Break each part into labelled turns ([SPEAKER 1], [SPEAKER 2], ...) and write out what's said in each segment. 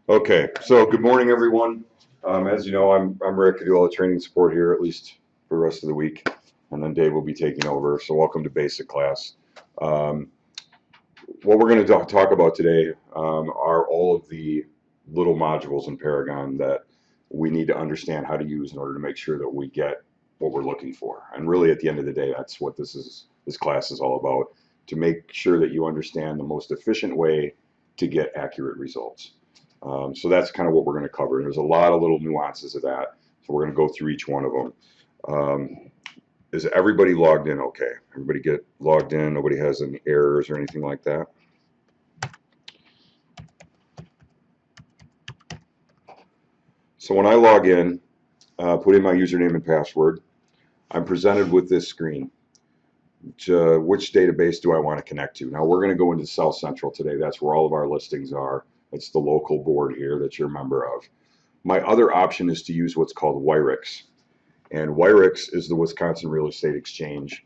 [SPEAKER 1] Okay, so good morning, everyone. As you know, I'm Rick. I do all the training support here, at least for the rest of the week, and then Dave will be taking over. So welcome to basic class. Um, what we're going to talk about today are all of the little modules in Paragon that we need to understand how to use in order to make sure that we get what we're looking for. And really, at the end of the day, that's what this class is all about, to make sure that you understand the most efficient way to get accurate results. So that's kind of what we're going to cover. And there's a lot of little nuances of that. So we're going to go through each one of them. Is everybody logged in okay? Everybody get logged in? Nobody has any errors or anything like that? So when I log in, put in my username and password, I'm presented with this screen. Which database do I want to connect to? Now we're going to go into South Central today. That's where all of our listings are. It's the local board here that you're a member of. My other option is to use what's called Wyrix. And Wyrix is the Wisconsin Real Estate Exchange.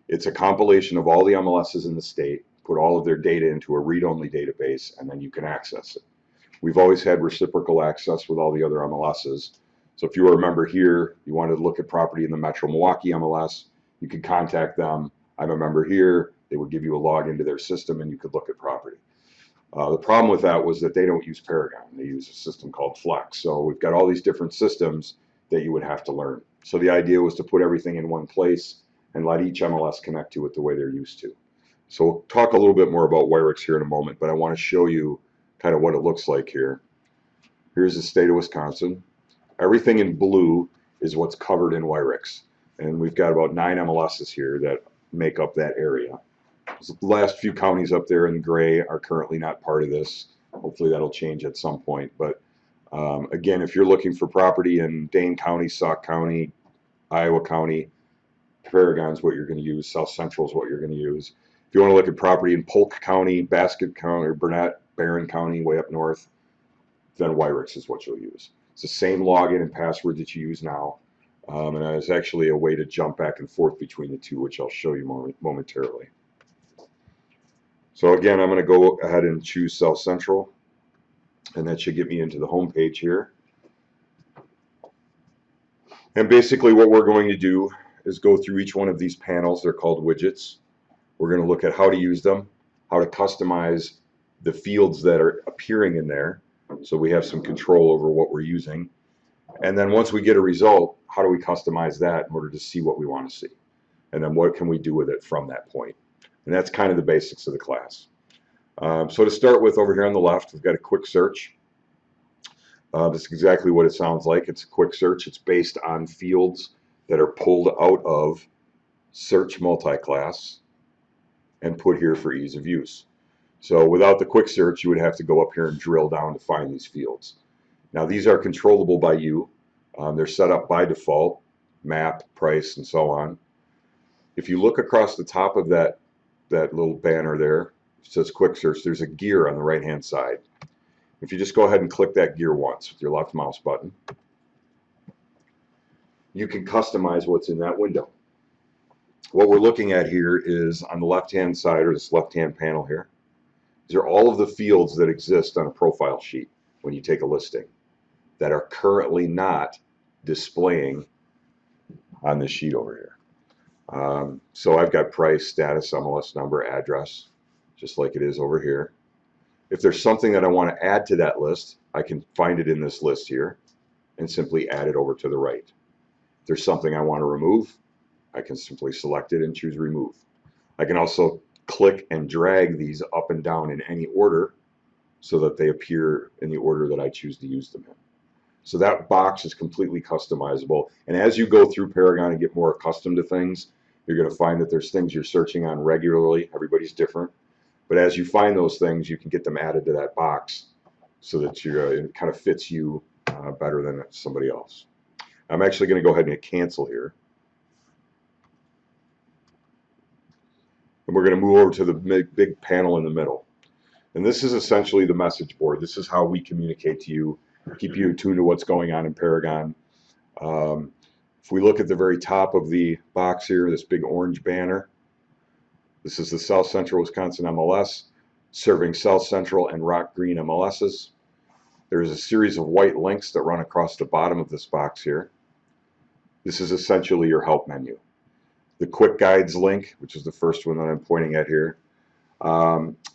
[SPEAKER 1] It's a compilation of all the MLSs in the state, put all of their data into a read-only database, and then you can access it. We've always had reciprocal access with all the other MLSs. So if you were a member here, you wanted to look at property in the Metro Milwaukee MLS, you could contact them. I'm a member here. They would give you a log into their system and you could look at property. The problem with that was that they don't use Paragon. They use a system called Flex. So we've got all these different systems that you would have to learn. So the idea was to put everything in one place and let each MLS connect to it the way they're used to. So we'll talk a little bit more about Wyrix here in a moment, but I want to show you kind of what it looks like here. Here's the state of Wisconsin. Everything in blue is what's covered in Wyrix. And we've got about 9 MLSs here that make up that area. So the last few counties up there in gray are currently not part of this. Hopefully that'll change at some point. But again, if you're looking for property in Dane County, Sauk County, Iowa County, Paragon's what you're going to use. South Central is what you're going to use. If you want to look at property in Polk County, Basket County, or Burnett, Barron County, way up north, then Wyrix is what you'll use. It's the same login and password that you use now. And there's actually a way to jump back and forth between the two, which I'll show you momentarily. So again, I'm going to go ahead and choose South Central, and that should get me into the home page here. And basically what we're going to do is go through each one of these panels. They're called widgets. We're going to look at how to use them, how to customize the fields that are appearing in there, so we have some control over what we're using. And then once we get a result, how do we customize that in order to see what we want to see? And then what can we do with it from that point? And that's kind of the basics of the class. So to start with, over here on the left, we've got a quick search. This is exactly what it sounds like. It's a quick search. It's based on fields that are pulled out of search multi-class and put here for ease of use. So without the quick search, you would have to go up here and drill down to find these fields. Now these are controllable by you. They're set up by default, map, price, and so on. If you look across the top of that little banner there, it says quick search, there's a gear on the right hand side. If you just go ahead and click that gear once with your left mouse button, you can customize what's in that window. What we're looking at here is on the left hand side, or this left hand panel here, these are all of the fields that exist on a profile sheet when you take a listing that are currently not displaying on this sheet over here. So I've got price, status, MLS number, address, just like it is over here. If there's something that I want to add to that list, I can find it in this list here and simply add it over to the right. If there's something I want to remove, I can simply select it and choose remove. I can also click and drag these up and down in any order so that they appear in the order that I choose to use them in. So that box is completely customizable. And as you go through Paragon and get more accustomed to things, you're going to find that there's things you're searching on regularly. Everybody's different. But as you find those things, you can get them added to that box so that it kind of fits you better than somebody else. I'm actually going to go ahead and hit cancel here. And we're going to move over to the big panel in the middle. And this is essentially the message board. This is how we communicate to you, keep you attuned to what's going on in Paragon. If we look at the very top of the box here, this big orange banner, this is the South Central Wisconsin MLS, serving South Central and Rock Green MLSs. There's a series of white links that run across the bottom of this box here. This is essentially your help menu. The quick guides link, which is the first one that I'm pointing at here,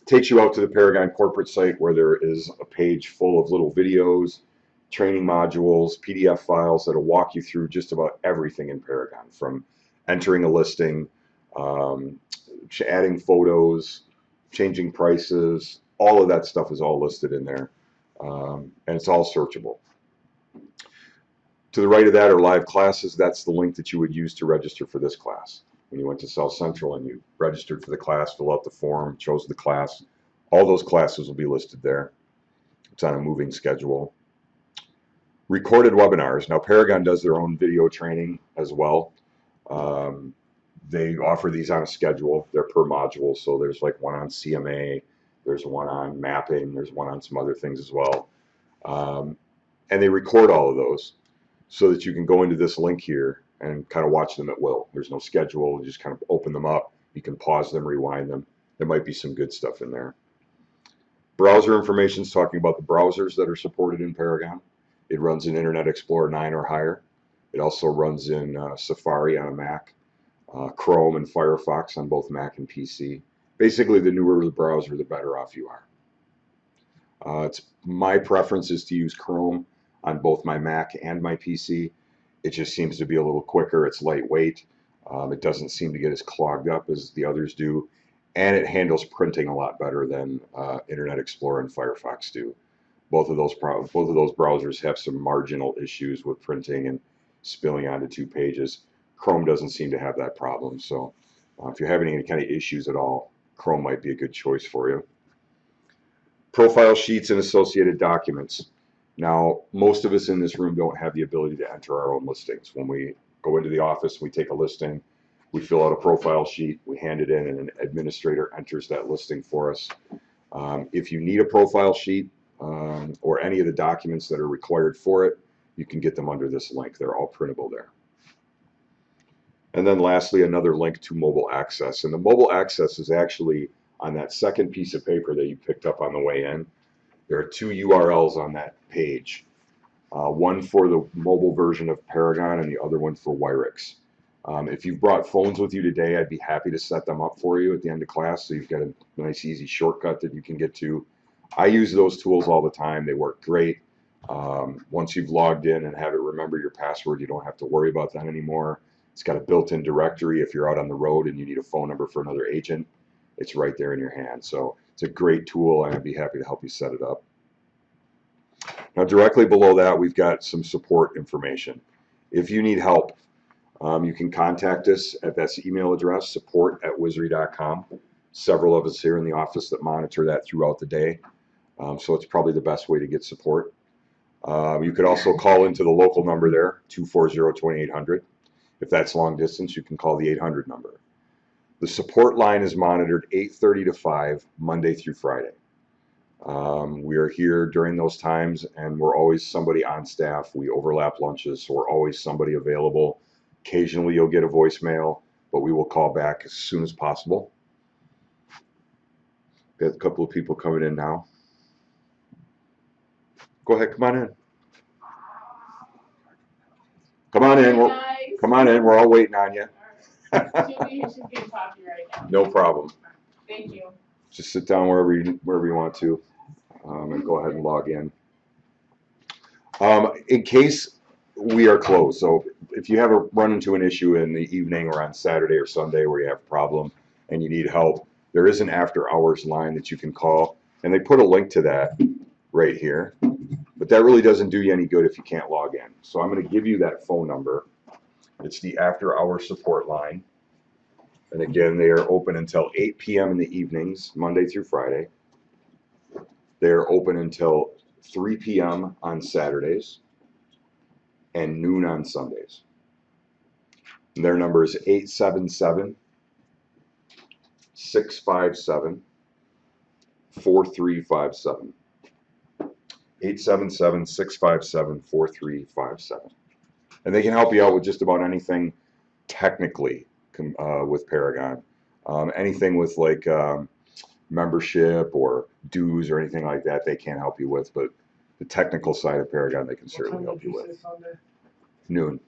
[SPEAKER 1] takes you out to the Paragon corporate site where there is a page full of little videos, training modules, PDF files that'll walk you through just about everything in Paragon, from entering a listing, adding photos, changing prices. All of that stuff is all listed in there, and it's all searchable. To the right of that are live classes. That's the link that you would use to register for this class. When you went to South Central and you registered for the class, fill out the form, chose the class, all those classes will be listed there. It's on a moving schedule. Recorded webinars. Now, Paragon does their own video training as well. They offer these on a schedule. They're per module, so there's like one on CMA, there's one on mapping, there's one on some other things as well. And they record all of those so that you can go into this link here and kind of watch them at will. There's no schedule. You just kind of open them up. You can pause them, rewind them. There might be some good stuff in there. Browser information is talking about the browsers that are supported in Paragon. It runs in Internet Explorer 9 or higher. It also runs in Safari on a Mac, Chrome and Firefox on both Mac and PC. Basically, the newer the browser, the better off you are. My preference is to use Chrome on both my Mac and my PC. It just seems to be a little quicker. It's lightweight. It doesn't seem to get as clogged up as the others do. And it handles printing a lot better than Internet Explorer and Firefox do. Both of those browsers have some marginal issues with printing and spilling onto 2 pages. Chrome doesn't seem to have that problem. So if you're having any kind of issues at all, Chrome might be a good choice for you. Profile sheets and associated documents. Now, most of us in this room don't have the ability to enter our own listings. When we go into the office, we take a listing, we fill out a profile sheet, we hand it in, and an administrator enters that listing for us. If you need a profile sheet or any of the documents that are required for it, you can get them under this link. They're all printable there. And then lastly, another link to mobile access. And the mobile access is actually on that second piece of paper that you picked up on the way in. There are 2 URLs on that page, one for the mobile version of Paragon and the other one for Wyrix. If you've brought phones with you today, I'd be happy to set them up for you at the end of class so you've got a nice, easy shortcut that you can get to. I use those tools all the time. They work great. Once you've logged in and have it remember your password, you don't have to worry about that anymore. It's got a built-in directory. If you're out on the road and you need a phone number for another agent, it's right there in your hand. So it's a great tool, and I'd be happy to help you set it up. Now, directly below that, we've got some support information. If you need help, you can contact us at that email address, support@wizry.com. Several of us here in the office that monitor that throughout the day, so it's probably the best way to get support. You could also call into the local number there, 240-2800. If that's long distance, you can call the 800 number. The support line is monitored 8:30 to 5, Monday through Friday. We are here during those times, and we're always somebody on staff. We overlap lunches, so we're always somebody available. Occasionally you'll get a voicemail, but we will call back as soon as possible. Got a couple of people coming in now. Go ahead, come on in. Come on in. Come on in. We're all waiting on you.
[SPEAKER 2] She'll be getting coffee right now.
[SPEAKER 1] No problem.
[SPEAKER 2] Thank you.
[SPEAKER 1] Just sit down wherever you want to, and go ahead and log in. In case we are closed, so if you ever run into an issue in the evening or on Saturday or Sunday where you have a problem and you need help, there is an after-hours line that you can call, and they put a link to that right here. But that really doesn't do you any good if you can't log in. So I'm going to give you that phone number. It's the after-hour support line. And again, they are open until 8 p.m. in the evenings, Monday through Friday. They're open until 3 p.m. on Saturdays and noon on Sundays. And their number is 877-657-4357. 877-657-4357. And they can help you out with just about anything technically with Paragon. Anything with like membership or dues or anything like that, they can't help you with. But the technical side of Paragon, they can
[SPEAKER 3] What
[SPEAKER 1] certainly
[SPEAKER 3] time
[SPEAKER 1] help
[SPEAKER 3] did
[SPEAKER 1] you
[SPEAKER 3] you
[SPEAKER 1] with.
[SPEAKER 3] say Sunday?
[SPEAKER 1] Noon.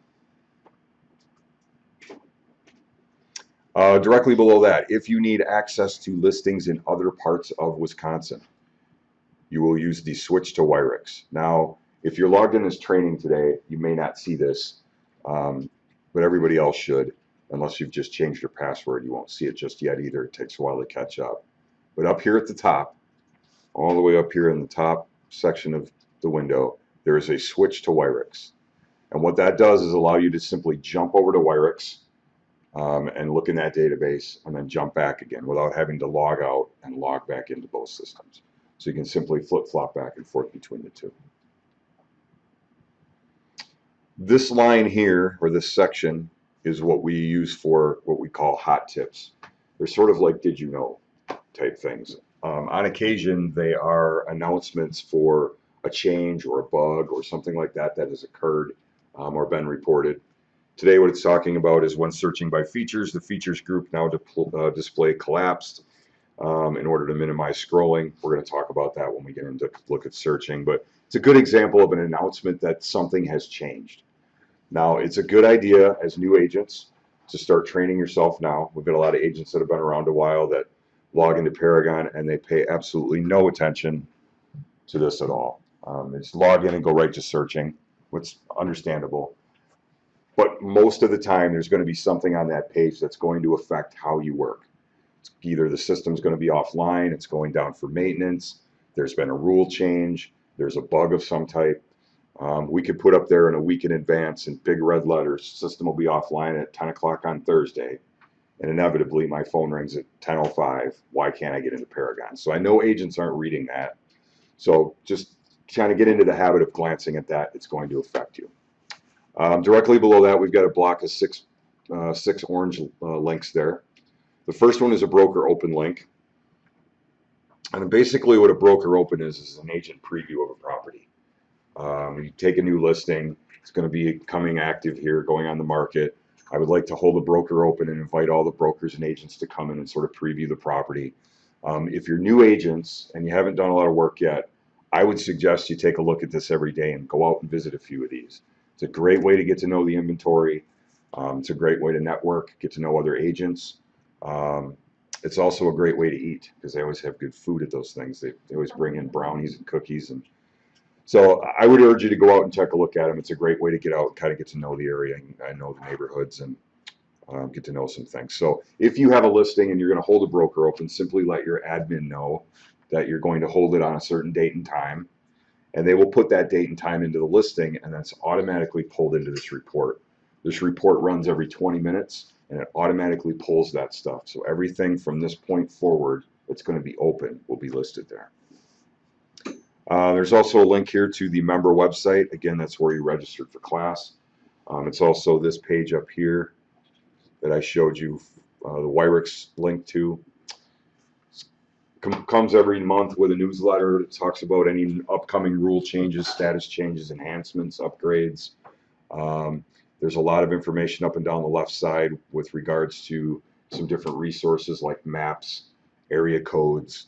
[SPEAKER 1] Directly below that, if you need access to listings in other parts of Wisconsin, you will use the switch to Wyrix. Now, if you're logged in as training today, you may not see this, but everybody else should, unless you've just changed your password. You won't see it just yet either. It takes a while to catch up. But up here at the top, all the way up here in the top section of the window, there is a switch to Wyrix. And what that does is allow you to simply jump over to Wyrix and look in that database and then jump back again without having to log out and log back into both systems. So you can simply flip-flop back and forth between the two. This line here, or this section, is what we use for what we call hot tips. They're sort of like did you know type things. On occasion, they are announcements for a change or a bug or something like that that has occurred or been reported. Today, what it's talking about is when searching by features, the features group now display collapsed in order to minimize scrolling. We're going to talk about that when we get into look at searching, but it's a good example of an announcement that something has changed. Now, it's a good idea as new agents to start training yourself now. We've got a lot of agents that have been around a while that log into Paragon and they pay absolutely no attention to this at all. They just log in and go right to searching, which is understandable. But most of the time, there's going to be something on that page that's going to affect how you work. Either the system's going to be offline, it's going down for maintenance, there's been a rule change, there's a bug of some type. We could put up there in a week in advance in big red letters, system will be offline at 10 o'clock on Thursday. And inevitably, my phone rings at 10:05. Why can't I get into Paragon? So I know agents aren't reading that. So just kind of get into the habit of glancing at that. It's going to affect you. Directly below that, we've got a block of six orange links there. The first one is a broker open link. And basically what a broker open is an agent preview of a property. You take a new listing, it's going to be coming active here, going on the market. I would like to hold a broker open and invite all the brokers and agents to come in and sort of preview the property. If you're new agents and you haven't done a lot of work yet, I would suggest you take a look at this every day and go out and visit a few of these. It's a great way to get to know the inventory. It's a great way to network, get to know other agents. It's also a great way to eat because they always have good food at those things. They always bring in brownies and cookies. And so I would urge you to go out and take a look at them. It's a great way to get out and kind of get to know the area and know the neighborhoods and get to know some things. So if you have a listing and you're going to hold a broker open, simply let your admin know that you're going to hold it on a certain date and time. And they will put that date and time into the listing, and that's automatically pulled into this report. This report runs every 20 minutes, and it automatically pulls that stuff. So everything from this point forward that's going to be open will be listed there. There's also a link here to the member website. Again, that's where you registered for class. It's also this page up here that I showed you the Wyrix link to. Comes every month with a newsletter that talks about any upcoming rule changes, status changes, enhancements, upgrades. There's a lot of information up and down the left side with regards to some different resources like maps, area codes,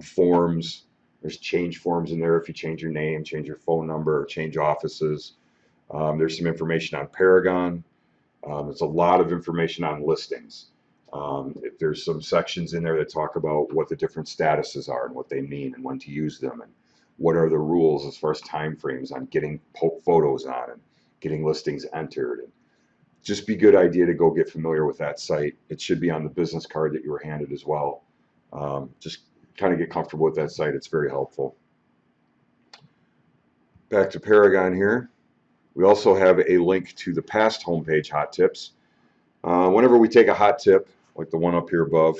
[SPEAKER 1] forms. There's change forms in there if you change your name, change your phone number, or change offices. There's some information on Paragon. There's a lot of information on listings. If there's some sections in there that talk about what the different statuses are and what they mean and when to use them and what are the rules as far as time frames on getting photos on and getting listings entered. And just be a good idea to go get familiar with that site. It should be on the business card that you were handed as well. Just kind of get comfortable with that site. It's very helpful. Back to Paragon here. We also have a link to the past homepage hot tips. Whenever we take a hot tip, like the one up here above,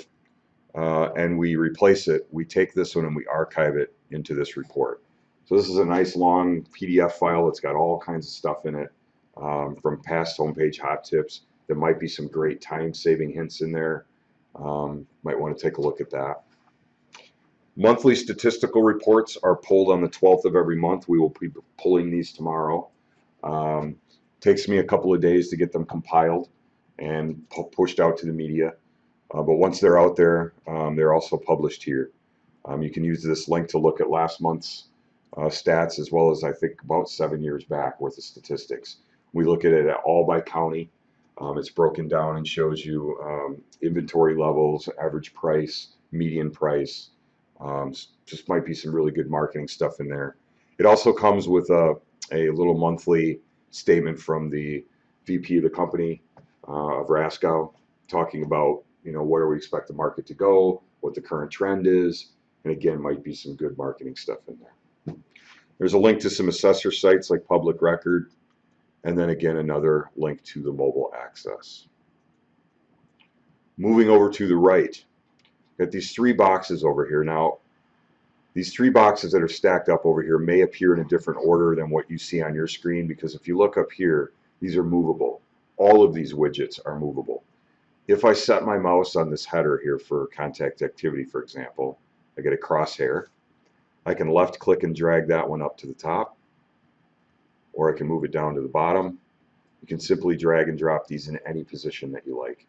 [SPEAKER 1] and we replace it, we take this one and we archive it into this report. So this is a nice long PDF file that's got all kinds of stuff in it from past homepage hot tips. There might be some great time-saving hints in there. Might want to take a look at that. Monthly statistical reports are pulled on the 12th of every month. We will be pulling these tomorrow. Takes me a couple of days to get them compiled and pushed out to the media. But once they're out there, they're also published here. You can use this link to look at last month's stats, as well as I think about 7 years back worth of statistics. We look at it all by county. It's broken down and shows you inventory levels, average price, median price. Just might be some really good marketing stuff in there. It also comes with a little monthly statement from the VP of the company of Raskow, talking about where we expect the market to go, what the current trend is, and again, might be some good marketing stuff in there. There's a link to some assessor sites like Public Record, and then again another link to the mobile access. Moving over to the right, got these 3 boxes over here. Now, these 3 boxes that are stacked up over here may appear in a different order than what you see on your screen, because if you look up here, these are movable. All of these widgets are movable. If I set my mouse on this header here for contact activity, for example, I get a crosshair. I can left click and drag that one up to the top, or I can move it down to the bottom. You can simply drag and drop these in any position that you like.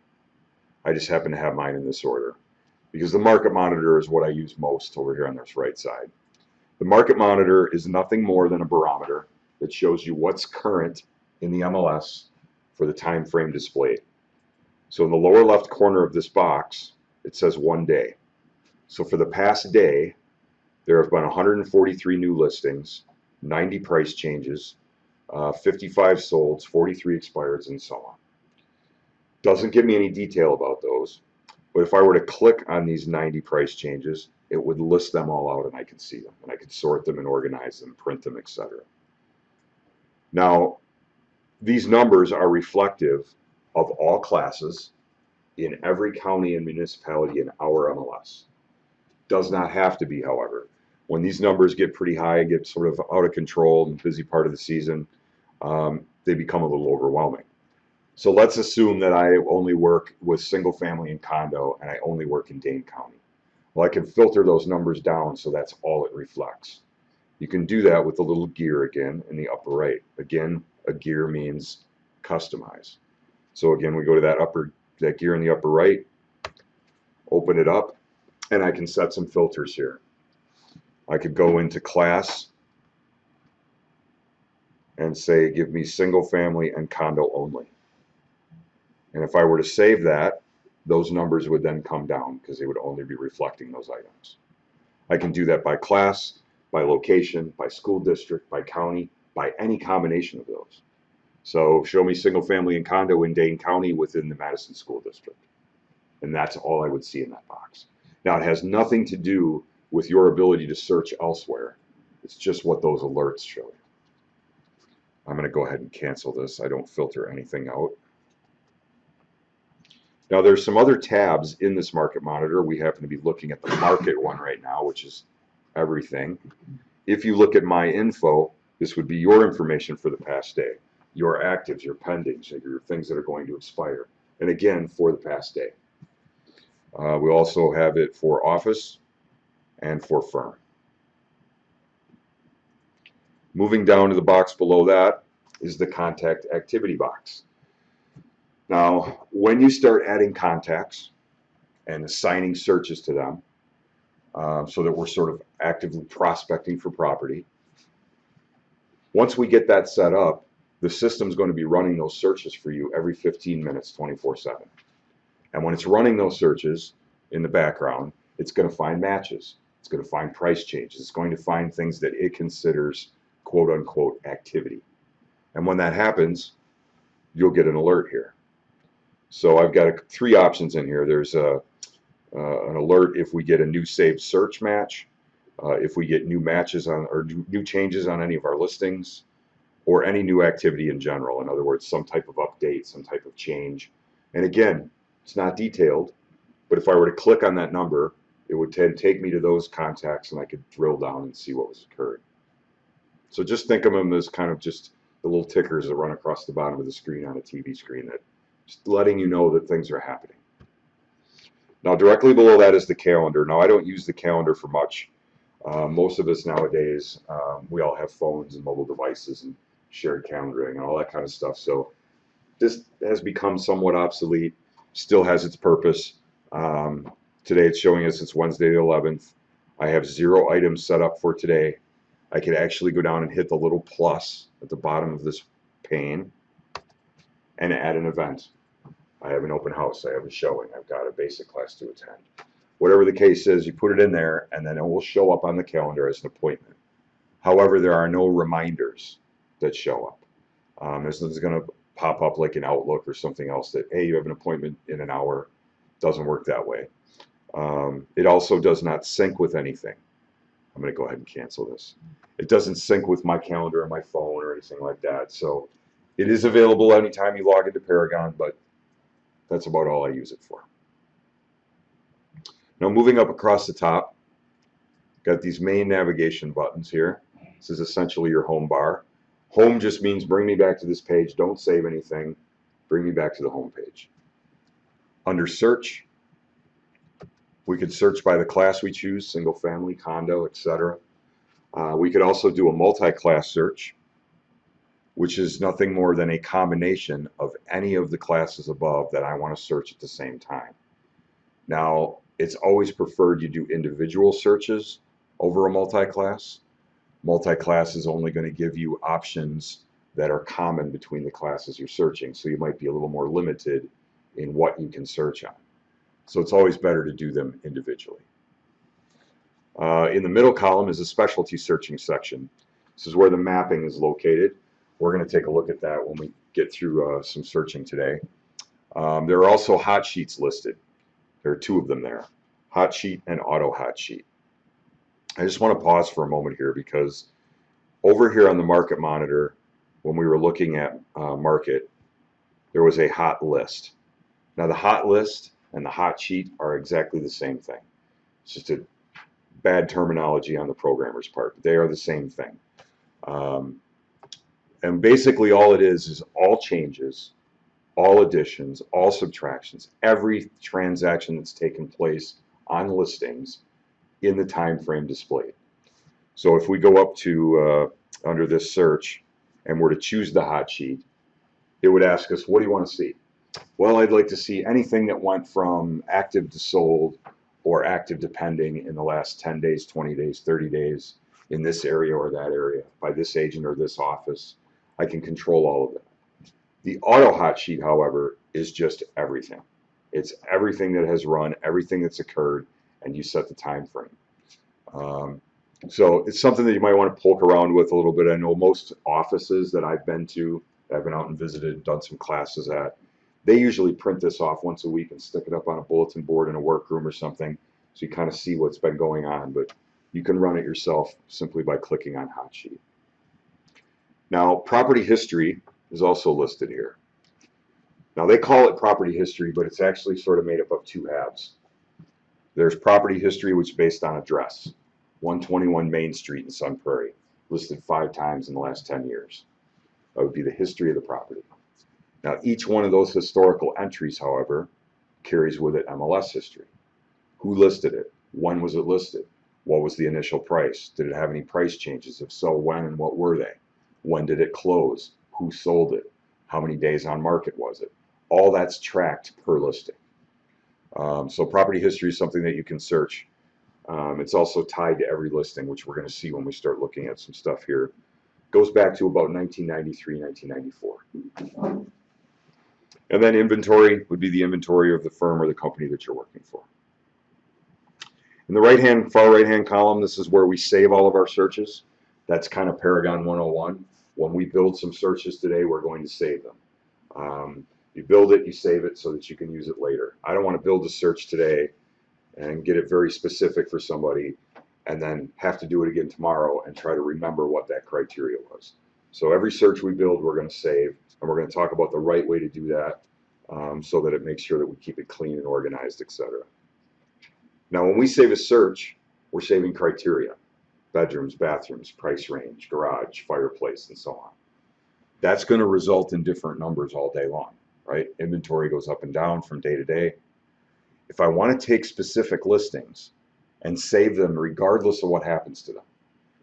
[SPEAKER 1] I just happen to have mine in this order because the market monitor is what I use most over here on this right side. The market monitor is nothing more than a barometer that shows you what's current in the MLS for the time frame displayed. So in the lower left corner of this box, it says 1 day. So for the past day, there have been 143 new listings, 90 price changes, 55 solds, 43 expireds, and so on. Doesn't give me any detail about those, but if I were to click on these 90 price changes, it would list them all out and I could see them, and I could sort them and organize them, print them, etc. Now, these numbers are reflective of all classes in every county and municipality in our MLS. Does not have to be, however. When these numbers get pretty high and get sort of out of control in the busy part of the season, they become a little overwhelming. So let's assume that I only work with single family and condo, and I only work in Dane County. Well, I can filter those numbers down so that's all it reflects. You can do that with the little gear again in the upper right. Again, a gear means customize. So again, we go to that gear in the upper right, open it up, and I can set some filters here. I could go into class and say, give me single family and condo only. And if I were to save that, those numbers would then come down because they would only be reflecting those items. I can do that by class, by location, by school district, by county, by any combination of those. So show me single family and condo in Dane County within the Madison School District. And that's all I would see in that box. Now, it has nothing to do with your ability to search elsewhere. It's just what those alerts show you. I'm going to go ahead and cancel this. I don't filter anything out. Now, there's some other tabs in this market monitor. We happen to be looking at the market one right now, which is everything. If you look at my info, this would be your information for the past day, your actives, your pendings, your things that are going to expire, and again, for the past day. We also have it for office and for firm. Moving down to the box below that is the contact activity box. Now, when you start adding contacts and assigning searches to them, so that we're sort of actively prospecting for property, once we get that set up, the system's going to be running those searches for you every 15 minutes, 24/7. And when it's running those searches in the background, it's going to find matches. It's going to find price changes. It's going to find things that it considers quote unquote activity. And when that happens, you'll get an alert here. So I've got 3 options in here. There's an alert if we get a new saved search match, if we get new matches on or new changes on any of our listings, or any new activity in general. In other words, some type of update, some type of change. And again, it's not detailed, but if I were to click on that number, it would take me to those contacts and I could drill down and see what was occurring. So just think of them as kind of just the little tickers that run across the bottom of the screen on a TV screen, that just letting you know that things are happening. Now, directly below that is the calendar. Now, I don't use the calendar for much. Most of us nowadays, we all have phones and mobile devices and shared calendaring and all that kind of stuff. So this has become somewhat obsolete, still has its purpose. Today it's showing us it's Wednesday the 11th. I have 0 items set up for today. I could actually go down and hit the little plus at the bottom of this pane and add an event. I have an open house, I have a showing, I've got a basic class to attend. Whatever the case is, you put it in there and then it will show up on the calendar as an appointment. However, there are no reminders that show up. There's going to pop up like an Outlook or something else that, hey, you have an appointment in an hour. Doesn't work that way. It also does not sync with anything. I'm going to go ahead and cancel this. It doesn't sync with my calendar or my phone or anything like that. So it is available anytime you log into Paragon, but that's about all I use it for. Now moving up across the top, got these main navigation buttons here. This is essentially your home bar. Home just means bring me back to this page. Don't save anything. Bring me back to the home page. Under search, we could search by the class we choose, single family, condo, etc. We could also do a multi-class search, which is nothing more than a combination of any of the classes above that I want to search at the same time. Now, it's always preferred you do individual searches over a multi-class. Multi-class is only going to give you options that are common between the classes you're searching, so you might be a little more limited in what you can search on. So it's always better to do them individually. In the middle column is a specialty searching section. This is where the mapping is located. We're going to take a look at that when we get through some searching today. There are also hot sheets listed. There are two of them there, hot sheet and auto hot sheet. I just want to pause for a moment here because over here on the market monitor, when we were looking at market, there was a hot list. Now the hot list and the hot sheet are exactly the same thing. It's just a bad terminology on the programmer's part, but they are the same thing. And basically all it is all changes, all additions, all subtractions, every transaction that's taken place on listings in the time frame displayed. So if we go up to under this search and were to choose the hot sheet, it would ask us, what do you want to see? Well, I'd like to see anything that went from active to sold or active to pending in the last 10 days, 20 days, 30 days in this area or that area by this agent or this office. I can control all of that. The auto hot sheet, however, is just everything. It's everything that has run, everything that's occurred, and you set the time frame. So it's something that you might want to poke around with a little bit. I know most offices that I've been to, that I've been out and visited, done some classes at, they usually print this off once a week and stick it up on a bulletin board in a workroom or something, so you kind of see what's been going on. But you can run it yourself simply by clicking on hot sheet. Now, property history is also listed here. Now, they call it property history, but it's actually sort of made up of two halves. There's property history, which is based on address. 121 Main Street in Sun Prairie, listed 5 times in the last 10 years. That would be the history of the property. Now, each one of those historical entries, however, carries with it MLS history. Who listed it? When was it listed? What was the initial price? Did it have any price changes? If so, when and what were they? When did it close? Who sold it? How many days on market was it? All that's tracked per listing. So property history is something that you can search. It's also tied to every listing, which we're going to see when we start looking at some stuff here. Goes back to about 1993, 1994. And then inventory would be the inventory of the firm or the company that you're working for. In the far right-hand column, this is where we save all of our searches. That's kind of Paragon 101. When we build some searches today, we're going to save them. You build it, you save it so that you can use it later. I don't want to build a search today and get it very specific for somebody and then have to do it again tomorrow and try to remember what that criteria was. So every search we build, we're going to save, and we're going to talk about the right way to do that so that it makes sure that we keep it clean and organized, etc. Now, when we save a search, we're saving criteria: bedrooms, bathrooms, price range, garage, fireplace, and so on. That's going to result in different numbers all day long, right? Inventory goes up and down from day to day. If I want to take specific listings and save them regardless of what happens to them,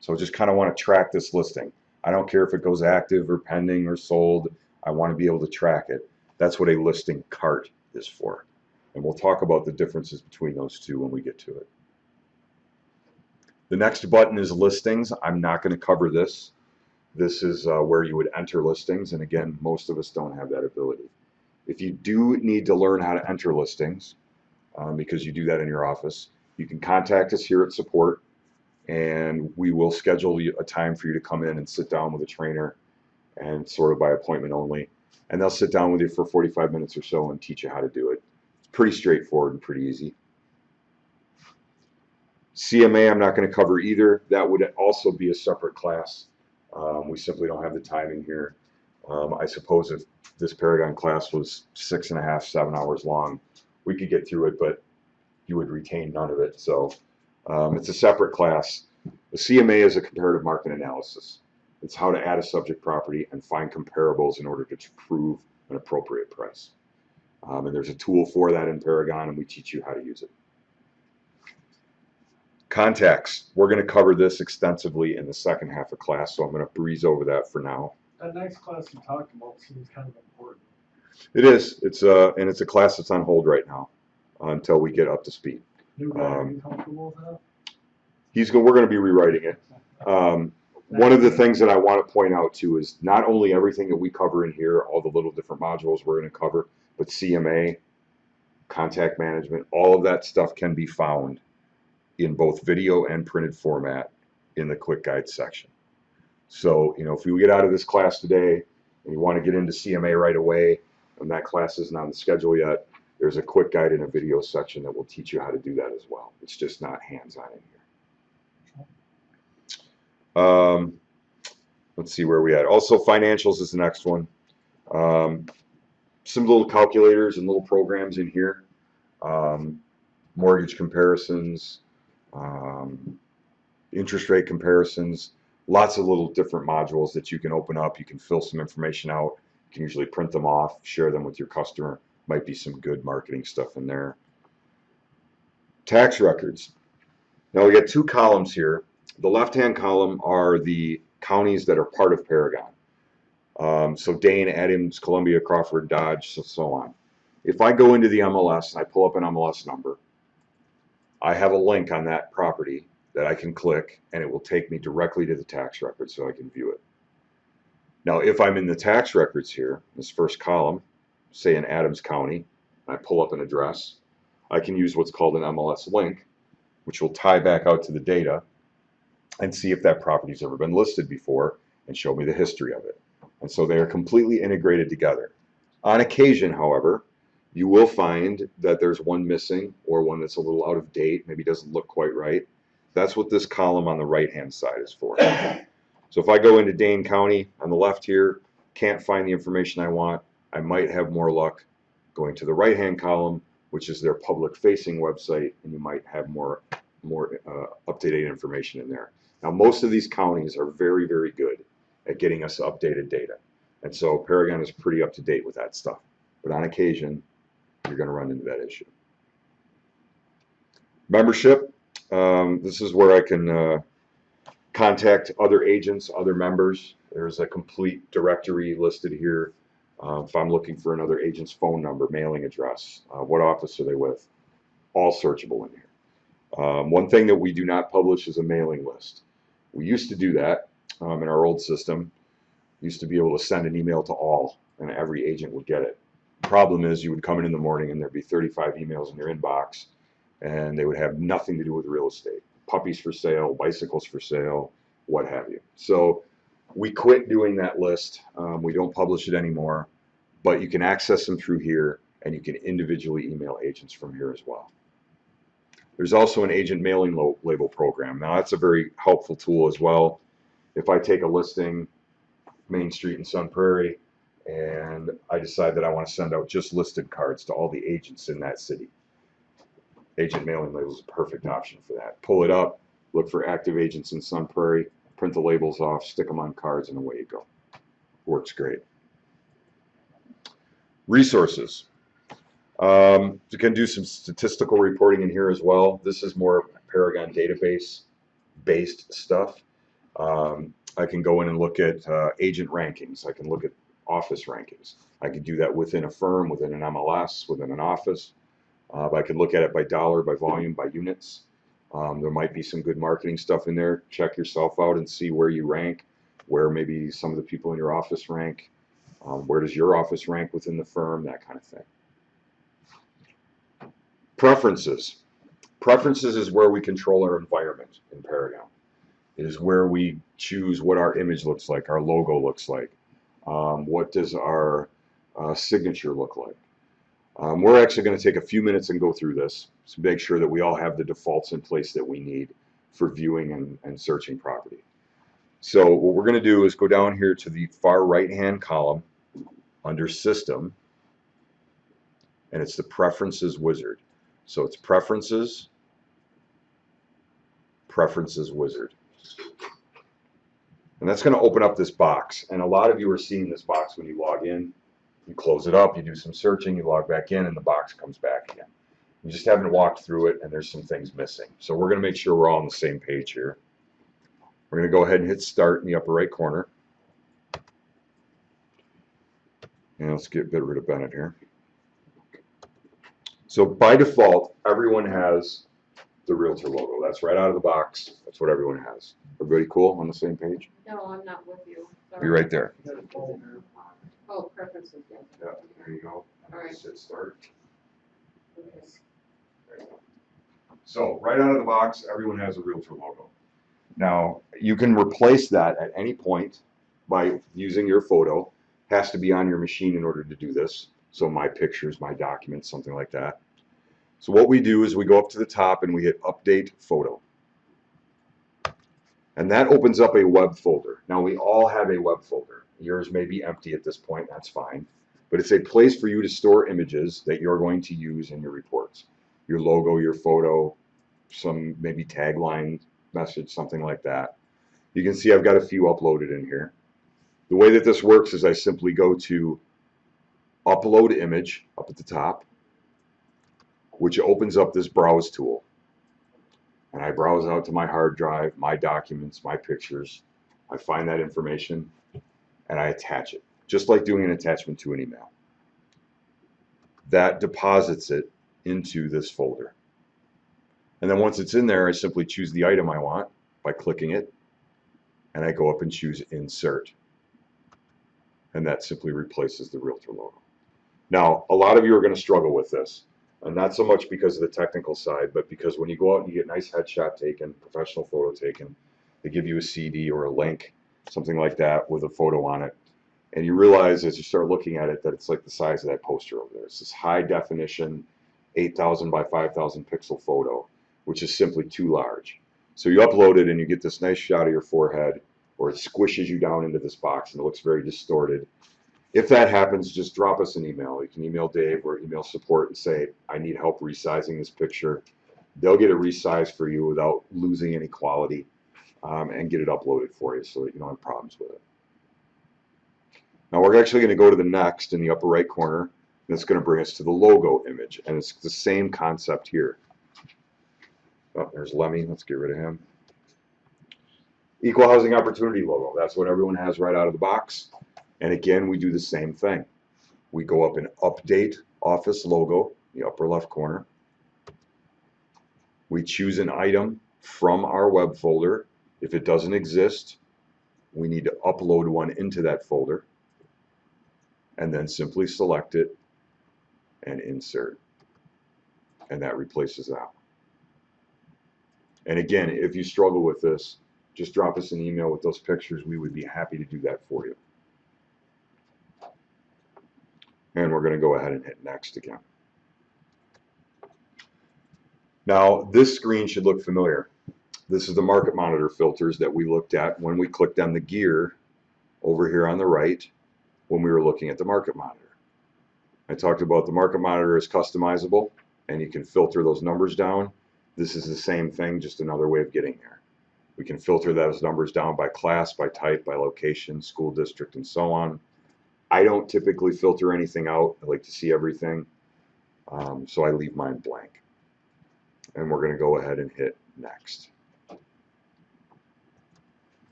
[SPEAKER 1] so I just kind of want to track this listing. I don't care if it goes active or pending or sold. I want to be able to track it. That's what a listing cart is for. And we'll talk about the differences between those two when we get to it. The next button is listings. I'm not going to cover this. This is where you would enter listings, and again, most of us don't have that ability. If you do need to learn how to enter listings, because you do that in your office, you can contact us here at support, and we will schedule a time for you to come in and sit down with a trainer, and sort of by appointment only, and they'll sit down with you for 45 minutes or so and teach you how to do it. It's pretty straightforward and pretty easy. CMA I'm not going to cover either. That would also be a separate class. We simply don't have the timing here. I suppose if this Paragon class was 6.5, 7 hours long, we could get through it, but you would retain none of it. So it's a separate class. The CMA is a comparative market analysis. It's how to add a subject property and find comparables in order to prove an appropriate price. And there's a tool for that in Paragon, and we teach you how to use it. Contacts. We're going to cover this extensively in the second half of class, so I'm going to breeze over that for now.
[SPEAKER 3] That next class you talked about seems kind of important.
[SPEAKER 1] It is. It's a class that's on hold right now until we get up to speed.
[SPEAKER 3] New guy, are you comfortable with that?
[SPEAKER 1] We're going to be rewriting it. One of the things that I want to point out too is not only everything that we cover in here, all the little different modules we're going to cover, but CMA, contact management, all of that stuff can be found in both video and printed format in the quick guide section. So, if we get out of this class today and you want to get into CMA right away, and that class isn't on the schedule yet, there's a quick guide in a video section that will teach you how to do that as well. It's just not hands-on in here. Let's see where we at. Also, financials is the next one. Some little calculators and little programs in here. Mortgage comparisons, interest rate comparisons, lots of little different modules that you can open up. You can fill some information out. You can usually print them off, share them with your customer. Might be some good marketing stuff in there. Tax records. Now we got two columns here. The left-hand column are the counties that are part of Paragon. So Dane, Adams, Columbia, Crawford, Dodge, so on. If I go into the MLS and I pull up an MLS number, I have a link on that property that I can click, and it will take me directly to the tax record so I can view it. Now, if I'm in the tax records here, this first column, say in Adams County, and I pull up an address, I can use what's called an MLS link, which will tie back out to the data and see if that property's ever been listed before and show me the history of it. And so they are completely integrated together. On occasion, however, you will find that there's one missing or one that's a little out of date, maybe doesn't look quite right. That's what this column on the right-hand side is for. So if I go into Dane County on the left here, can't find the information I want, I might have more luck going to the right-hand column, which is their public-facing website, and you might have more up-to-date information in there. Now, most of these counties are very, very good at getting us updated data. And so Paragon is pretty up-to-date with that stuff. But on occasion, you're going to run into that issue. Membership. This is where I can contact other agents, other members. There's a complete directory listed here. If I'm looking for another agent's phone number, mailing address, what office are they with, all searchable in here. One thing that we do not publish is a mailing list. We used to do that in our old system. Used to be able to send an email to all, and every agent would get it. Problem is, you would come in the morning and there'd be 35 emails in your inbox, and they would have nothing to do with real estate. Puppies for sale, bicycles for sale, what have you. So we quit doing that list. We don't publish it anymore, but you can access them through here, and you can individually email agents from here as well. There's also an agent mailing label program. Now that's a very helpful tool as well. If I take a listing, Main Street in Sun Prairie, and I decide that I want to send out just listed cards to all the agents in that city, agent mailing label is a perfect option for that. Pull it up, look for active agents in Sun Prairie, print the labels off, stick them on cards, and away you go. Works great. Resources. You can do some statistical reporting in here as well. This is more Paragon database based stuff. I can go in and look at agent rankings. I can look at office rankings. I can do that within a firm, within an MLS, within an office. I can look at it by dollar, by volume, by units. There might be some good marketing stuff in there. Check yourself out and see where you rank, where maybe some of the people in your office rank, where does your office rank within the firm, that kind of thing. Preferences. Preferences is where we control our environment in Paragon. It is where we choose what our image looks like, our logo looks like. What does our signature look like? We're actually going to take a few minutes and go through this to make sure that we all have the defaults in place that we need for viewing and searching property. So what we're going to do is go down here to the far right-hand column under System, and it's the Preferences wizard. So it's Preferences, Preferences wizard. And that's going to open up this box. And a lot of you are seeing this box when you log in. You close it up, you do some searching, you log back in, and the box comes back again. You just haven't walked through it, and there's some things missing. So we're going to make sure we're all on the same page here. We're going to go ahead and hit Start in the upper right corner. And let's get rid of Bennett here. So by default, everyone has the Realtor logo. That's right out of the box. That's what everyone has. Everybody cool on the same page?
[SPEAKER 2] No, I'm not with you.
[SPEAKER 1] You're right there.
[SPEAKER 2] Oh, preferences, yeah.
[SPEAKER 1] Yeah, there you go.
[SPEAKER 2] All right.
[SPEAKER 1] Just hit Start.
[SPEAKER 2] Okay.
[SPEAKER 1] There you go. So right out of the box, everyone has a Realtor logo. Now, you can replace that at any point by using your photo. Has to be on your machine in order to do this. So my pictures, my documents, something like that. So what we do is we go up to the top and we hit Update Photo. And that opens up a web folder. Now we all have a web folder. Yours may be empty at this point, that's fine. But it's a place for you to store images that you're going to use in your reports. Your logo, your photo, some maybe tagline message, something like that. You can see I've got a few uploaded in here. The way that this works is I simply go to Upload Image up at the top, which opens up this browse tool. And I browse out to my hard drive, my documents, my pictures. I find that information and I attach it, just like doing an attachment to an email. That deposits it into this folder. And then once it's in there, I simply choose the item I want by clicking it, and I go up and choose Insert. And that simply replaces the Realtor logo. Now, a lot of you are going to struggle with this. And not so much because of the technical side, but because when you go out and you get a nice headshot taken, professional photo taken, they give you a CD or a link, something like that with a photo on it. And you realize as you start looking at it that it's like the size of that poster over there. It's this high definition 8,000 by 5,000 pixel photo, which is simply too large. So you upload it and you get this nice shot of your forehead, or it squishes you down into this box and it looks very distorted. If that happens, just drop us an email. You can email Dave or email support and say, I need help resizing this picture. They'll get it resized for you without losing any quality and get it uploaded for you so that you don't have problems with it. Now we're actually going to go to the next in the upper right corner, and it's going to bring us to the logo image, and it's the same concept here. Oh, there's Lemmy. Let's get rid of him. Equal Housing Opportunity logo. That's what everyone has right out of the box. And again, we do the same thing. We go up and update office logo, the upper left corner. We choose an item from our web folder. If it doesn't exist, we need to upload one into that folder. And then simply select it and insert. And that replaces that. And again, if you struggle with this, just drop us an email with those pictures. We would be happy to do that for you. And we're going to go ahead and hit next again. Now, this screen should look familiar. This is the market monitor filters that we looked at when we clicked on the gear over here on the right when we were looking at the market monitor. I talked about the market monitor is customizable and you can filter those numbers down. This is the same thing, just another way of getting there. We can filter those numbers down by class, by type, by location, school district, and so on. I don't typically filter anything out. I like to see everything, so I leave mine blank. And we're going to go ahead and hit next.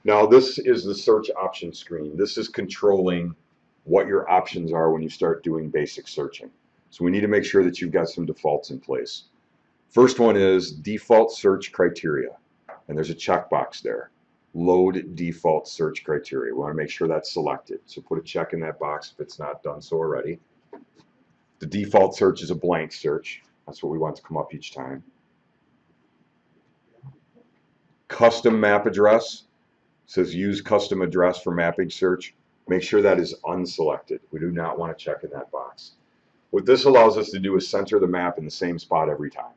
[SPEAKER 1] Now this is the search option screen. This is controlling what your options are when you start doing basic searching. So we need to make sure that you've got some defaults in place. First one is default search criteria, and there's a checkbox there. Load default search criteria. We want to make sure that's selected. So put a check in that box if it's not done so already. The default search is a blank search. That's what we want to come up each time. Custom map address says use custom address for mapping search. Make sure that is unselected. We do not want to check in that box. What this allows us to do is center the map in the same spot every time,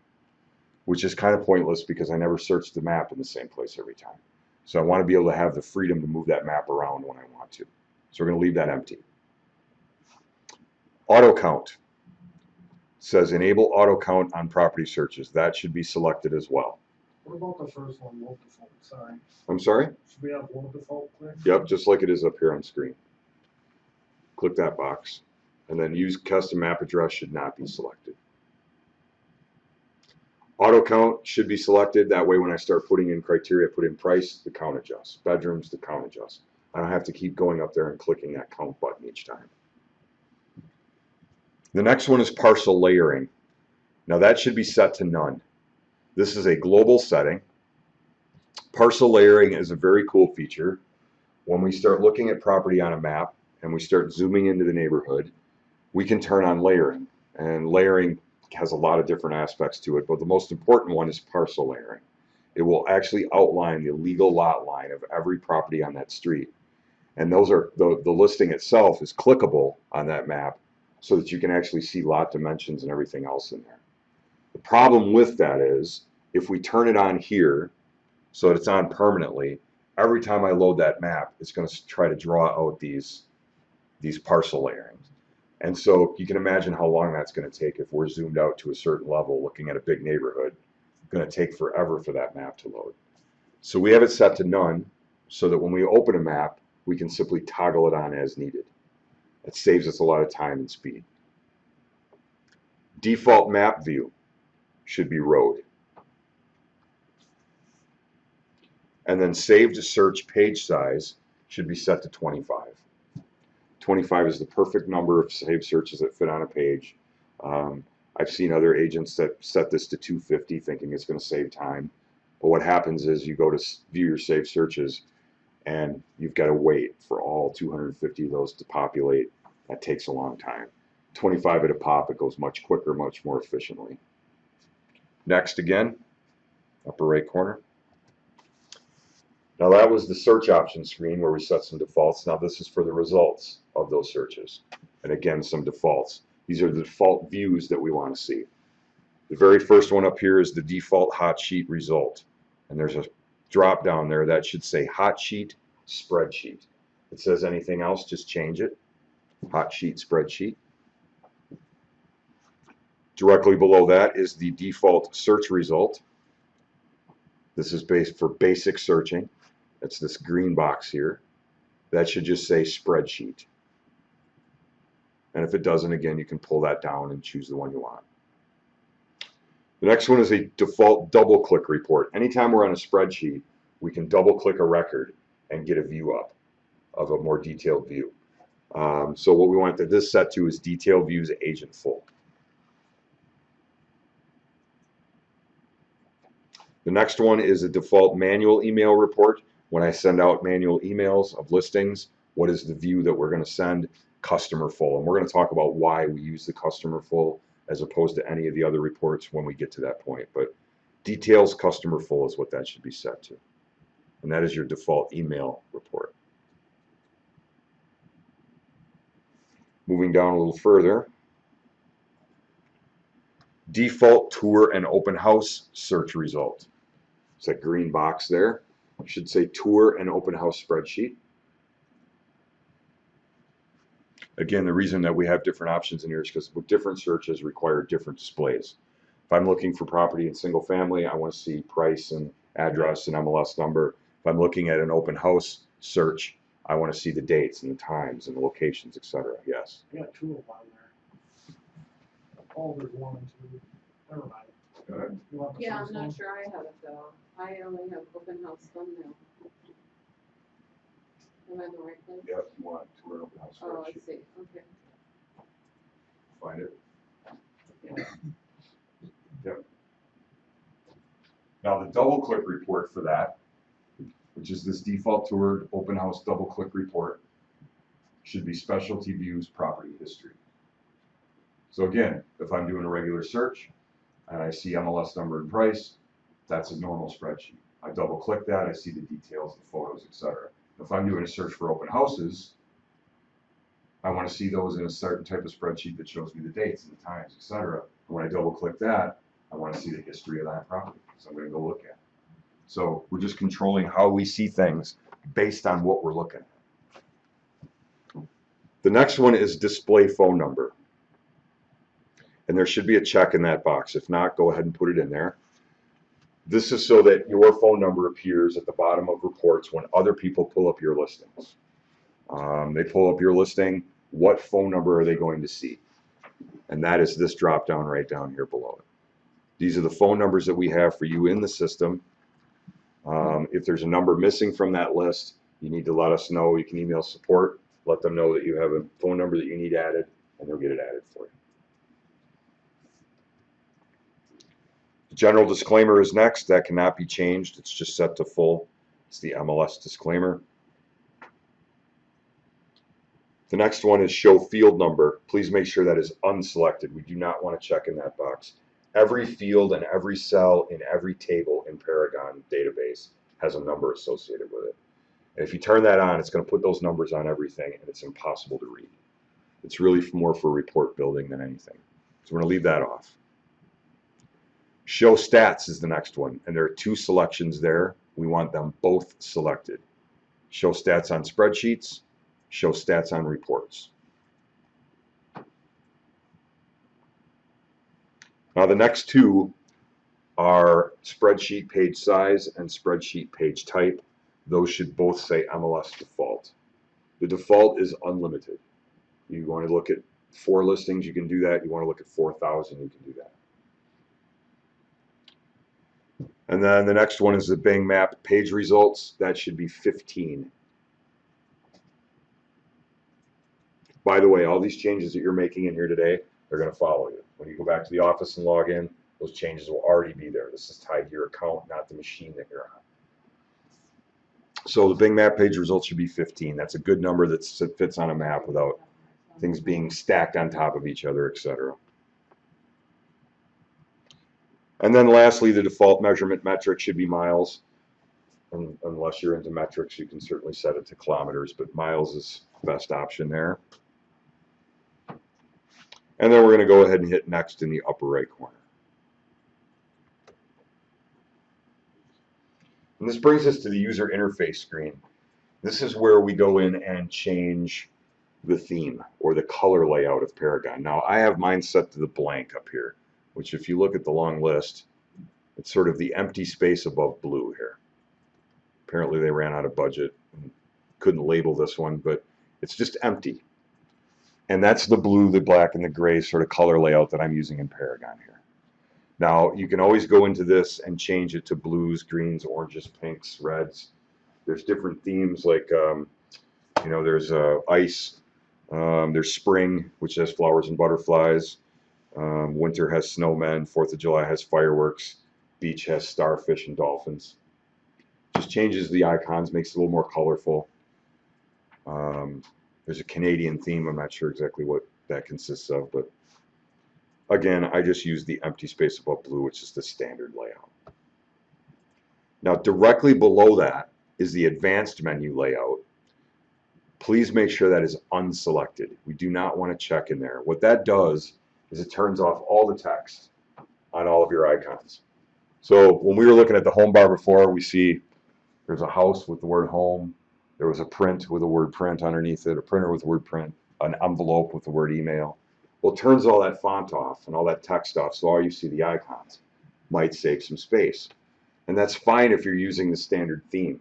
[SPEAKER 1] which is kind of pointless because I never search the map in the same place every time. So I want to be able to have the freedom to move that map around when I want to. So we're going to leave that empty. Auto count says enable auto count on property searches. That should be selected as well.
[SPEAKER 3] What about the first one, low default? Sorry.
[SPEAKER 1] I'm sorry?
[SPEAKER 3] Should we have low default click?
[SPEAKER 1] Yep, just like it is up here on screen. Click that box. And then use custom map address should not be selected. Auto count should be selected. That way when I start putting in criteria, put in price, the count adjusts. Bedrooms, the count adjusts. I don't have to keep going up there and clicking that count button each time. The next one is parcel layering. Now that should be set to none. This is a global setting. Parcel layering is a very cool feature. When we start looking at property on a map and we start zooming into the neighborhood, we can turn on layering. And layering has a lot of different aspects to it, but the most important one is parcel layering. It will actually outline the legal lot line of every property on that street. And those are the listing itself is clickable on that map so that you can actually see lot dimensions and everything else in there. The problem with that is if we turn it on here so that it's on permanently, every time I load that map, it's going to try to draw out these parcel layerings. And so you can imagine how long that's going to take if we're zoomed out to a certain level looking at a big neighborhood. It's going to take forever for that map to load. So we have it set to none so that when we open a map, we can simply toggle it on as needed. It saves us a lot of time and speed. Default map view should be road. And then saved search page size should be set to 25. 25 is the perfect number of saved searches that fit on a page. I've seen other agents that set this to 250 thinking it's going to save time. But what happens is you go to view your saved searches and you've got to wait for all 250 of those to populate. That takes a long time. 25 at a pop, it goes much quicker, much more efficiently. Next again, upper right corner. Now that was the search options screen where we set some defaults. Now this is for the results of those searches. And again, some defaults. These are the default views that we want to see. The very first one up here is the default hot sheet result. And there's a drop down there that should say hot sheet, spreadsheet. If it says anything else, just change it. Hot sheet, spreadsheet. Directly below that is the default search result. This is based for basic searching. It's this green box here. That should just say spreadsheet. And if it doesn't, again, you can pull that down and choose the one you want. The next one is a default double click report. Anytime we're on a spreadsheet, we can double click a record and get a view up of a more detailed view. So what we want this set to is detail views agent full. The next one is a default manual email report. When I send out manual emails of listings, what is the view that we're going to send? Customer full. And we're going to talk about why we use the customer full as opposed to any of the other reports when we get to that point. But details customer full is what that should be set to. And that is your default email report. Moving down a little further, default tour and open house search result. It's that green box there. It should say tour and open house spreadsheet. Again, the reason that we have different options in here is because different searches require different displays. If I'm looking for property in single family, I want to see price and address and MLS number. If I'm looking at an open house search, I want to see the dates and the times and the locations, etc. Yes.
[SPEAKER 3] I got two of them on there. Oh, there's one and two. Never mind.
[SPEAKER 1] Go ahead.
[SPEAKER 3] You want the
[SPEAKER 2] Yeah,
[SPEAKER 3] first
[SPEAKER 2] I'm not
[SPEAKER 3] one?
[SPEAKER 2] sure I have it though. I only have open house thumbnail. Am I in the right place?
[SPEAKER 1] Yep, you want tour and open house
[SPEAKER 2] Oh, I
[SPEAKER 1] spreadsheet.
[SPEAKER 2] see, okay.
[SPEAKER 1] Find it.
[SPEAKER 2] Yeah.
[SPEAKER 1] Yep. Now the double click report for that, which is this default tour open house double click report, should be specialty views property history. So again, if I'm doing a regular search and I see MLS number and price, that's a normal spreadsheet. I double click that, I see the details, the photos, etc. If I'm doing a search for open houses, I want to see those in a certain type of spreadsheet that shows me the dates and the times, etc. When I double click that, I want to see the history of that property. So I'm going to go look at it. So we're just controlling how we see things based on what we're looking at. The next one is display phone number. And there should be a check in that box. If not, go ahead and put it in there. This is so that your phone number appears at the bottom of reports when other people pull up your listings. They pull up your listing, what phone number are they going to see? And that is this drop down right down here below it. These are the phone numbers that we have for you in the system. If there's a number missing from that list, you need to let us know. You can email support, let them know that you have a phone number that you need added, and they'll get it added for you. The general disclaimer is next. That cannot be changed. It's just set to full. It's the MLS disclaimer. The next one is show field number. Please make sure that is unselected. We do not want to check in that box. Every field and every cell in every table in Paragon database has a number associated with it. And if you turn that on, it's going to put those numbers on everything, and it's impossible to read. It's really more for report building than anything. So we're going to leave that off. Show stats is the next one, and there are two selections there. We want them both selected. Show stats on spreadsheets, show stats on reports. Now the next two are spreadsheet page size and spreadsheet page type. Those should both say MLS default. The default is unlimited. You want to look at 4 listings, you can do that. You want to look at 4,000, you can do that. And then the next one is the Bing Map page results. That should be 15. By the way, all these changes that you're making in here today, they're going to follow you. When you go back to the office and log in, those changes will already be there. This is tied to your account, not the machine that you're on. So the Bing Map page results should be 15. That's a good number that fits on a map without things being stacked on top of each other, etc. And then lastly, the default measurement metric should be miles. Unless you're into metrics, you can certainly set it to kilometers, but miles is the best option there. And then we're going to go ahead and hit next in the upper right corner. And this brings us to the user interface screen. This is where we go in and change the theme or the color layout of Paragon. Now I have mine set to the blank up here, which if you look at the long list, it's sort of the empty space above blue here. Apparently they ran out of budget and couldn't label this one, but it's just empty. And that's the blue, the black, and the gray sort of color layout that I'm using in Paragon here. Now you can always go into this and change it to blues, greens, oranges, pinks, reds. There's different themes like, there's ice, there's spring, which has flowers and butterflies. Winter has snowmen, 4th of July has fireworks, beach has starfish and dolphins. Just changes the icons, makes it a little more colorful. There's a Canadian theme, I'm not sure exactly what that consists of, but again, I just use the empty space above blue, which is the standard layout. Now directly below that is the advanced menu layout. Please make sure that is unselected. We do not want to check in there. What that does is it turns off all the text on all of your icons. So when we were looking at the home bar before, we see there's a house with the word home. There was a print with the word print underneath it, a printer with the word print, an envelope with the word email. Well, it turns all that font off and all that text off, so all you see the icons. Might save some space. And that's fine if you're using the standard theme.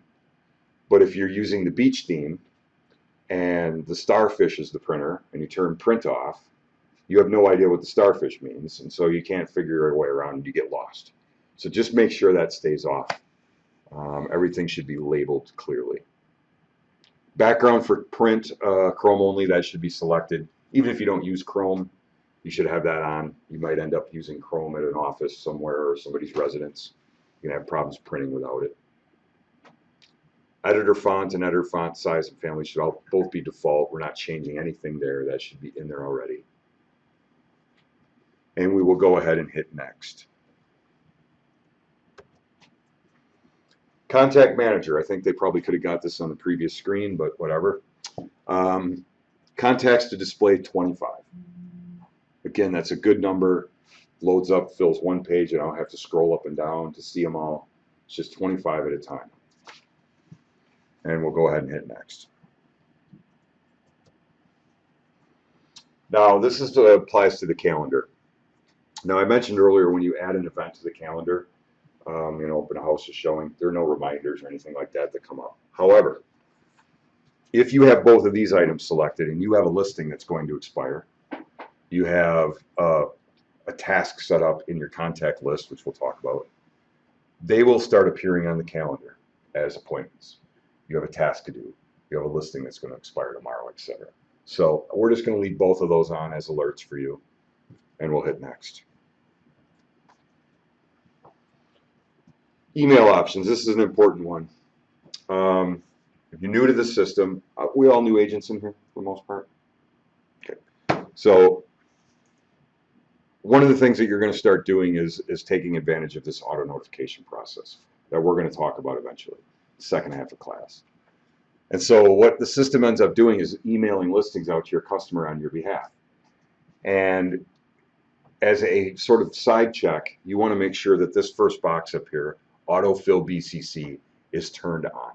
[SPEAKER 1] But if you're using the beach theme and the starfish is the printer and you turn print off, you have no idea what the starfish means, and so you can't figure your way around and you get lost. So just make sure that stays off. Everything should be labeled clearly. Background for print, Chrome only, that should be selected. Even if you don't use Chrome, you should have that on. You might end up using Chrome at an office somewhere or somebody's residence. You can have problems printing without it. Editor font and editor font size and family should all both be default. We're not changing anything there. That should be in there already. And we will go ahead and hit next. Contact Manager. I think they probably could have got this on the previous screen, but whatever. Contacts to display 25. Again, that's a good number. Loads up, fills one page, and I don't have to scroll up and down to see them all. It's just 25 at a time. And we'll go ahead and hit next. Now, this applies to the calendar. Now, I mentioned earlier when you add an event to the calendar, open house is showing, there are no reminders or anything like that that come up. However, if you have both of these items selected and you have a listing that's going to expire, you have a task set up in your contact list, which we'll talk about, they will start appearing on the calendar as appointments. You have a task to do. You have a listing that's going to expire tomorrow, etc. So we're just going to leave both of those on as alerts for you, and we'll hit next. Email options. This is an important one. If you're new to the system, we all new agents in here for the most part. Okay. So one of the things that you're going to start doing is taking advantage of this auto notification process that we're going to talk about eventually, the second half of class. And so what the system ends up doing is emailing listings out to your customer on your behalf. And as a sort of side check, you want to make sure that this first box up here, autofill BCC, is turned on,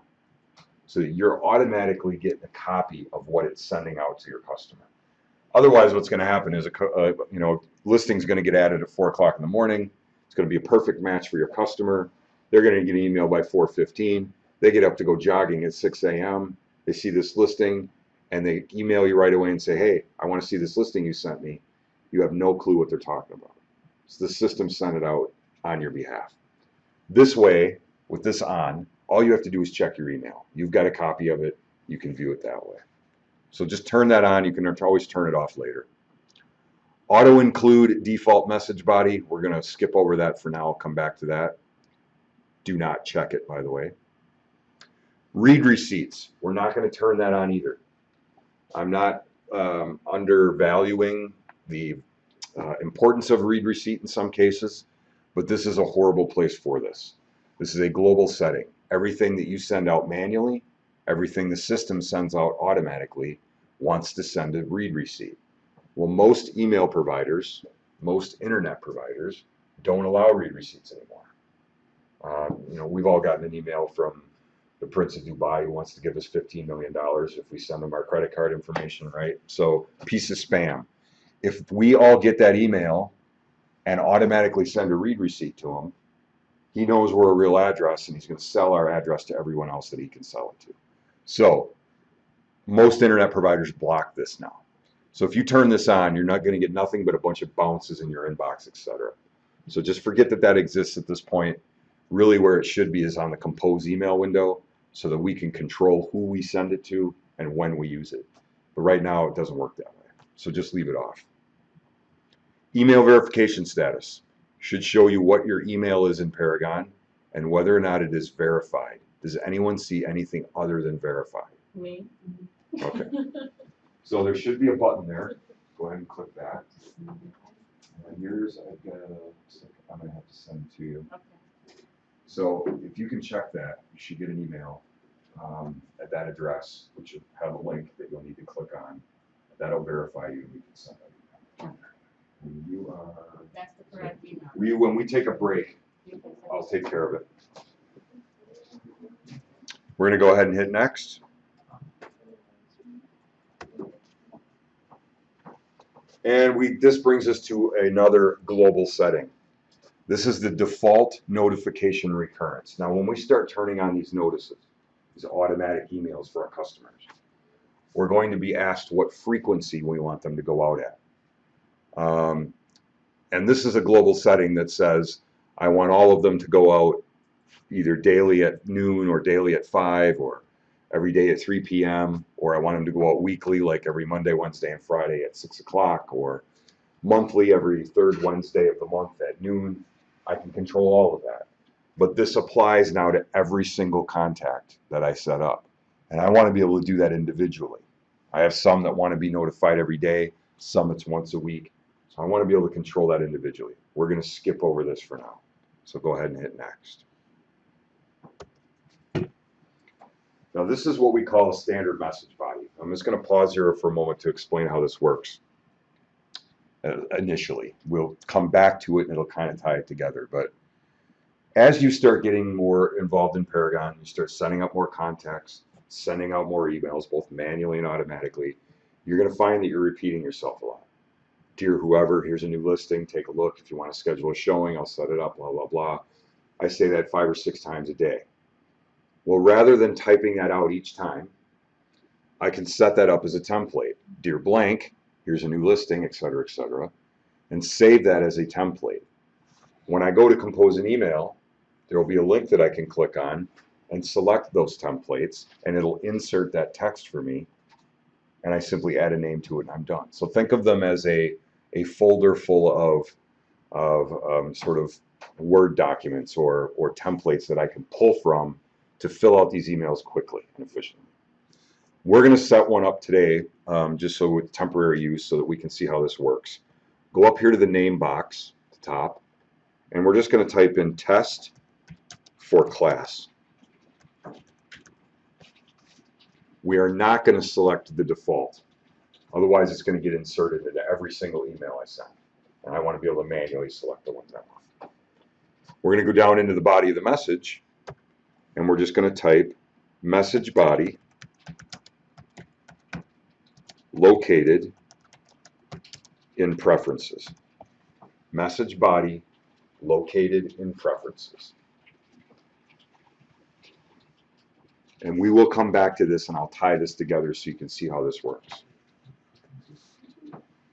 [SPEAKER 1] so that you're automatically getting a copy of what it's sending out to your customer. Otherwise, what's going to happen is listing's going to get added at 4 o'clock in the morning. It's going to be a perfect match for your customer. They're going to get an email by 4:15. They get up to go jogging at 6 a.m. They see this listing, and they email you right away and say, hey, I want to see this listing you sent me. You have no clue what they're talking about. So the system sent it out on your behalf. This way, with this on, all you have to do is check your email. You've got a copy of it. You can view it that way. So just turn that on. You can always turn it off later. Auto include default message body. We're going to skip over that for now. I'll come back to that. Do not check it, by the way. Read receipts. We're not going to turn that on either. I'm not undervaluing the importance of read receipt in some cases, but this is a horrible place for this. This is a global setting. Everything that you send out manually, everything the system sends out automatically, wants to send a read receipt. Well, most email providers, most internet providers don't allow read receipts anymore. We've all gotten an email from the Prince of Dubai who wants to give us $15 million if we send him our credit card information, right? So, piece of spam. If we all get that email and automatically send a read receipt to him, he knows we're a real address, and he's going to sell our address to everyone else that he can sell it to. So, most internet providers block this now. So if you turn this on, you're not going to get nothing but a bunch of bounces in your inbox, etc. So just forget that that exists at this point. Really where it should be is on the compose email window, so that we can control who we send it to and when we use it. But right now it doesn't work that way. So just leave it off. Email verification status should show you what your email is in Paragon and whether or not it is verified. Does anyone see anything other than verified?
[SPEAKER 2] Me.
[SPEAKER 1] Okay. So there should be a button there. Go ahead and click that. And here's, I'm going to have to send it to you.
[SPEAKER 2] Okay.
[SPEAKER 1] So if you can check that, you should get an email at that address, which will have a link that you'll need to click on. That'll verify you, and you can send that email. When you are,
[SPEAKER 2] That's the correct email.
[SPEAKER 1] when we take a break,
[SPEAKER 2] You can send
[SPEAKER 1] I'll take care of it. We're going to go ahead and hit next. And this brings us to another global setting. This is the default notification recurrence. Now, when we start turning on these notices, these automatic emails for our customers, we're going to be asked what frequency we want them to go out at. And this is a global setting that says, I want all of them to go out either daily at noon or daily at 5 or every day at 3 p.m. or I want them to go out weekly, like every Monday, Wednesday, and Friday at 6 o'clock, or monthly every third Wednesday of the month at noon. I can control all of that. But this applies now to every single contact that I set up. And I want to be able to do that individually. I have some that want to be notified every day, some it's once a week. So I want to be able to control that individually. We're going to skip over this for now. So go ahead and hit next. Now this is what we call a standard message body. I'm just going to pause here for a moment to explain how this works. Initially, we'll come back to it and it'll kind of tie it together. But as you start getting more involved in Paragon, you start setting up more contacts, sending out more emails, both manually and automatically, you're going to find that you're repeating yourself a lot. Dear whoever, here's a new listing, take a look. If you want to schedule a showing, I'll set it up, blah, blah, blah. I say that 5 or 6 times a day. Well, rather than typing that out each time, I can set that up as a template. Dear blank, here's a new listing, etc., and save that as a template. When I go to compose an email, there will be a link that I can click on and select those templates, and it'll insert that text for me, and I simply add a name to it, and I'm done. So think of them as a folder full of sort of Word documents or templates that I can pull from to fill out these emails quickly and efficiently. We're going to set one up today, just so with temporary use, so that we can see how this works. Go up here to the name box at the top, and we're just going to type in test for class. We are not going to select the default. Otherwise, it's going to get inserted into every single email I send. And I want to be able to manually select the ones I want. We're going to go down into the body of the message, and we're just going to type message body located in preferences. Message body located in preferences. And we will come back to this, and I'll tie this together so you can see how this works.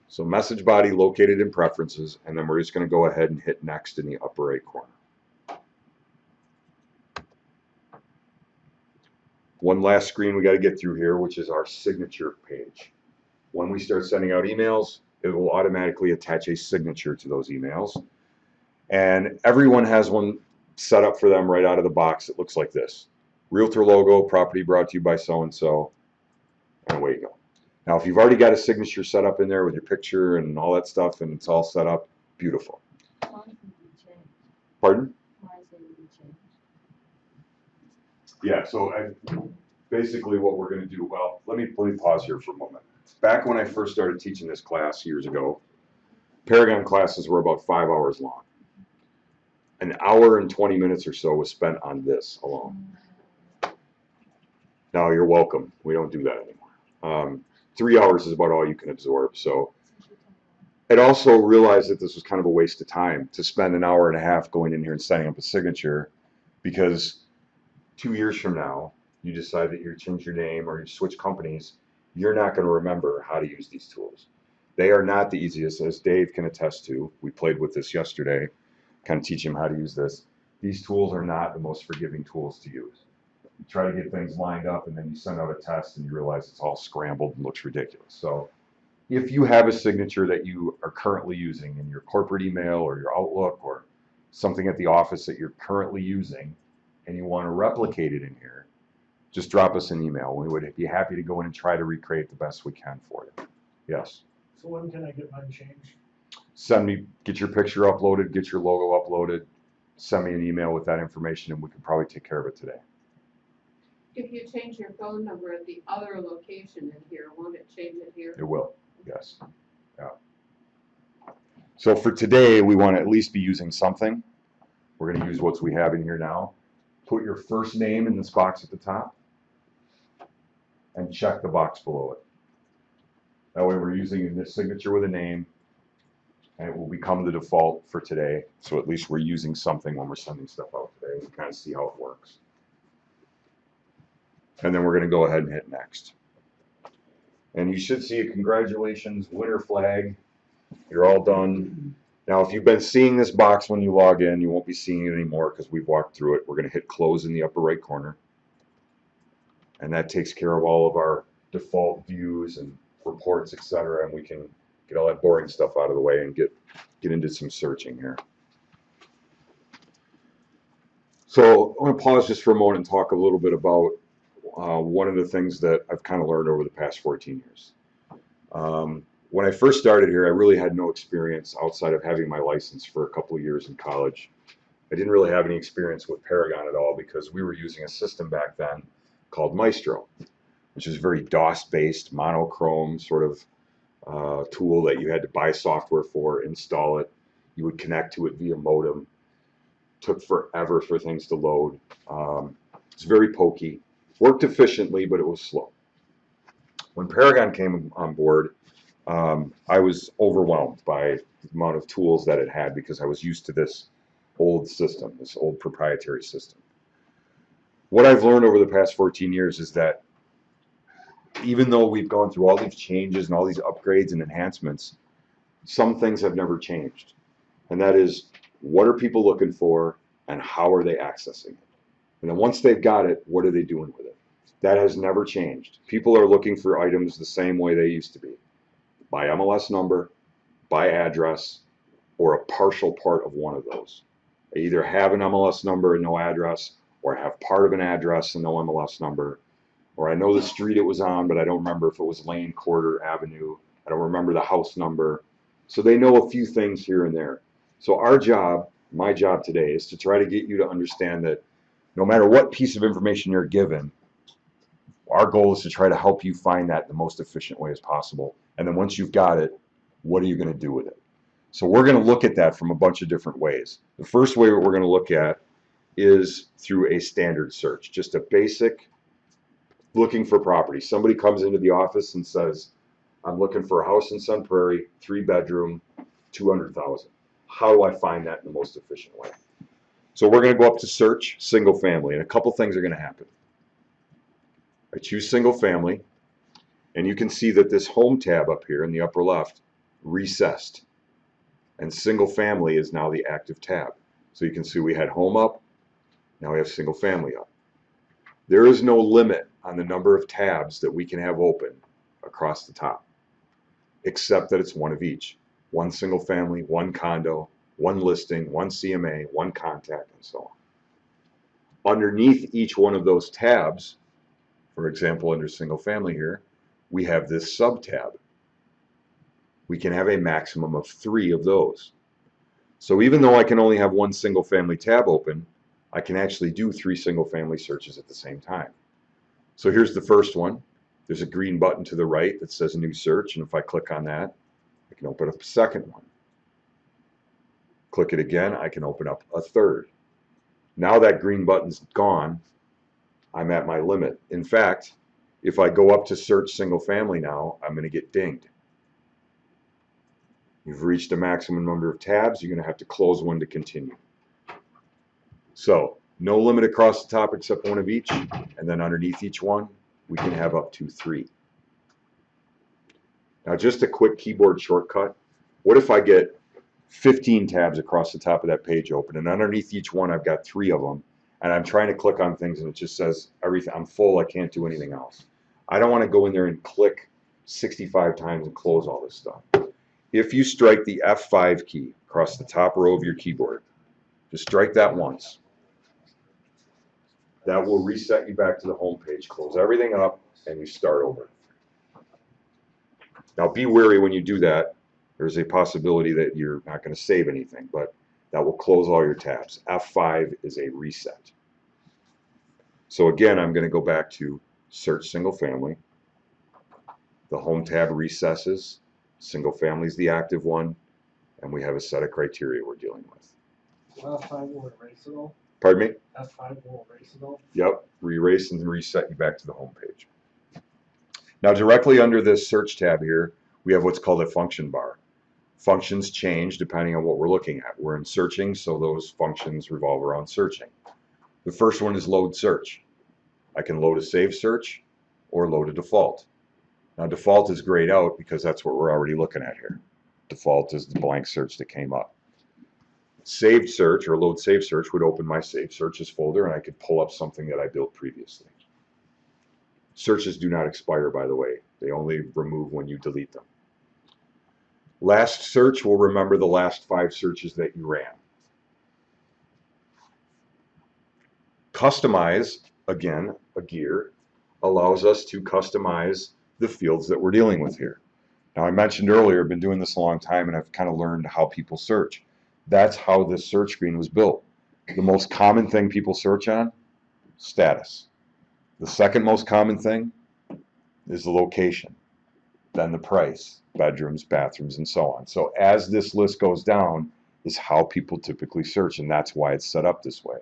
[SPEAKER 1] So message body located in preferences, and then we're just going to go ahead and hit next in the upper right corner. One last screen we got to get through here, which is our signature page. When we start sending out emails, it will automatically attach a signature to those emails. And everyone has one set up for them right out of the box. It looks like this. Realtor logo, property brought to you by so-and-so, and away you go. Now, if you've already got a signature set up in there with your picture and all that stuff, and it's all set up, beautiful. Pardon? Yeah, so basically what we're going to do, well, let me pause here for a moment. Back when I first started teaching this class years ago, Paragon classes were about 5 hours long. An hour and 20 minutes or so was spent on this alone. Now, you're welcome. We don't do that anymore. 3 hours is about all you can absorb. So I'd also realized that this was kind of a waste of time to spend an hour and a half going in here and setting up a signature, because 2 years from now, you decide that you change your name or you switch companies, you're not going to remember how to use these tools. They are not the easiest, as Dave can attest to. We played with this yesterday, kind of teach him how to use this. These tools are not the most forgiving tools to use. You try to get things lined up, and then you send out a test and you realize it's all scrambled and looks ridiculous. So if you have a signature that you are currently using in your corporate email or your Outlook or something at the office that you're currently using and you want to replicate it in here, just drop us an email. We would be happy to go in and try to recreate the best we can for you. Yes?
[SPEAKER 3] So when can I get mine changed?
[SPEAKER 1] Get your picture uploaded, get your logo uploaded, send me an email with that information, and we can probably take care of it today.
[SPEAKER 2] If you change your phone number at the other location in here, won't it change it here?
[SPEAKER 1] It will, yes. Yeah. So for today, we want to at least be using something. We're going to use what we have in here now. Put your first name in this box at the top and check the box below it. That way we're using this signature with a name, and it will become the default for today. So at least we're using something when we're sending stuff out today. We kind of see how it works. And then we're going to go ahead and hit next. And you should see a congratulations winner flag. You're all done. Now, if you've been seeing this box when you log in, you won't be seeing it anymore because we've walked through it. We're going to hit close in the upper right corner. And that takes care of all of our default views and reports, etc. And we can get all that boring stuff out of the way and get into some searching here. So I want to pause just for a moment and talk a little bit about one of the things that I've kind of learned over the past 14 years. When I first started here, I really had no experience outside of having my license for a couple of years in college. I didn't really have any experience with Paragon at all because we were using a system back then called Maestro, which is very DOS-based, monochrome sort of tool that you had to buy software for, install it. You would connect to it via modem. Took forever for things to load. It's very pokey. Worked efficiently, but it was slow. When Paragon came on board, I was overwhelmed by the amount of tools that it had because I was used to this old system, this old proprietary system. What I've learned over the past 14 years is that even though we've gone through all these changes and all these upgrades and enhancements, some things have never changed. And that is, what are people looking for and how are they accessing it? And then once they've got it, what are they doing with it? That has never changed. People are looking for items the same way they used to be. By MLS number, by address, or a partial part of one of those. They either have an MLS number and no address, or have part of an address and no MLS number, or I know the street it was on, but I don't remember if it was Lane, Court, or Avenue. I don't remember the house number. So they know a few things here and there. So our job, my job today, is to try to get you to understand that no matter what piece of information you're given, our goal is to try to help you find that the most efficient way as possible. And then once you've got it, what are you going to do with it? So we're going to look at that from a bunch of different ways. The first way we're going to look at is through a standard search, just a basic looking for property. Somebody comes into the office and says, I'm looking for a house in Sun Prairie, 3-bedroom, 200,000. How do I find that in the most efficient way? So we're going to go up to search single family, and a couple things are going to happen. I choose single family, and you can see that this home tab up here in the upper left recessed, and single family is now the active tab. So you can see we had home up, now we have single family up. There is no limit on the number of tabs that we can have open across the top, except that it's one of each. One single family, one condo, one listing, one CMA, one contact, and so on. Underneath each one of those tabs, for example, under single family here, we have this sub tab. We can have a maximum of 3 of those. So even though I can only have one single family tab open, I can actually do 3 single family searches at the same time. So here's the first one. There's a green button to the right that says new search, and if I click on that, I can open up a second one. Click it again, I can open up a third. Now that green button's gone, I'm at my limit. In fact, if I go up to search single family now, I'm going to get dinged. You've reached a maximum number of tabs, you're going to have to close one to continue. So, no limit across the top except one of each, and then underneath each one, we can have up to 3. Now just a quick keyboard shortcut. What if I get 15 tabs across the top of that page open, and underneath each one I've got 3 of them, and I'm trying to click on things and it just says everything, I'm full, I can't do anything else. I don't want to go in there and click 65 times and close all this stuff. If you strike the F5 key across the top row of your keyboard, just strike that once. That will reset you back to the home page, close everything up, and you start over. Now be wary when you do that. There's a possibility that you're not going to save anything, but that will close all your tabs. F5 is a reset. So again, I'm going to go back to search single family. The home tab recesses. Single family is the active one, and we have a set of criteria we're dealing with.
[SPEAKER 3] F5 will erase it all.
[SPEAKER 1] Pardon me?
[SPEAKER 3] F5 will erase it all.
[SPEAKER 1] Yep, erase and reset you back to the home page. Now directly under this search tab here, we have what's called a function bar. Functions change depending on what we're looking at. We're in searching, so those functions revolve around searching. The first one is load search. I can load a saved search or load a default. Now default is grayed out because that's what we're already looking at here. Default is the blank search that came up. Saved search or load saved search would open my saved searches folder and I could pull up something that I built previously. Searches do not expire, by the way. They only remove when you delete them. Last search will remember the last 5 searches that you ran. Customize, again, a gear, allows us to customize the fields that we're dealing with here. Now, I mentioned earlier, I've been doing this a long time, and I've kind of learned how people search. That's how this search screen was built. The most common thing people search on, status. The second most common thing is the location, then the price, bedrooms, bathrooms, and so on. So as this list goes down is how people typically search, and that's why it's set up this way.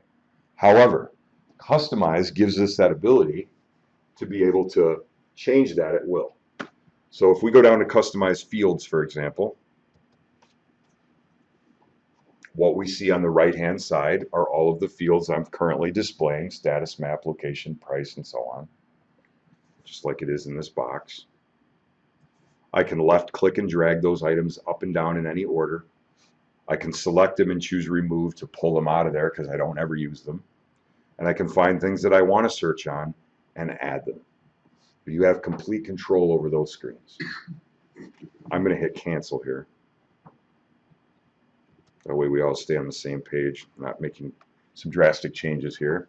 [SPEAKER 1] However, customize gives us that ability to be able to change that at will. So if we go down to customize fields, for example, what we see on the right-hand side are all of the fields I'm currently displaying, status, map, location, price, and so on, just like it is in this box. I can left click and drag those items up and down in any order. I can select them and choose remove to pull them out of there because I don't ever use them. And I can find things that I want to search on and add them. You have complete control over those screens. I'm going to hit cancel here. That way we all stay on the same page, not making some drastic changes here.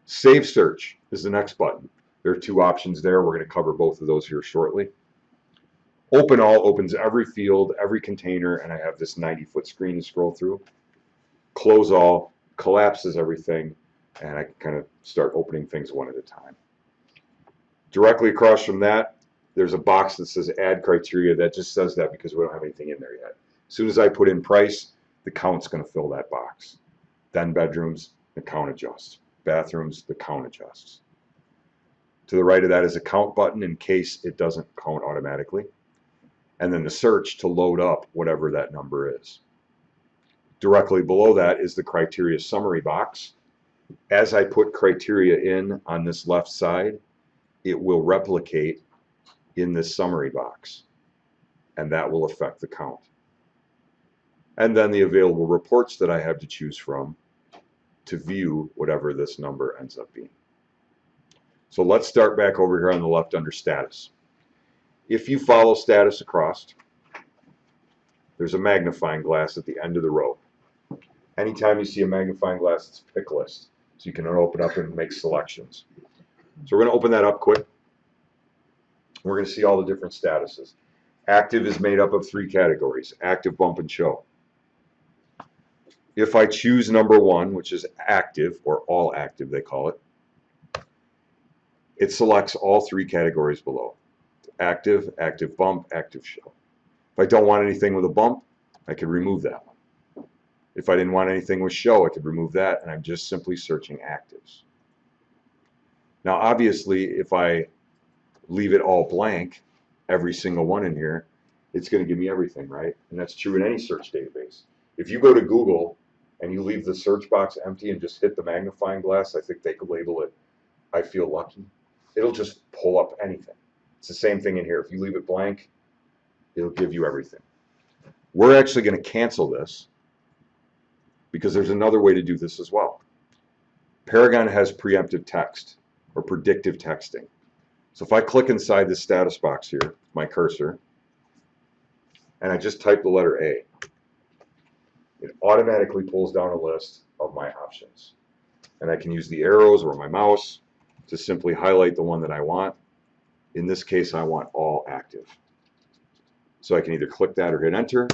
[SPEAKER 1] Save search is the next button. There are two options there. We're going to cover both of those here shortly. Open all opens every field, every container, and I have this 90-foot screen to scroll through. Close all collapses everything, and I can kind of start opening things one at a time. Directly across from that, there's a box that says add criteria. That just says that because we don't have anything in there yet. As soon as I put in price, the count's going to fill that box. Then bedrooms, the count adjusts. Bathrooms, the count adjusts. To the right of that is a count button in case it doesn't count automatically. And then the search to load up whatever that number is. Directly below that is the criteria summary box. As I put criteria in on this left side, it will replicate in this summary box, and that will affect the count. And then the available reports that I have to choose from to view whatever this number ends up being. So let's start back over here on the left under status. If you follow status across, there's a magnifying glass at the end of the row. Anytime you see a magnifying glass, it's pick list. So you can open up and make selections. So we're going to open that up quick. We're going to see all the different statuses. Active is made up of three categories: active, bump, and show. If I choose number one, which is active, or all active they call it, it selects all three categories below: active, active bump, active show. If I don't want anything with a bump, I could remove that one. If I didn't want anything with show, I could remove that, and I'm just simply searching actives. Now obviously, if I leave it all blank, every single one in here, it's going to give me everything, right? And that's true in any search database. If you go to Google and you leave the search box empty and just hit the magnifying glass, I think they could label it, I feel lucky. It'll just pull up anything. It's the same thing in here. If you leave it blank, it'll give you everything. We're actually going to cancel this because there's another way to do this as well. Paragon has preemptive text or predictive texting. So if I click inside this status box here, my cursor, and I just type the letter A, it automatically pulls down a list of my options. And I can use the arrows or my mouse to simply highlight the one that I want. In this case, I want all active. So I can either click that or hit enter.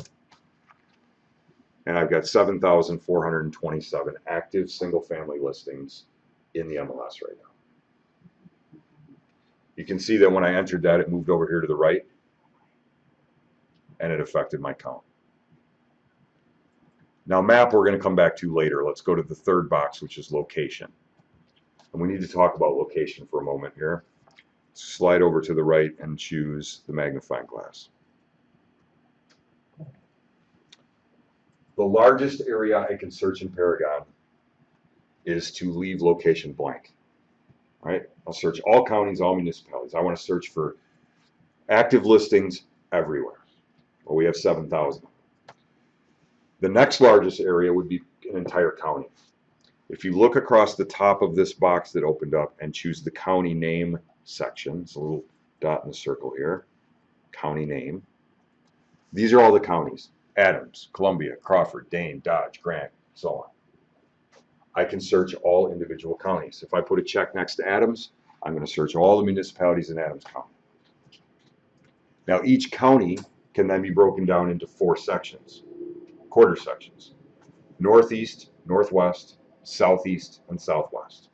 [SPEAKER 1] And I've got 7,427 active single-family listings in the MLS right now. You can see that when I entered that, it moved over here to the right, and it affected my count. Now map we're going to come back to later. Let's go to the third box, which is location. And we need to talk about location for a moment here. Slide over to the right and choose the magnifying glass. The largest area I can search in Paragon is to leave location blank. All right, I'll search all counties, all municipalities. I want to search for active listings everywhere. Well, we have 7,000. The next largest area would be an entire county. If you look across the top of this box that opened up and choose the county name section, it's a little dot in the circle here, county name. These are all the counties: Adams, Columbia, Crawford, Dane, Dodge, Grant, so on. I can search all individual counties. If I put a check next to Adams, I'm going to search all the municipalities in Adams County. Now, each county can then be broken down into 4 sections, quarter sections: northeast, northwest, southeast, and southwest.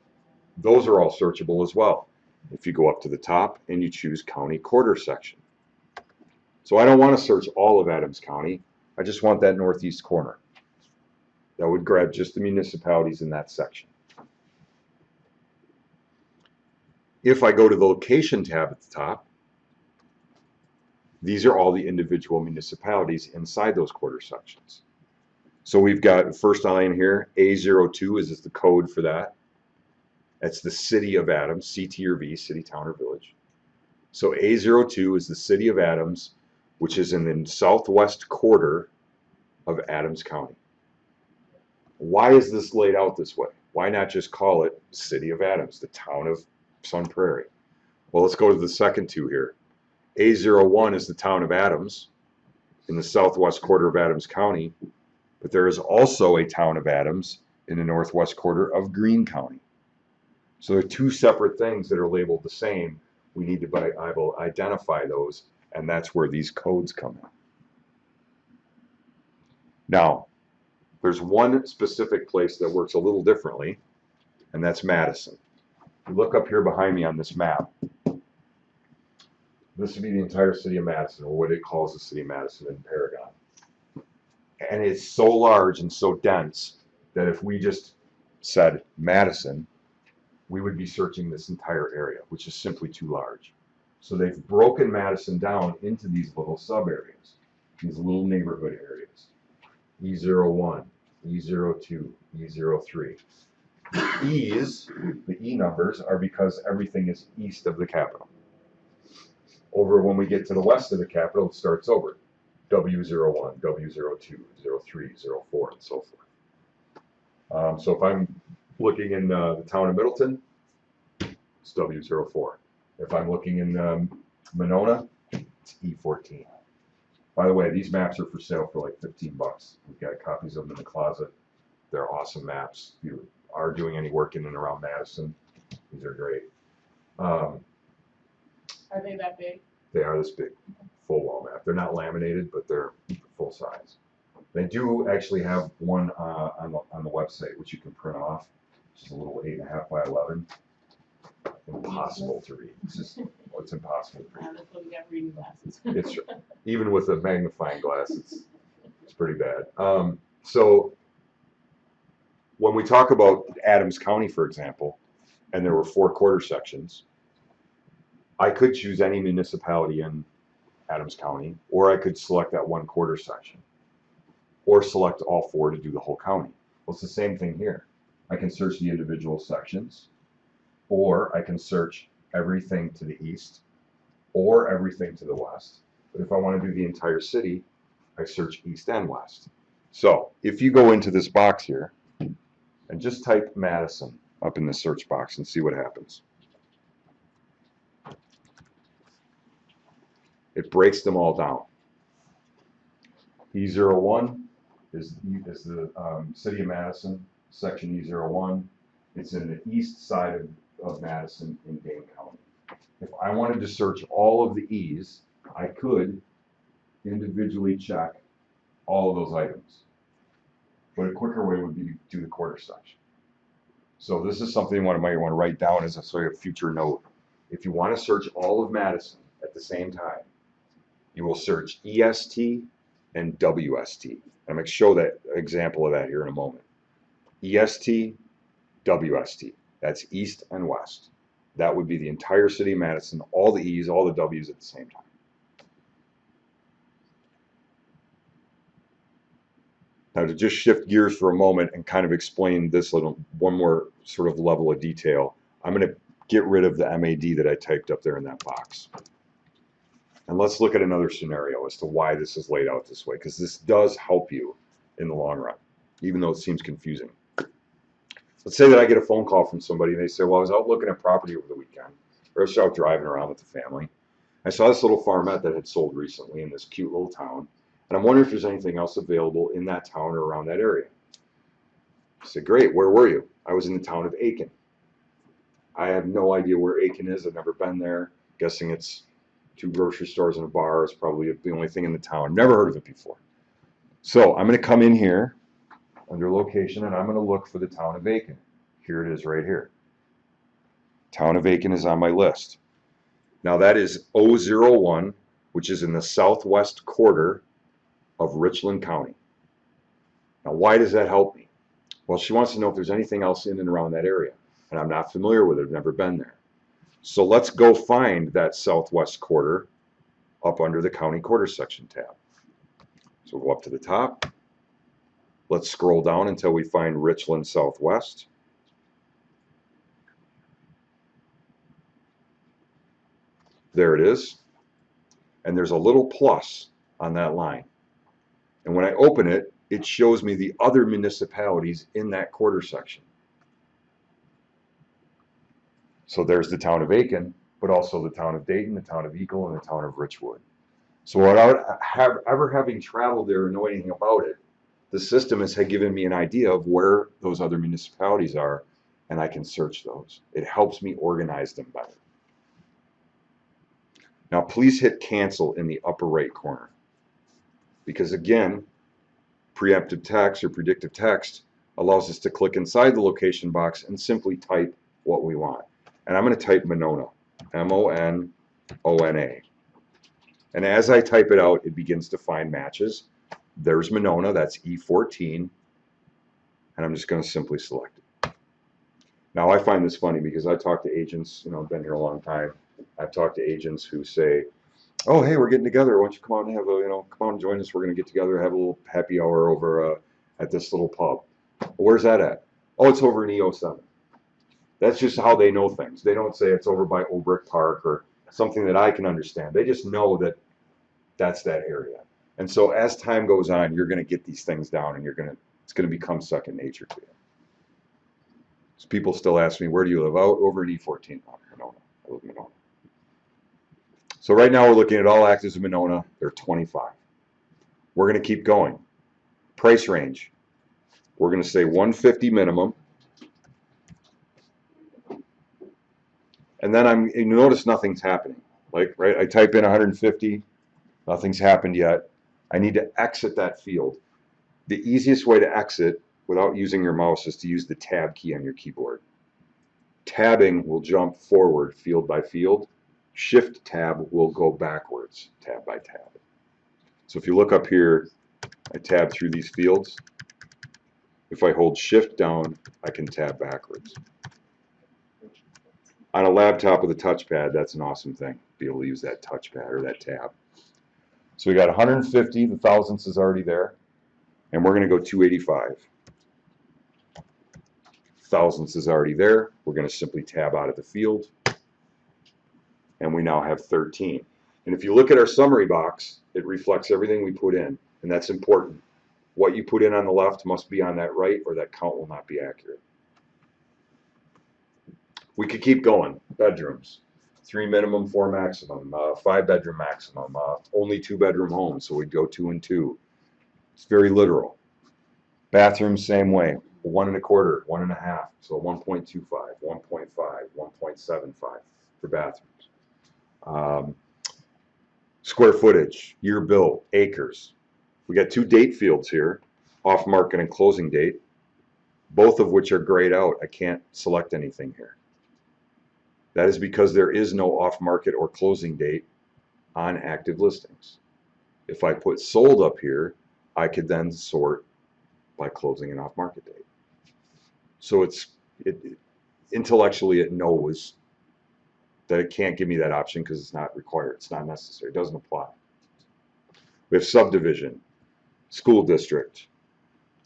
[SPEAKER 1] Those are all searchable as well if you go up to the top and you choose county quarter section. So I don't want to search all of Adams County. I just want that northeast corner. That would grab just the municipalities in that section. If I go to the location tab at the top, these are all the individual municipalities inside those quarter sections. So we've got first line here, A02 is the code for that. That's the city of Adams, CT or V, city, town, or village. So A02 is the city of Adams, which is in the southwest quarter of Adams County. Why is this laid out this way? Why not just call it City of Adams, the town of Sun Prairie? Well, let's go to the second 2 here. A01 is the town of Adams in the southwest quarter of Adams County, but there is also a town of Adams in the northwest quarter of Greene County. So they're 2 separate things that are labeled the same. We need to be able to identify those, and that's where these codes come in. Now, there's one specific place that works a little differently, and that's Madison. If you look up here behind me on this map, this would be the entire city of Madison, or what it calls the city of Madison in Paragon. And it's so large and so dense that if we just said Madison, we would be searching this entire area, which is simply too large. So they've broken Madison down into these little sub-areas, these little neighborhood areas. E01, E02, E03. The E's, the E numbers, are because everything is east of the capital. Over when we get to the west of the capital, it starts over. W01, W02, 03, 04, and so forth. So if I'm looking in the town of Middleton, it's W04. If I'm looking in Monona, it's E14. By the way, these maps are for sale for like $15. We've got copies of them in the closet. They're awesome maps. If you are doing any work in and around Madison, these are great.
[SPEAKER 2] Are they that big?
[SPEAKER 1] They are this big, full wall map. They're not laminated, but they're full size. They do actually have one on the website, which you can print off. It's a little 8.5 by 11. Impossible to read. It's impossible to read.
[SPEAKER 2] That's what we got reading glasses.
[SPEAKER 1] It's even with a magnifying glass, it's pretty bad. So when we talk about Adams County, for example, and there were 4 quarter sections, I could choose any municipality in Adams County, or I could select that 1 quarter section, or select all 4 to do the whole county. Well, it's the same thing here. I can search the individual sections, or I can search everything to the east, or everything to the west. But if I want to do the entire city, I search east and west. So if you go into this box here and just type Madison up in the search box and see what happens. It breaks them all down. E01 is the city of Madison, section E01. It's in the east side of Madison in Dane County. If I wanted to search all of the E's, I could individually check all of those items. But a quicker way would be to do the quarter section. So this is something you might want to write down as a sort of future note. If you want to search all of Madison at the same time, you will search EST and WST. I'm going to show that example of that here in a moment. EST, WST. That's east and west. That would be the entire city of Madison, all the E's, all the W's at the same time. Now to just shift gears for a moment and kind of explain this one more sort of level of detail, I'm going to get rid of the MAD that I typed up there in that box. And let's look at another scenario as to why this is laid out this way, because this does help you in the long run, even though it seems confusing. Let's say that I get a phone call from somebody and they say, well, I was out looking at property over the weekend, or I was out driving around with the family. I saw this little farmette that had sold recently in this cute little town, and I'm wondering if there's anything else available in that town or around that area. I said, great, where were you? I was in the town of Aiken. I have no idea where Aiken is. I've never been there. Guessing it's 2 grocery stores and a bar. It's probably the only thing in the town. Never heard of it before. So I'm going to come in here under location and I'm going to look for the town of Aiken. Here it is right here. Town of Aiken is on my list. Now that is 001, which is in the southwest quarter of Richland County. Now why does that help me? Well, she wants to know if there's anything else in and around that area. And I'm not familiar with it. I've never been there. So let's go find that southwest quarter up under the county quarter section tab. So we'll go up to the top. Let's scroll down until we find Richland Southwest. There it is. And there's a little plus on that line. And when I open it, it shows me the other municipalities in that quarter section. So there's the town of Aiken, but also the town of Dayton, the town of Eagle, and the town of Richwood. So without ever having traveled there or know anything about it, the system has given me an idea of where those other municipalities are, and I can search those. It helps me organize them better. Now please hit cancel in the upper right corner. Because again, preemptive text or predictive text allows us to click inside the location box and simply type what we want. And I'm going to type Monona, M-O-N-O-N-A. And as I type it out, it begins to find matches. There's Monona, that's E14. And I'm just going to simply select it. Now I find this funny because I talk to agents, I've been here a long time. I've talked to agents who say, oh, hey, we're getting together. Why don't you come out and have come out and join us. We're going to get together, have a little happy hour over at this little pub. Where's that at? Oh, it's over in E07. That's just how they know things. They don't say it's over by Obrick Park or something that I can understand. They just know that that's that area. And so as time goes on, you're going to get these things down and it's going to become second nature to you. So people still ask me, where do you live? Out over in E14. Oh, Monona. I live in Monona. So right now we're looking at all actives in Monona. They're 25. We're going to keep going. Price range. We're going to say 150 minimum. And then you notice nothing's happening. Like, right, I type in 150, nothing's happened yet. I need to exit that field. The easiest way to exit without using your mouse is to use the tab key on your keyboard. Tabbing will jump forward field by field. Shift tab will go backwards, tab by tab. So if you look up here, I tab through these fields. If I hold shift down, I can tab backwards. On a laptop with a touchpad, that's an awesome thing, be able to use that touchpad or that tab. So we got 150, the thousandths is already there, and we're going to go 285. Thousandths is already there. We're going to simply tab out of the field, and we now have 13. And if you look at our summary box, it reflects everything we put in, and that's important. What you put in on the left must be on that right, or that count will not be accurate. We could keep going. Bedrooms, 3 minimum, 4 maximum, 5 bedroom maximum, only 2 bedroom homes, so we'd go 2 and 2. It's very literal. Bathrooms, same way, 1 1/4, 1 1/2, so 1.25, 1.5, 1.75 for bathrooms. Square footage, year built, acres. We got 2 date fields here, off market and closing date, both of which are grayed out. I can't select anything here. That is because there is no off-market or closing date on active listings. If I put sold up here, I could then sort by closing and off-market date. So intellectually it knows that it can't give me that option because it's not required. It's not necessary. It doesn't apply. We have subdivision, school district,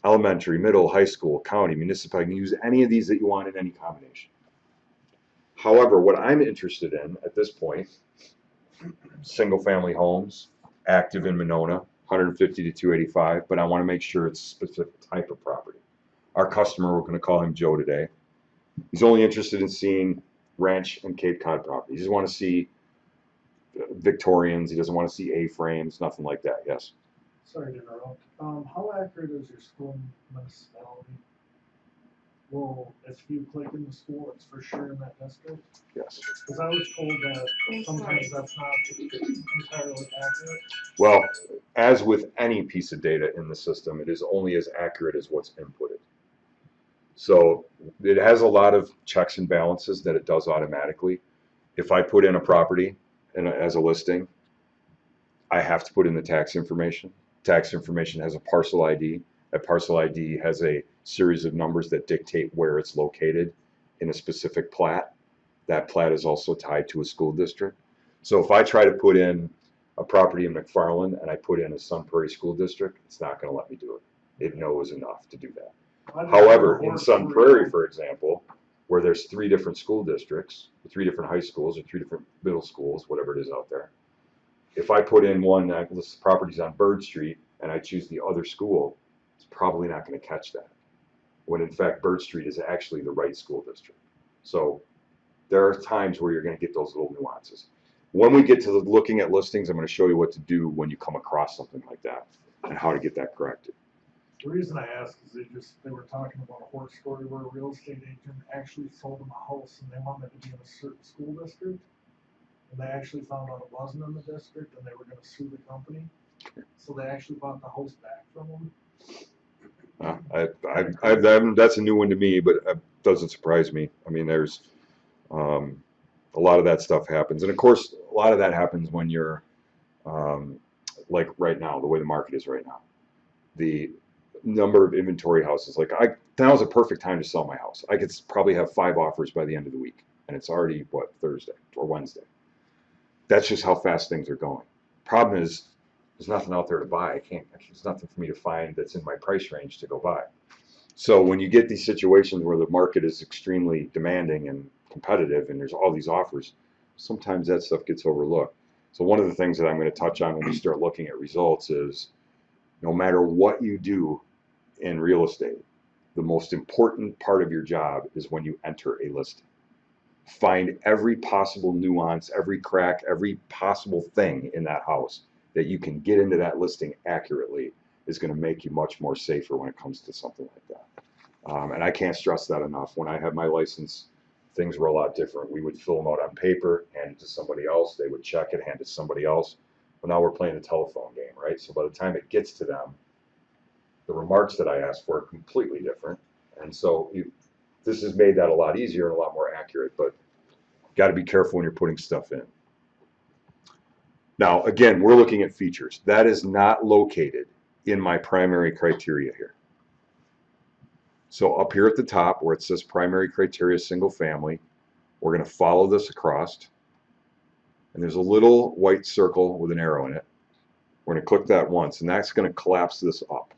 [SPEAKER 1] elementary, middle, high school, county, municipality. You can use any of these that you want in any combination. However, what I'm interested in at this point, single-family homes, active in Monona, 150 to 285, but I want to make sure it's a specific type of property. Our customer, we're going to call him Joe today. He's only interested in seeing ranch and Cape Cod properties. He doesn't want to see Victorians. He doesn't want to see A-frames, nothing like that. Yes?
[SPEAKER 3] Sorry to interrupt. How accurate is your school municipality? Well, if you click in the school, it's for sure in that district.
[SPEAKER 1] Yes.
[SPEAKER 3] Because I was told that
[SPEAKER 2] Oh,
[SPEAKER 3] sometimes
[SPEAKER 2] sorry.
[SPEAKER 3] that's not entirely accurate.
[SPEAKER 1] Well, as with any piece of data in the system, it is only as accurate as what's inputted. So it has a lot of checks and balances that it does automatically. If I put in a property as a listing, I have to put in the tax information. Tax information has a parcel ID. That parcel ID has a series of numbers that dictate where it's located in a specific plat. That plat is also tied to a school district. So if I try to put in a property in McFarland and I put in a Sun Prairie School District, it's not going to let me do it. It knows enough to do that. However, in Sun Prairie, for example, where there's 3 different school districts, 3 different high schools, or 3 different middle schools, whatever it is out there, if I put in one that lists properties on Bird Street and I choose the other school, it's probably not going to catch that. When in fact, Bird Street is actually the right school district. So there are times where you're going to get those little nuances. When we get to the looking at listings, I'm going to show you what to do when you come across something like that and how to get that corrected.
[SPEAKER 3] The reason I asked is they were talking about a horror story where a real estate agent actually sold them a house and they wanted it to be in a certain school district. And they actually found out it wasn't in the district and they were going to sue the company. So they actually bought the house back from them.
[SPEAKER 1] That's a new one to me, but it doesn't surprise me. I mean, there's a lot of that stuff happens. And of course, a lot of that happens when you're like right now, the way the market is right now. The number of inventory houses, now's a perfect time to sell my house. I could probably have 5 offers by the end of the week, and it's already, what, Thursday or Wednesday. That's just how fast things are going. Problem is, there's nothing out there to buy. There's nothing for me to find that's in my price range to go buy. So when you get these situations where the market is extremely demanding and competitive and there's all these offers, sometimes that stuff gets overlooked. So one of the things that I'm going to touch on when we start looking at results is no matter what you do in real estate, the most important part of your job is when you enter a listing. Find every possible nuance, every crack, every possible thing in that house that you can get into that listing accurately is going to make you much more safer when it comes to something like that. And I can't stress that enough. When I had my license, things were a lot different. We would fill them out on paper, hand it to somebody else. They would check it, hand it to somebody else. But now we're playing a telephone game, right? So by the time it gets to them, the remarks that I asked for are completely different. And so this has made that a lot easier and a lot more accurate, but got to be careful when you're putting stuff in. Now, again, we're looking at features. That is not located in my primary criteria here. So up here at the top where it says primary criteria single family, we're going to follow this across. And there's a little white circle with an arrow in it. We're going to click that once, and that's going to collapse this up.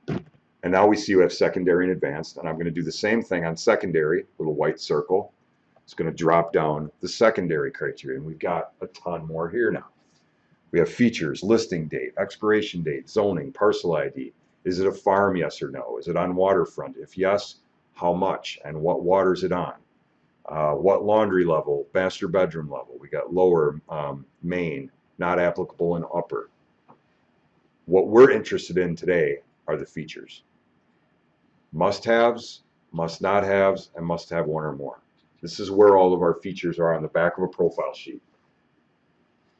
[SPEAKER 1] And now we see we have secondary and advanced, and I'm going to do the same thing on secondary, little white circle. It's going to drop down the secondary criteria, and we've got a ton more here now. We have features, listing date, expiration date, zoning, parcel ID. Is it a farm, yes or no? Is it on waterfront? If yes, how much? And what water is it on? What laundry level, master bedroom level? We got lower, main, not applicable, and upper. What we're interested in today are the features. Must-haves, must-not-haves, and must-have one or more. This is where all of our features are on the back of a profile sheet.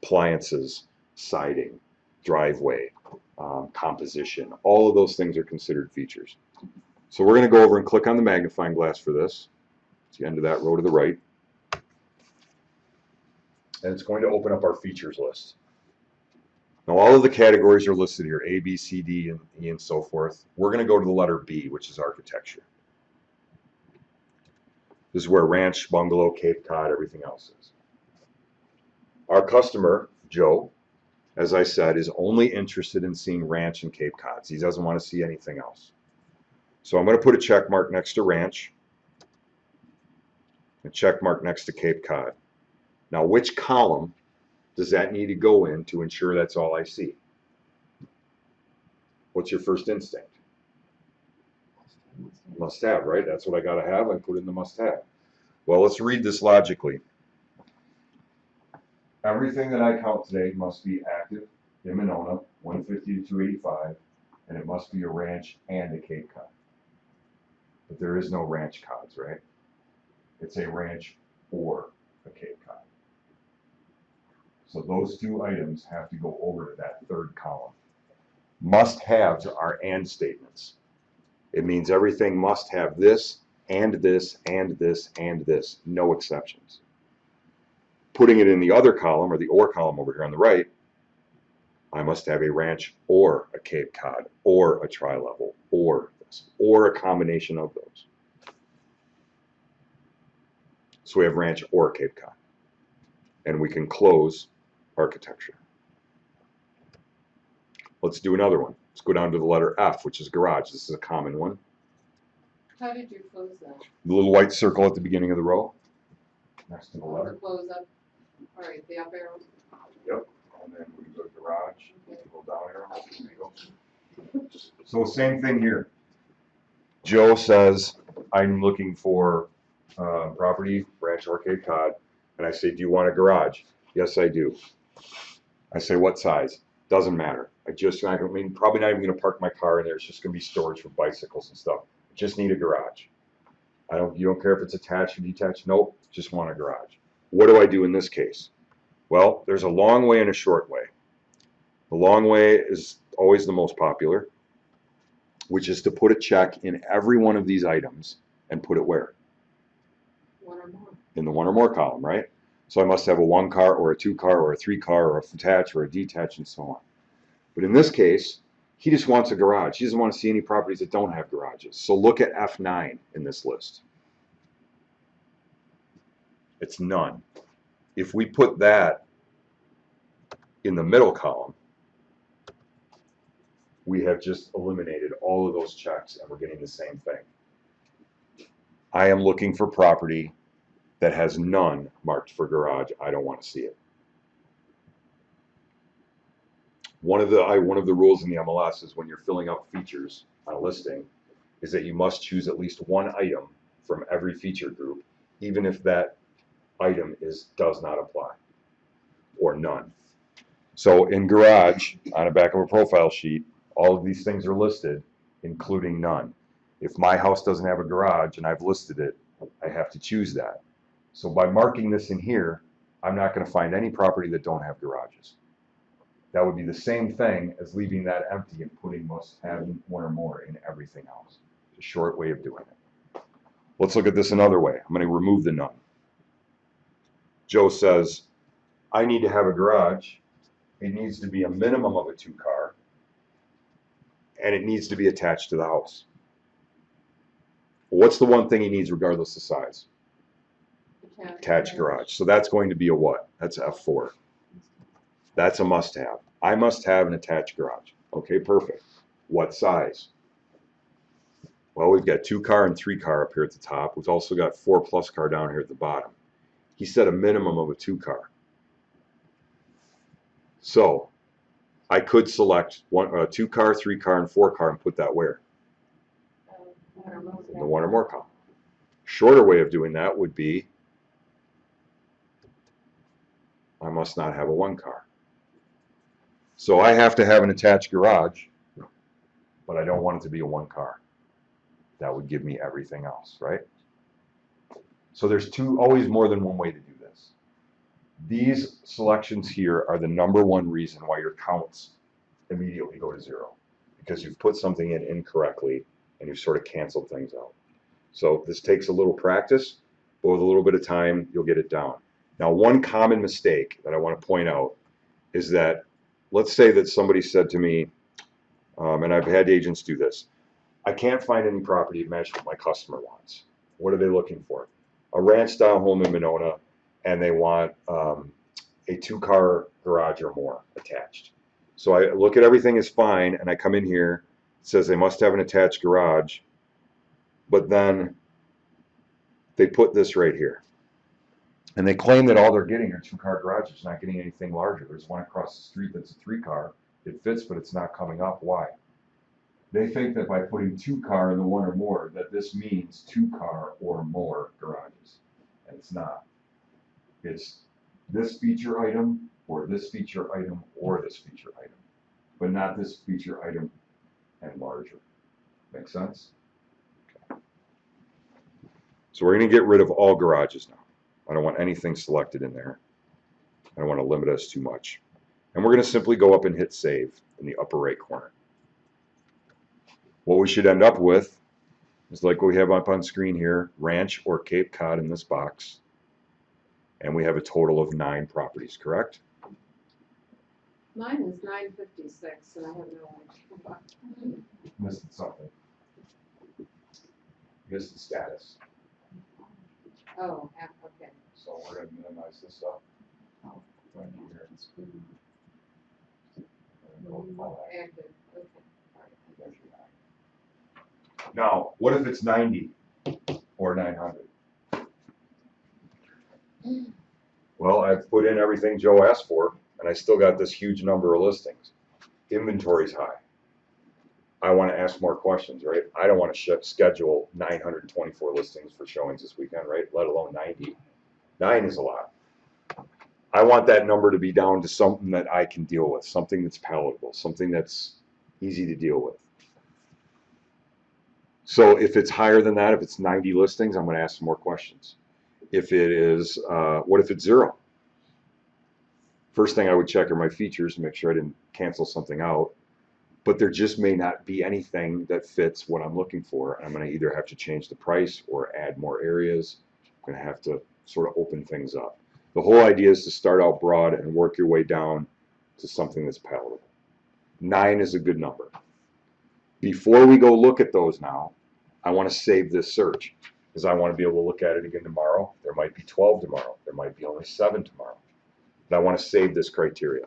[SPEAKER 1] Appliances, siding, driveway, composition, all of those things are considered features. So we're going to go over and click on the magnifying glass for this. It's the end of that row to the right. And it's going to open up our features list. Now all of the categories are listed here, A, B, C, D, and E, and so forth. We're going to go to the letter B, which is architecture. This is where ranch, bungalow, Cape Cod, everything else is. Our customer, Joe, as I said, is only interested in seeing ranch and Cape Cods. He doesn't want to see anything else. So I'm going to put a check mark next to ranch, a check mark next to Cape Cod. Now, which column does that need to go in to ensure that's all I see? What's your first instinct? Must have, right? That's what I got to have. I put in the must have. Well, let's read this logically. Everything that I count today must be active in Monona, 150 to 285, and it must be a ranch and a Cape Cod. but there is no ranch cods, right? It's a ranch or a Cape Cod. So those two items have to go over to that third column. Must-haves are and statements. It means everything must have this, and this, and this, and this. No exceptions. Putting it in the other column, or the or column over here on the right, I must have a ranch or a Cape Cod, or a tri-level, or this, or a combination of those. So we have ranch or Cape Cod. And we can close architecture. Let's do another one. Let's go down to the letter F, which is garage. This is a common one.
[SPEAKER 2] How did you close that?
[SPEAKER 1] The little white circle at the beginning of the row, next to the
[SPEAKER 2] To
[SPEAKER 1] letter.
[SPEAKER 2] close up, all right, the up arrow.
[SPEAKER 1] Yep. And then we go to garage,
[SPEAKER 2] Okay.
[SPEAKER 1] go down arrow. There you go. So same thing here. Joe says, I'm looking for property, ranch or Cape Cod. And I say, do you want a garage? Yes, I do. I say, what size? Doesn't matter. Probably not even going to park my car in there. It's just going to be storage for bicycles and stuff. I just need a garage. You don't care if it's attached or detached? Nope, just want a garage. What do I do in this case? Well, there's a long way and a short way. The long way is always the most popular, which is to put a check in every one of these items and put it where?
[SPEAKER 2] One or more.
[SPEAKER 1] In the one or more column, right? So I must have a 1 car or a 2 car or a 3 car or a attached or a detached and so on. But in this case, he just wants a garage. He doesn't want to see any properties that don't have garages. So look at F9 in this list. It's none. If we put that in the middle column, we have just eliminated all of those checks and we're getting the same thing. I am looking for property that has none marked for garage. I don't want to see it. One of the rules in the MLS is when you're filling out features on a listing is that you must choose at least one item from every feature group, even if that item does not apply or none. So in garage, on the back of a profile sheet, all of these things are listed, including none. If my house doesn't have a garage and I've listed it, I have to choose that. So by marking this in here, I'm not going to find any property that don't have garages. That would be the same thing as leaving that empty and putting must have one or more in everything else. It's a short way of doing it. Let's look at this another way. I'm going to remove the none. Joe says, I need to have a garage. It needs to be a minimum of a 2 car, and it needs to be attached to the house. What's the one thing he needs regardless of size? Attached garage. So that's going to be a what? That's F4. That's a must-have. I must have an attached garage. Okay, perfect. What size? Well, we've got 2 car and 3 car up here at the top. We've also got 4+ car down here at the bottom. He said a minimum of a 2 car. So I could select 2 car, 3 car, and 4 car and put that where? In the one or more column. Shorter way of doing that would be I must not have a 1 car. So I have to have an attached garage, but I don't want it to be a 1 car. That would give me everything else, right? So there's always more than one way to do this. These selections here are the #1 reason why your counts immediately go to 0, because you've put something in incorrectly and you've sort of canceled things out. So this takes a little practice, but with a little bit of time, you'll get it down. Now, one common mistake that I want to point out is that, let's say that somebody said to me, and I've had agents do this, I can't find any property to match what my customer wants. What are they looking for? A ranch-style home in Monona, and they want a 2-car garage or more attached. So I look at everything is fine, and I come in here, it says they must have an attached garage, but then they put this right here. And they claim that all they're getting are 2-car garages, not getting anything larger. There's one across the street that's a 3-car. It fits, but it's not coming up. Why? They think that by putting 2-car in the one or more, that this means 2-car or more garages. And it's not. It's this feature item, or this feature item, or this feature item. But not this feature item and larger. Make sense? Okay. So we're going to get rid of all garages now. I don't want anything selected in there. I don't want to limit us too much. And we're going to simply go up and hit save in the upper right corner. What we should end up with is like what we have up on screen here, Ranch or Cape Cod in this box. And we have a total of 9 properties, correct?
[SPEAKER 2] Mine is 956, and I have no idea.
[SPEAKER 1] Missing something. Missing status.
[SPEAKER 2] Oh, okay.
[SPEAKER 1] So we're going to minimize this stuff. Right here.
[SPEAKER 2] Active, okay. All right.
[SPEAKER 1] There's your 9. Now, what if it's 90 or 900? Well, I've put in everything Joe asked for, and I still got this huge number of listings. Inventory's high. I want to ask more questions, right? I don't want to schedule 924 listings for showings this weekend, right? Let alone 90. 9 is a lot. I want that number to be down to something that I can deal with, something that's palatable, something that's easy to deal with. So if it's higher than that, if it's 90 listings, I'm going to ask some more questions. If it is, what if it's 0? First thing I would check are my features to make sure I didn't cancel something out. But there just may not be anything that fits what I'm looking for. And I'm going to either have to change the price or add more areas. I'm going to have to sort of open things up. The whole idea is to start out broad and work your way down to something that's palatable. 9 is a good number. Before we go look at those now, I want to save this search because I want to be able to look at it again tomorrow. There might be 12 tomorrow. There might be only 7 tomorrow. But I want to save this criteria.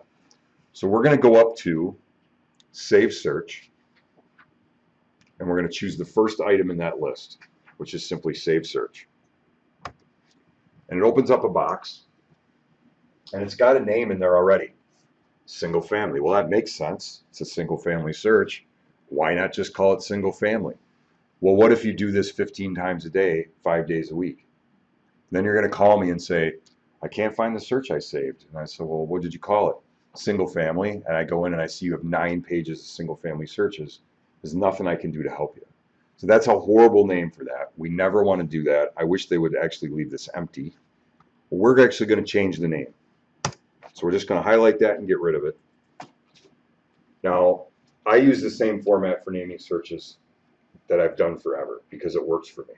[SPEAKER 1] So we're going to go up to Save Search, and we're going to choose the first item in that list, which is simply Save Search. And it opens up a box, and it's got a name in there already, single family. Well, that makes sense. It's a single family search. Why not just call it single family? Well, what if you do this 15 times a day, 5 days a week? Then you're going to call me and say, I can't find the search I saved. And I said, well, what did you call it? Single family. And I go in and I see you have 9 pages of single family searches. There's nothing I can do to help you. So that's a horrible name for that. We never want to do that. I wish they would actually leave this empty. But we're actually going to change the name. So we're just going to highlight that and get rid of it. Now, I use the same format for naming searches that I've done forever because it works for me.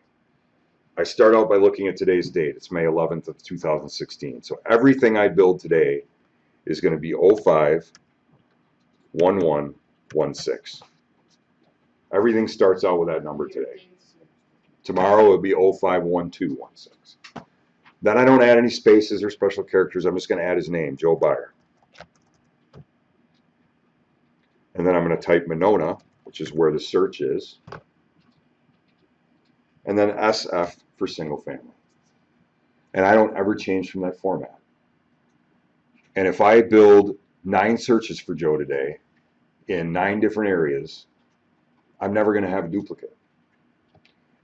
[SPEAKER 1] I start out by looking at today's date. It's May 11th of 2016. So everything I build today is going to be 051116. Everything starts out with that number today. Tomorrow it will be 051216. Then I don't add any spaces or special characters. I'm just going to add his name, Joe Byer. And then I'm going to type Monona, which is where the search is. And then SF for single family. And I don't ever change from that format. And if I build 9 searches for Joe today in 9 different areas, I'm never going to have a duplicate.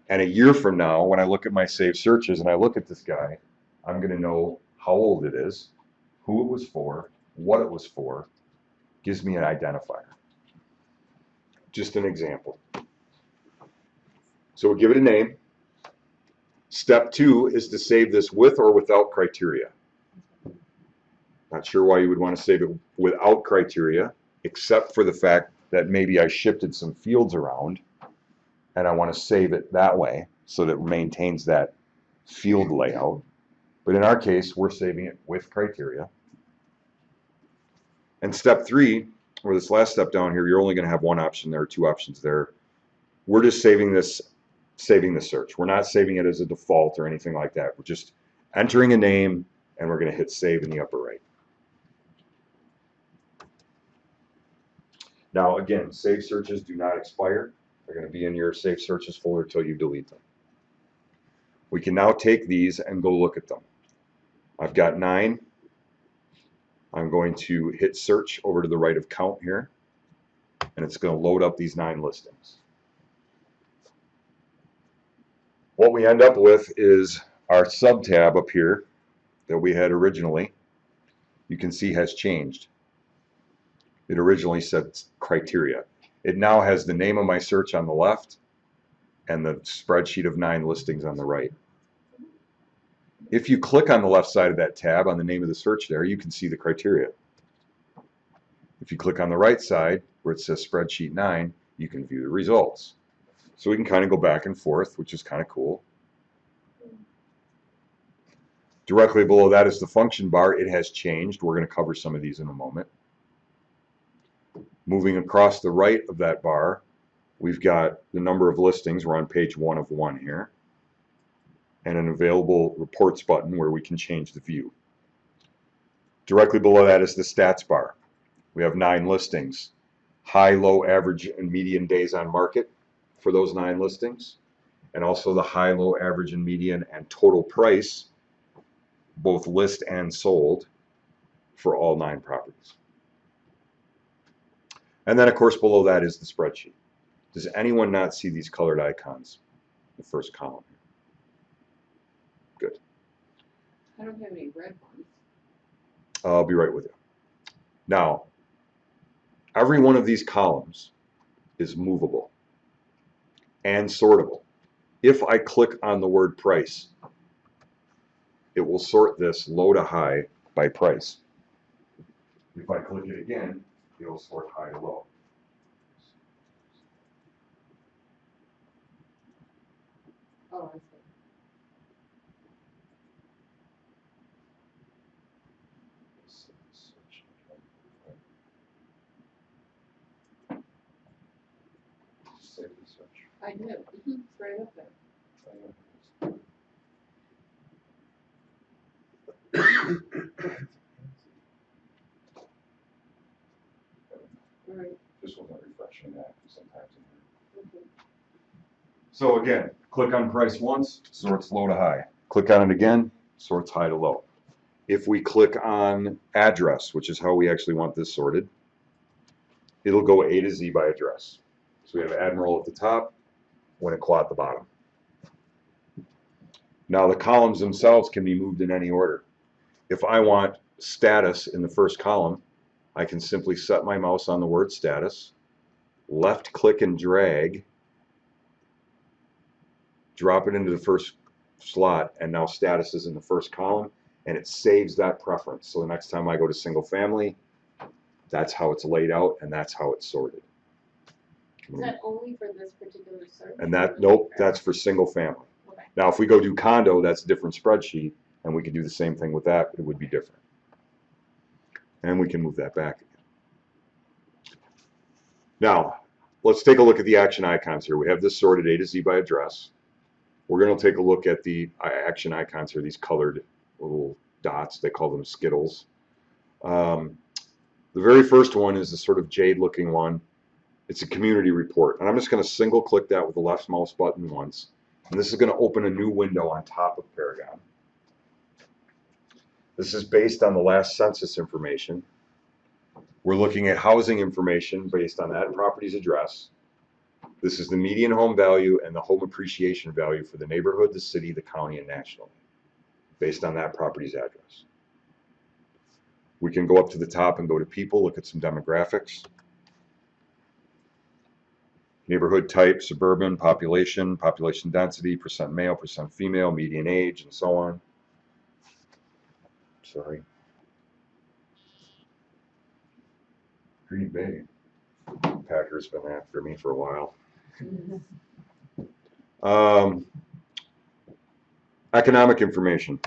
[SPEAKER 1] And a year from now, when I look at my saved searches and I look at this guy, I'm going to know how old it is, who it was for, what it was for. Gives me an identifier. Just an example. So we'll give it a name. Step 2 is to save this with or without criteria. Not sure why you would want to save it without criteria, except for the fact that maybe I shifted some fields around and I want to save it that way so that it maintains that field layout. But in our case, we're saving it with criteria. And step 3, or this last step down here, you're only going to have one option there, 2 options there. We're just saving the search. We're not saving it as a default or anything like that. We're just entering a name and we're going to hit save in the upper right. Now again, save searches do not expire. They're going to be in your save searches folder until you delete them. We can now take these and go look at them. I've got 9. I'm going to hit search over to the right of count here, and it's going to load up these 9 listings. What we end up with is our sub tab up here that we had originally, you can see has changed. It originally said criteria. It now has the name of my search on the left and the spreadsheet of 9 listings on the right. If you click on the left side of that tab on the name of the search there, you can see the criteria. If you click on the right side where it says Spreadsheet 9, you can view the results. So we can kind of go back and forth, which is kind of cool. Directly below that is the function bar. It has changed. We're going to cover some of these in a moment. Moving across the right of that bar, we've got the number of listings. We're on page 1 of 1 here. And an available reports button where we can change the view. Directly below that is the stats bar. We have 9 listings. High, low, average, and median days on market for those 9 listings. And also the high, low, average, and median and total price, both list and sold, for all 9 properties. And then, of course, below that is the spreadsheet. Does anyone not see these colored icons in the first column? Good.
[SPEAKER 2] I don't have any red ones.
[SPEAKER 1] I'll be right with you. Now, every one of these columns is movable and sortable. If I click on the word price, it will sort this low to high by price. If I click it again, it will sort high to low.
[SPEAKER 2] Oh, I see. I did. It's right up there. All right.
[SPEAKER 1] This wasn't refreshing that sometimes in here.
[SPEAKER 2] Okay.
[SPEAKER 1] So again, click on price once, sorts low to high. Click on it again, sorts high to low. If we click on address, which is how we actually want this sorted, it'll go A to Z by address. So we have Admiral at the top, Winnequa at the bottom. Now the columns themselves can be moved in any order. If I want status in the first column, I can simply set my mouse on the word status, left click and drag, drop it into the first slot, and now status is in the first column, and it saves that preference. So the next time I go to single family, that's how it's laid out, and that's how it's sorted.
[SPEAKER 4] Is that only for this particular search?
[SPEAKER 1] And that, nope, that's for single family.
[SPEAKER 4] Okay.
[SPEAKER 1] Now, if we go do condo, that's a different spreadsheet, and we could do the same thing with that, but it would be different. And we can move that back. Now, let's take a look at the action icons here. We have this sorted A to Z by address. We're going to take a look at the action icons here, these colored little dots. They call them Skittles. The very first one is the sort of jade-looking one. It's a community report. And I'm just going to single-click that with the left mouse button once. And this is going to open a new window on top of Paragon. This is based on the last census information. We're looking at housing information based on that property's address. This is the median home value and the home appreciation value for the neighborhood, the city, the county, and nationally, based on that property's address. We can go up to the top and go to people, look at some demographics. Neighborhood type, suburban, population, population density, percent male, percent female, median age, and so on. Sorry. Green Bay. Packers been after me for a while. Economic information.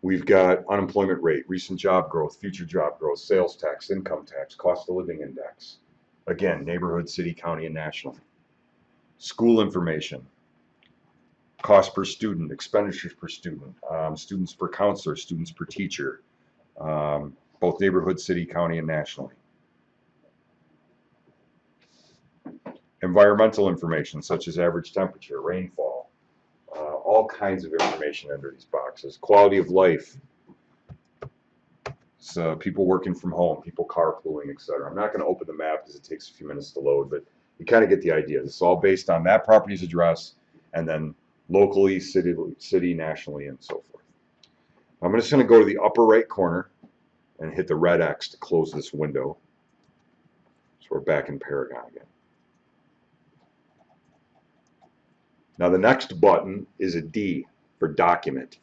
[SPEAKER 1] We've got unemployment rate, recent job growth, future job growth, sales tax, income tax, cost of living index. Again, neighborhood, city, county, and national. School information. Cost per student, expenditures per student, students per counselor, students per teacher, both neighborhood, city, county, and nationally. Environmental information such as average temperature, rainfall, all kinds of information under these boxes. Quality of life, so people working from home, people carpooling, etc. I'm not going to open the map because it takes a few minutes to load, but you kind of get the idea. This is all based on that property's address and then locally, city, nationally, and so forth. I'm just going to go to the upper right corner and hit the red X to close this window. So we're back in Paragon again. Now the next button is a D. for document.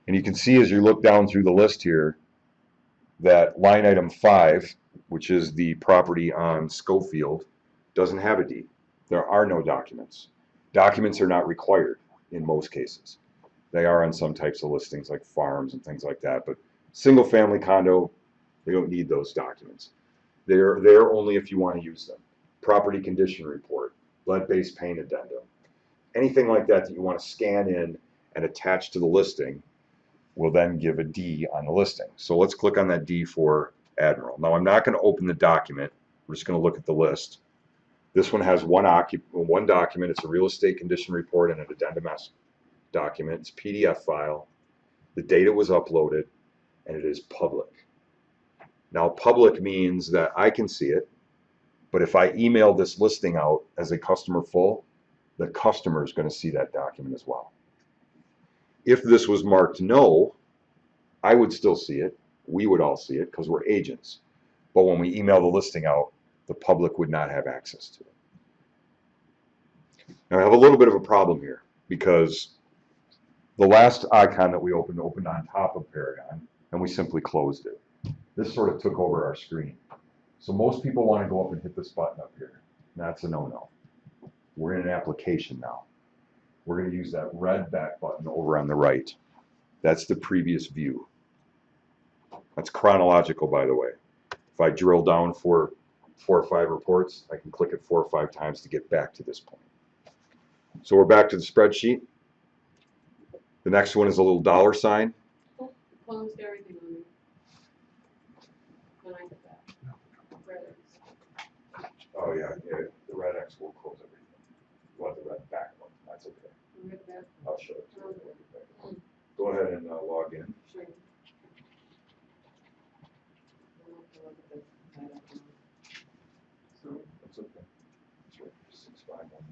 [SPEAKER 1] And you can see as you look down through the list here that line item 5, which is the property on Schofield, doesn't have a deed. There are no documents. Documents are not required in most cases. They are on some types of listings like farms and things like that, but single family condo, they don't need those documents. They're there only if you want to use them. Property condition report, lead-based paint addendum, anything like that that you want to scan in and attach to the listing will then give a D on the listing. So let's click on that D for Admiral. Now I'm not going to open the document. We're just going to look at the list. This one has one document. It's a real estate condition report and an addendum S document. It's a PDF file. The date it was uploaded, and it is public. Now public means that I can see it, but if I email this listing out as a customer full, the customer is going to see that document as well. If this was marked no, I would still see it. We would all see it because we're agents. But when we email the listing out, the public would not have access to it. Now I have a little bit of a problem here because the last icon that we opened on top of Paragon, and we simply closed it. This sort of took over our screen. So most people want to go up and hit this button up here. That's a no-no. We're in an application now. We're going to use that red back button over on the right. That's the previous view. That's chronological, by the way. If I drill down for 4 or 5 reports, I can click it 4 or 5 times to get back to this point. So we're back to the spreadsheet. The next one is a little dollar sign.
[SPEAKER 2] Closed everything on me. When I did that. Rather.
[SPEAKER 1] Oh yeah, the red X will close everything. You want the red back one? That's okay.
[SPEAKER 2] Read that.
[SPEAKER 1] I'll show it to you. Go ahead and log in.
[SPEAKER 2] Sure.
[SPEAKER 1] That's okay. That's right. 6511.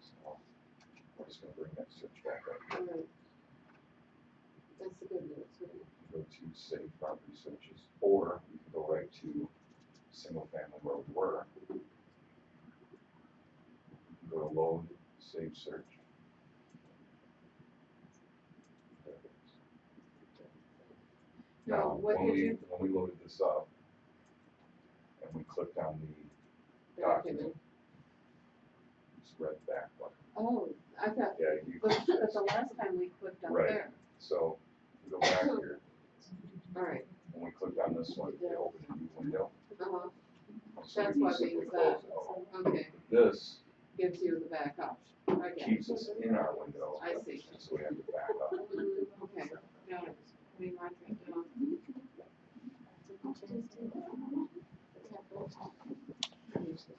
[SPEAKER 1] So we're just going to bring that search back up.
[SPEAKER 2] All right. That's the good news.
[SPEAKER 1] Go to save property searches, or you can go right to single family where we were. Go to load, save search. There it is.
[SPEAKER 2] No,
[SPEAKER 1] Now,
[SPEAKER 2] what
[SPEAKER 1] when
[SPEAKER 2] did
[SPEAKER 1] we
[SPEAKER 2] you?
[SPEAKER 1] when we loaded this up and we clicked on the document, it's red back button.
[SPEAKER 2] Oh, I thought,
[SPEAKER 1] Yeah, you
[SPEAKER 2] but the last time we clicked on
[SPEAKER 1] Right.
[SPEAKER 2] there.
[SPEAKER 1] so we go back here.
[SPEAKER 2] All right.
[SPEAKER 1] When we clicked on this one, it opened a new window.
[SPEAKER 2] Uh-huh.
[SPEAKER 1] So
[SPEAKER 2] That's
[SPEAKER 1] we
[SPEAKER 2] why
[SPEAKER 1] simply
[SPEAKER 2] we use
[SPEAKER 1] close
[SPEAKER 2] that.
[SPEAKER 1] it all.
[SPEAKER 2] Okay.
[SPEAKER 1] This
[SPEAKER 2] Gives you the back option. I get it.
[SPEAKER 1] keeps us in our window.
[SPEAKER 2] I see.
[SPEAKER 1] So we have to back up.
[SPEAKER 2] Okay. Got it. Let me mark that down.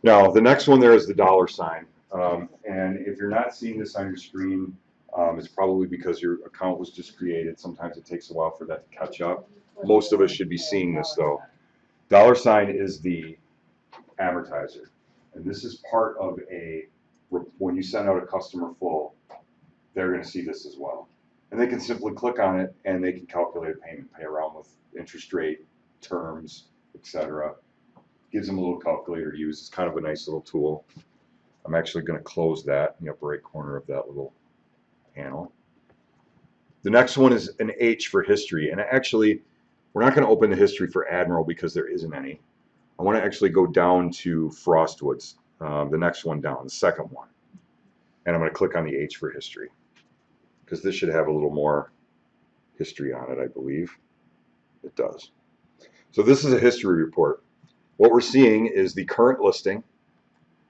[SPEAKER 1] Now, the next one there is the dollar sign. And if you're not seeing this on your screen, it's probably because your account was just created. Sometimes it takes a while for that to catch up. Most of us should be seeing this though. Dollar sign is the amortizer. And this is part of when you send out a customer full, they're going to see this as well. And they can simply click on it and they can calculate a payment, play around with interest rate, terms, etc. Gives them a little calculator to use. It's kind of a nice little tool. I'm actually going to close that in the upper right corner of that little panel. The next one is an H for history. And actually, we're not going to open the history for Admiral because there isn't any. I want to actually go down to Frostwoods, the next one down, the second one. And I'm going to click on the H for history because this should have a little more history on it, I believe. It does. So this is a history report. What we're seeing is the current listing,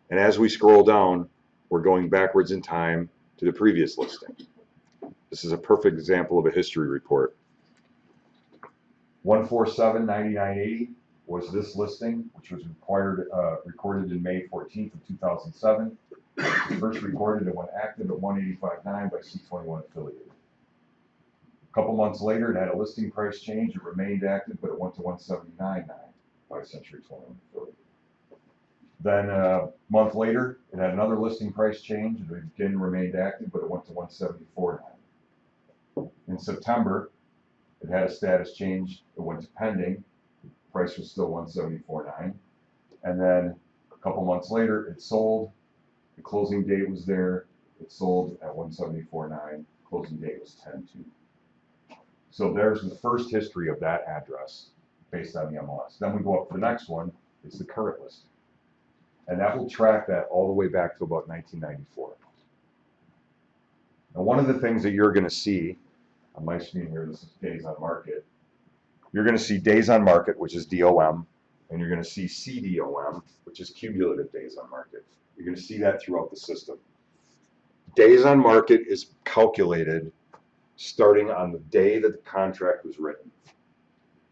[SPEAKER 1] and as we scroll down, we're going backwards in time to the previous listing. This is a perfect example of a history report. 147.9980 was this listing, which was recorded in May 14th of 2007. It was first recorded and went active at 185.9 by C21 affiliated. A couple months later, it had a listing price change. It remained active, but it went to 179.9 by Century 21 affiliated. Then a month later, it had another listing price change. It again remained active, but it went to 174.9. In September, it had a status change. It went to pending. Price was still $174.9. And then a couple months later, it sold. The closing date was there. It sold at $174.9. Closing date was 10/2. So there's the first history of that address based on the MLS. Then we go up to the next one. It's the current listing. And that will track that all the way back to about 1994. Now, one of the things that you're going to see on my screen here, this is days on market. You're going to see days on market, which is DOM, and you're going to see CDOM, which is cumulative days on market. You're going to see that throughout the system. Days on market is calculated starting on the day that the contract was written.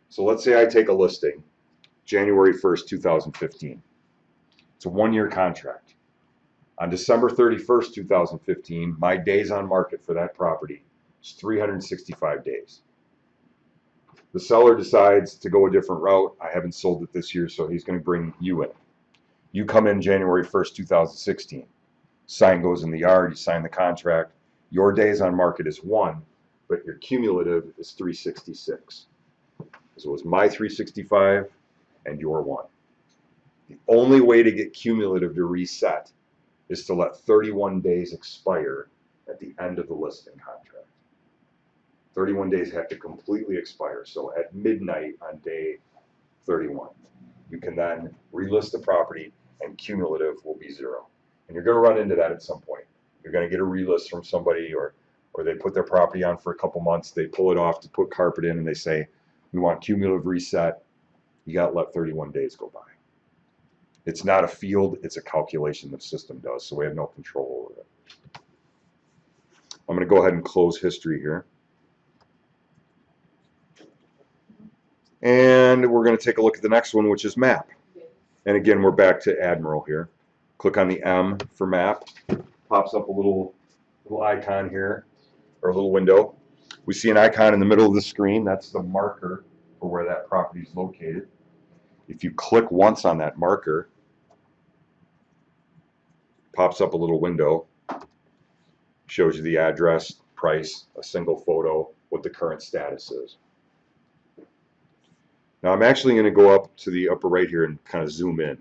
[SPEAKER 1] So let's say I take a listing, January 1st, 2015. It's a one-year contract. On December 31st, 2015, my days on market for that property is 365 days. The seller decides to go a different route. I haven't sold it this year, so he's going to bring you in. You come in January 1st, 2016. Sign goes in the yard, you sign the contract. Your days on market is 1, but your cumulative is 366. So it was my 365 and your 1. The only way to get cumulative to reset is to let 31 days expire at the end of the listing contract. 31 days have to completely expire. So at midnight on day 31, you can then relist the property and cumulative will be 0. And you're going to run into that at some point. You're going to get a relist from somebody or they put their property on for a couple months, they pull it off to put carpet in and they say, we want cumulative reset. You got to let 31 days go by. It's not a field, it's a calculation the system does, so we have no control over it. I'm going to go ahead and close history here. And we're going to take a look at the next one, which is map. And again, we're back to Admiral here. Click on the M for map. Pops up a little icon here, or a little window. We see an icon in the middle of the screen. That's the marker for where that property is located. If you click once on that marker, pops up a little window, shows you the address, price, a single photo, what the current status is. Now I'm actually going to go up to the upper right here and kind of zoom in.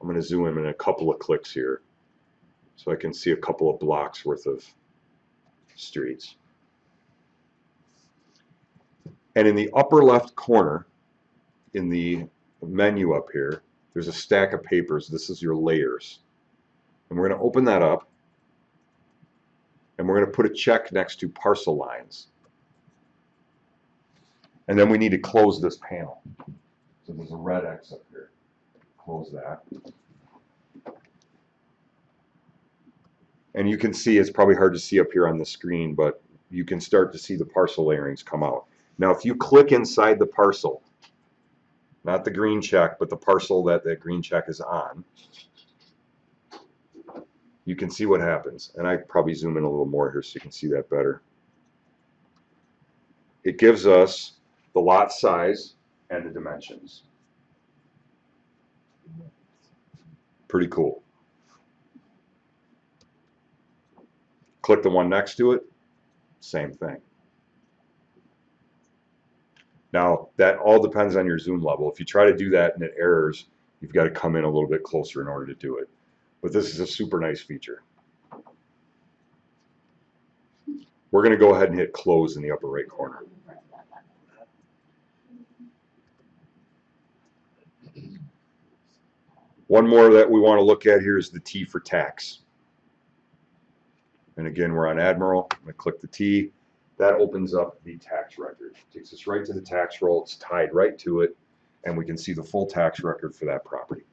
[SPEAKER 1] I'm going to zoom in a couple of clicks here so I can see a couple of blocks worth of streets. And in the upper left corner, in the menu up here, there's a stack of papers. This is your layers. And we're going to open that up, and we're going to put a check next to parcel lines. And then we need to close this panel. So there's a red X up here. Close that. And you can see, it's probably hard to see up here on the screen, but you can start to see the parcel layerings come out. Now if you click inside the parcel, not the green check, but the parcel that that green check is on, you can see what happens. And I probably zoom in a little more here so you can see that better. It gives us the lot size and the dimensions. Pretty cool. Click the one next to it, same thing. Now, that all depends on your zoom level. If you try to do that and it errors, you've got to come in a little bit closer in order to do it. But this is a super nice feature. We're going to go ahead and hit close in the upper right corner. One more that we want to look at here is the T for tax. And again, we're on Admiral. I'm going to click the T. That opens up the tax record. It takes us right to the tax roll. It's tied right to it. And we can see the full tax record for that property.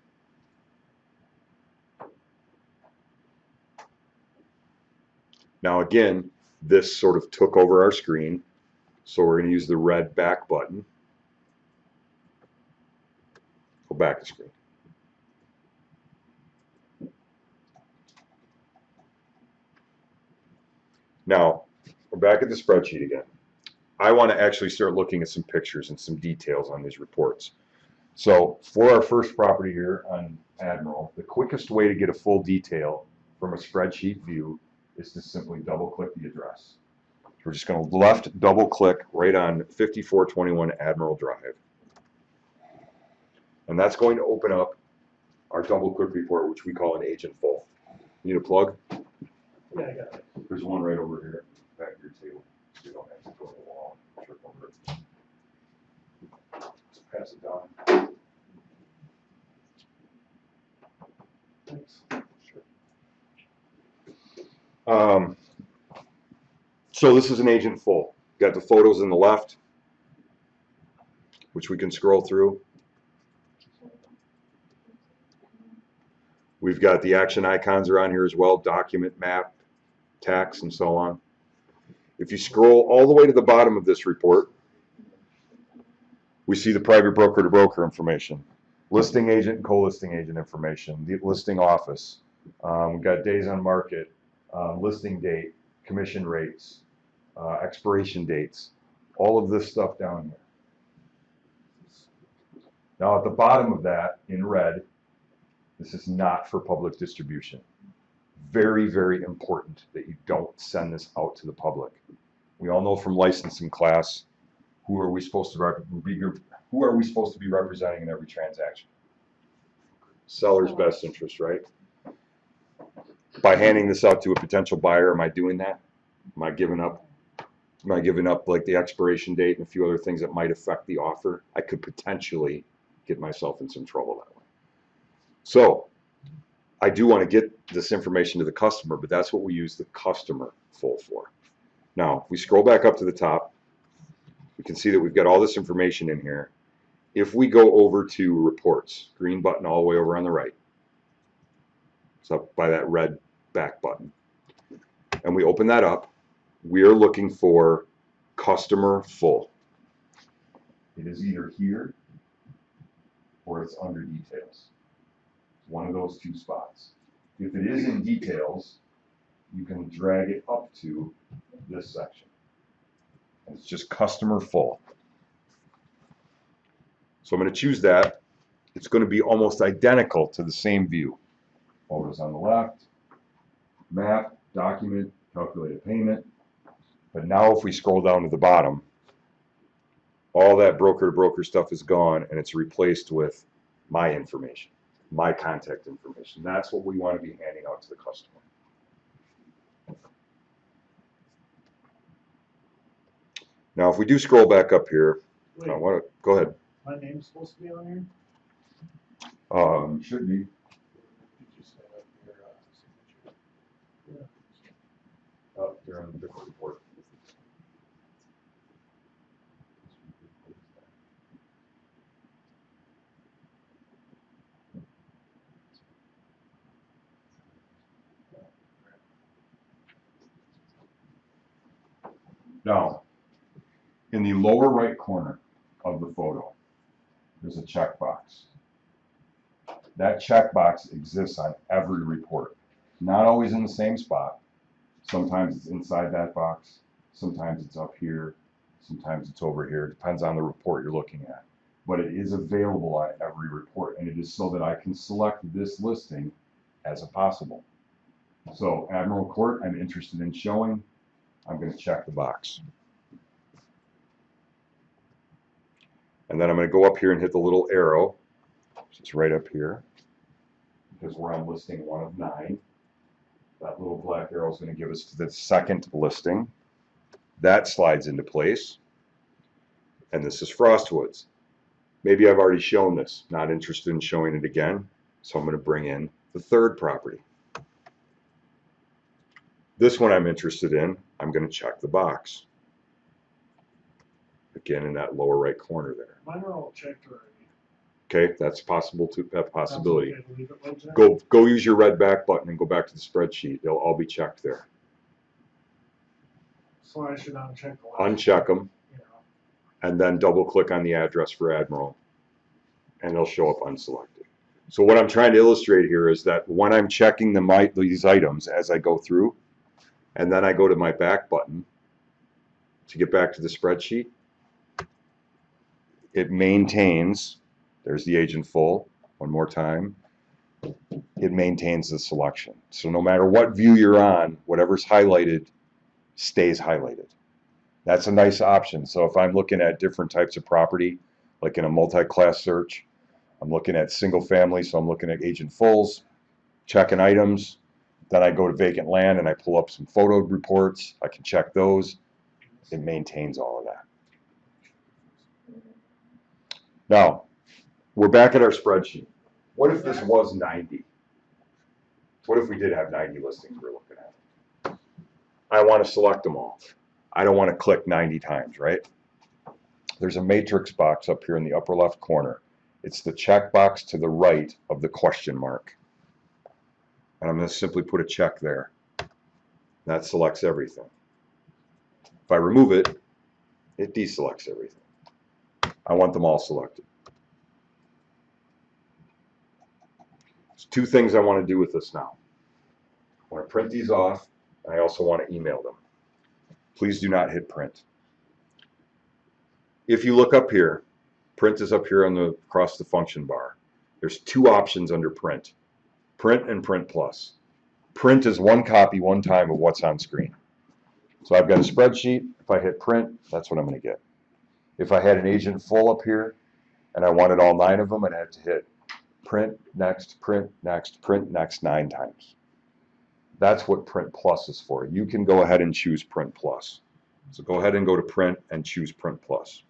[SPEAKER 1] Now again, this sort of took over our screen. So we're going to use the red back button. Go back to screen. Now, we're back at the spreadsheet again. I want to actually start looking at some pictures and some details on these reports. So for our first property here on Admiral, the quickest way to get a full detail from a spreadsheet view is to simply double click the address. We're just going to left double click right on 5421 Admiral Drive. And that's going to open up our double click report, which we call an agent full. Need a plug?
[SPEAKER 3] Yeah, I got it.
[SPEAKER 1] There's one right over here, back of your table. So you don't have to go to the wall and trip over it. Just pass it down.
[SPEAKER 3] Thanks.
[SPEAKER 1] So this is an agent full. Got the photos in the left, which we can scroll through. We've got the action icons are on here as well, document, map, tax, and so on. If you scroll all the way to the bottom of this report, we see the private broker to broker information, listing agent and co-listing agent information, the listing office. We've got days on market, listing date, commission rates, expiration dates, all of this stuff down here. Now at the bottom of that, in red, this is not for public distribution. Very, very important that you don't send this out to the public. We all know from licensing class, who are we supposed to be representing in every transaction? Seller's best interest, right? By handing this out to a potential buyer, am I doing that? Am I giving up like the expiration date and a few other things that might affect the offer? I could potentially get myself in some trouble that way. So I do want to get this information to the customer, but that's what we use the customer full for. Now, if we scroll back up to the top, we can see that we've got all this information in here. If we go over to reports, green button all the way over on the right, it's up by that red back button, and we open that up, we are looking for customer full. It is either here or it's under details. It's one of those two spots. If it is in details, you can drag it up to this section. And it's just customer full. So I'm going to choose that. It's going to be almost identical to the same view. Photos on the left, map, document, calculated payment. But now if we scroll down to the bottom, all that broker-to-broker stuff is gone and it's replaced with my information, my contact information. That's what we want to be handing out to the customer. Now if we do scroll back up here,
[SPEAKER 3] Wait,
[SPEAKER 1] I want to go ahead.
[SPEAKER 3] my name's supposed to be on here?
[SPEAKER 1] Should be.
[SPEAKER 3] Did you say that in your signature? Yeah.
[SPEAKER 1] Up here on the different report. Now, in the lower right corner of the photo, there's a checkbox. That checkbox exists on every report. Not always in the same spot. Sometimes it's inside that box. Sometimes it's up here. Sometimes it's over here. It depends on the report you're looking at. But it is available on every report, and it is so that I can select this listing as a possible. So Admiral Court, I'm interested in showing. I'm going to check the box. And then I'm going to go up here and hit the little arrow. It's right up here because we're on listing 1 of 9. That little black arrow is going to give us to the second listing. That slides into place. And this is Frostwoods. Maybe I've already shown this. Not interested in showing it again. So I'm going to bring in the third property. This one I'm interested in. I'm going to check the box. Again, in that lower right corner there.
[SPEAKER 3] Mine are all checked already.
[SPEAKER 1] Okay, that's possible to have possibility.
[SPEAKER 3] That's okay to leave it like that?
[SPEAKER 1] Go use your red back button and go back to the spreadsheet. They'll all be checked there.
[SPEAKER 3] So I should uncheck the last.
[SPEAKER 1] Uncheck them
[SPEAKER 3] Yeah.
[SPEAKER 1] and then double click on the address for Admiral and they'll show up unselected. So what I'm trying to illustrate here is that when I'm checking these items as I go through and then I go to my back button to get back to the spreadsheet, it maintains, there's the agent full, one more time, it maintains the selection. So no matter what view you're on, whatever's highlighted stays highlighted. That's a nice option. So if I'm looking at different types of property, like in a multi-class search, I'm looking at single family, so I'm looking at agent fulls, checking items. Then I go to vacant land and I pull up some photo reports. I can check those. It maintains all of that. Now, we're back at our spreadsheet. What if this was 90? What if we did have 90 listings we're looking at? I want to select them all. I don't want to click 90 times, right? There's a matrix box up here in the upper left corner. It's the check box to the right of the question mark. And I'm going to simply put a check there. That selects everything. If I remove it, it deselects everything. I want them all selected. There's two things I want to do with this now. I want to print these off, and I also want to email them. Please do not hit print. If you look up here, print is up here on the across the function bar. There's two options under print. Print and print plus. Print is one copy one time of what's on screen. So I've got a spreadsheet. If I hit print, that's what I'm going to get. If I had an agent full up here and I wanted all 9 of them, I'd have to hit print next, print next, print next 9 times. That's what print plus is for. You can go ahead and choose print plus. So go ahead and go to print and choose print plus.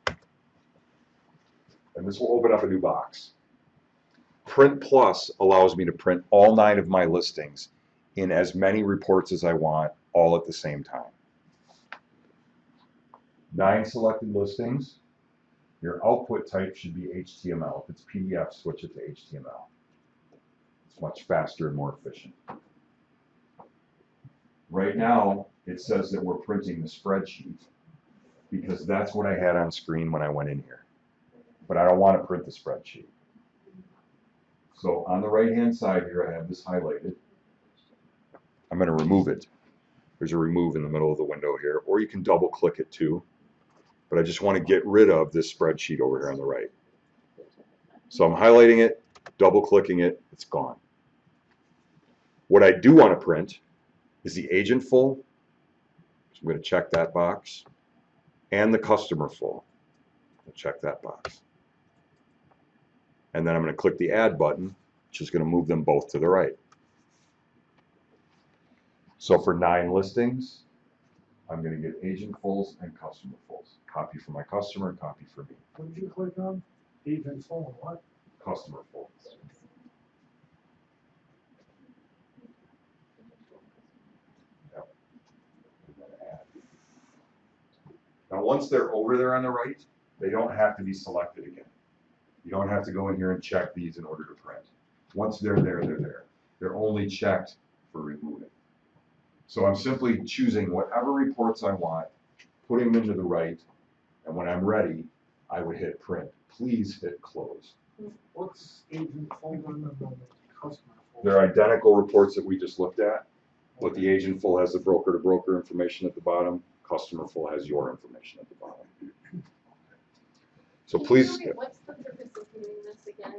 [SPEAKER 1] And this will open up a new box. Print plus allows me to print all 9 of my listings in as many reports as I want, all at the same time. 9 selected listings. Your output type should be HTML. If it's PDF, switch it to HTML. It's much faster and more efficient. Right now, it says that we're printing the spreadsheet because that's what I had on screen when I went in here. But I don't want to print the spreadsheet. So on the right-hand side here, I have this highlighted. I'm going to remove it. There's a remove in the middle of the window here, or you can double-click it too. But I just want to get rid of this spreadsheet over here on the right. So I'm highlighting it, double-clicking it, it's gone. What I do want to print is the agent full, so I'm going to check that box, and the customer full. I'll check that box. And then I'm going to click the add button, which is going to move them both to the right. So for 9 listings, I'm going to get agent fulls and customer fulls. Copy for my customer, copy for me.
[SPEAKER 3] What did you click on? Agent full and what?
[SPEAKER 1] Customer full. Yep. And then add. Now once they're over there on the right, they don't have to be selected again. You don't have to go in here and check these in order to print. Once they're there, they're there. They're only checked for removing. So I'm simply choosing whatever reports I want, putting them to the right, and when I'm ready, I would hit print. Please hit close.
[SPEAKER 3] What's agent folder and then the customer folder?
[SPEAKER 1] They're identical reports that we just looked at, but the agent full has the broker-to-broker information at the bottom, customer full has your information at the bottom. So please.
[SPEAKER 4] What's the purpose of doing this again?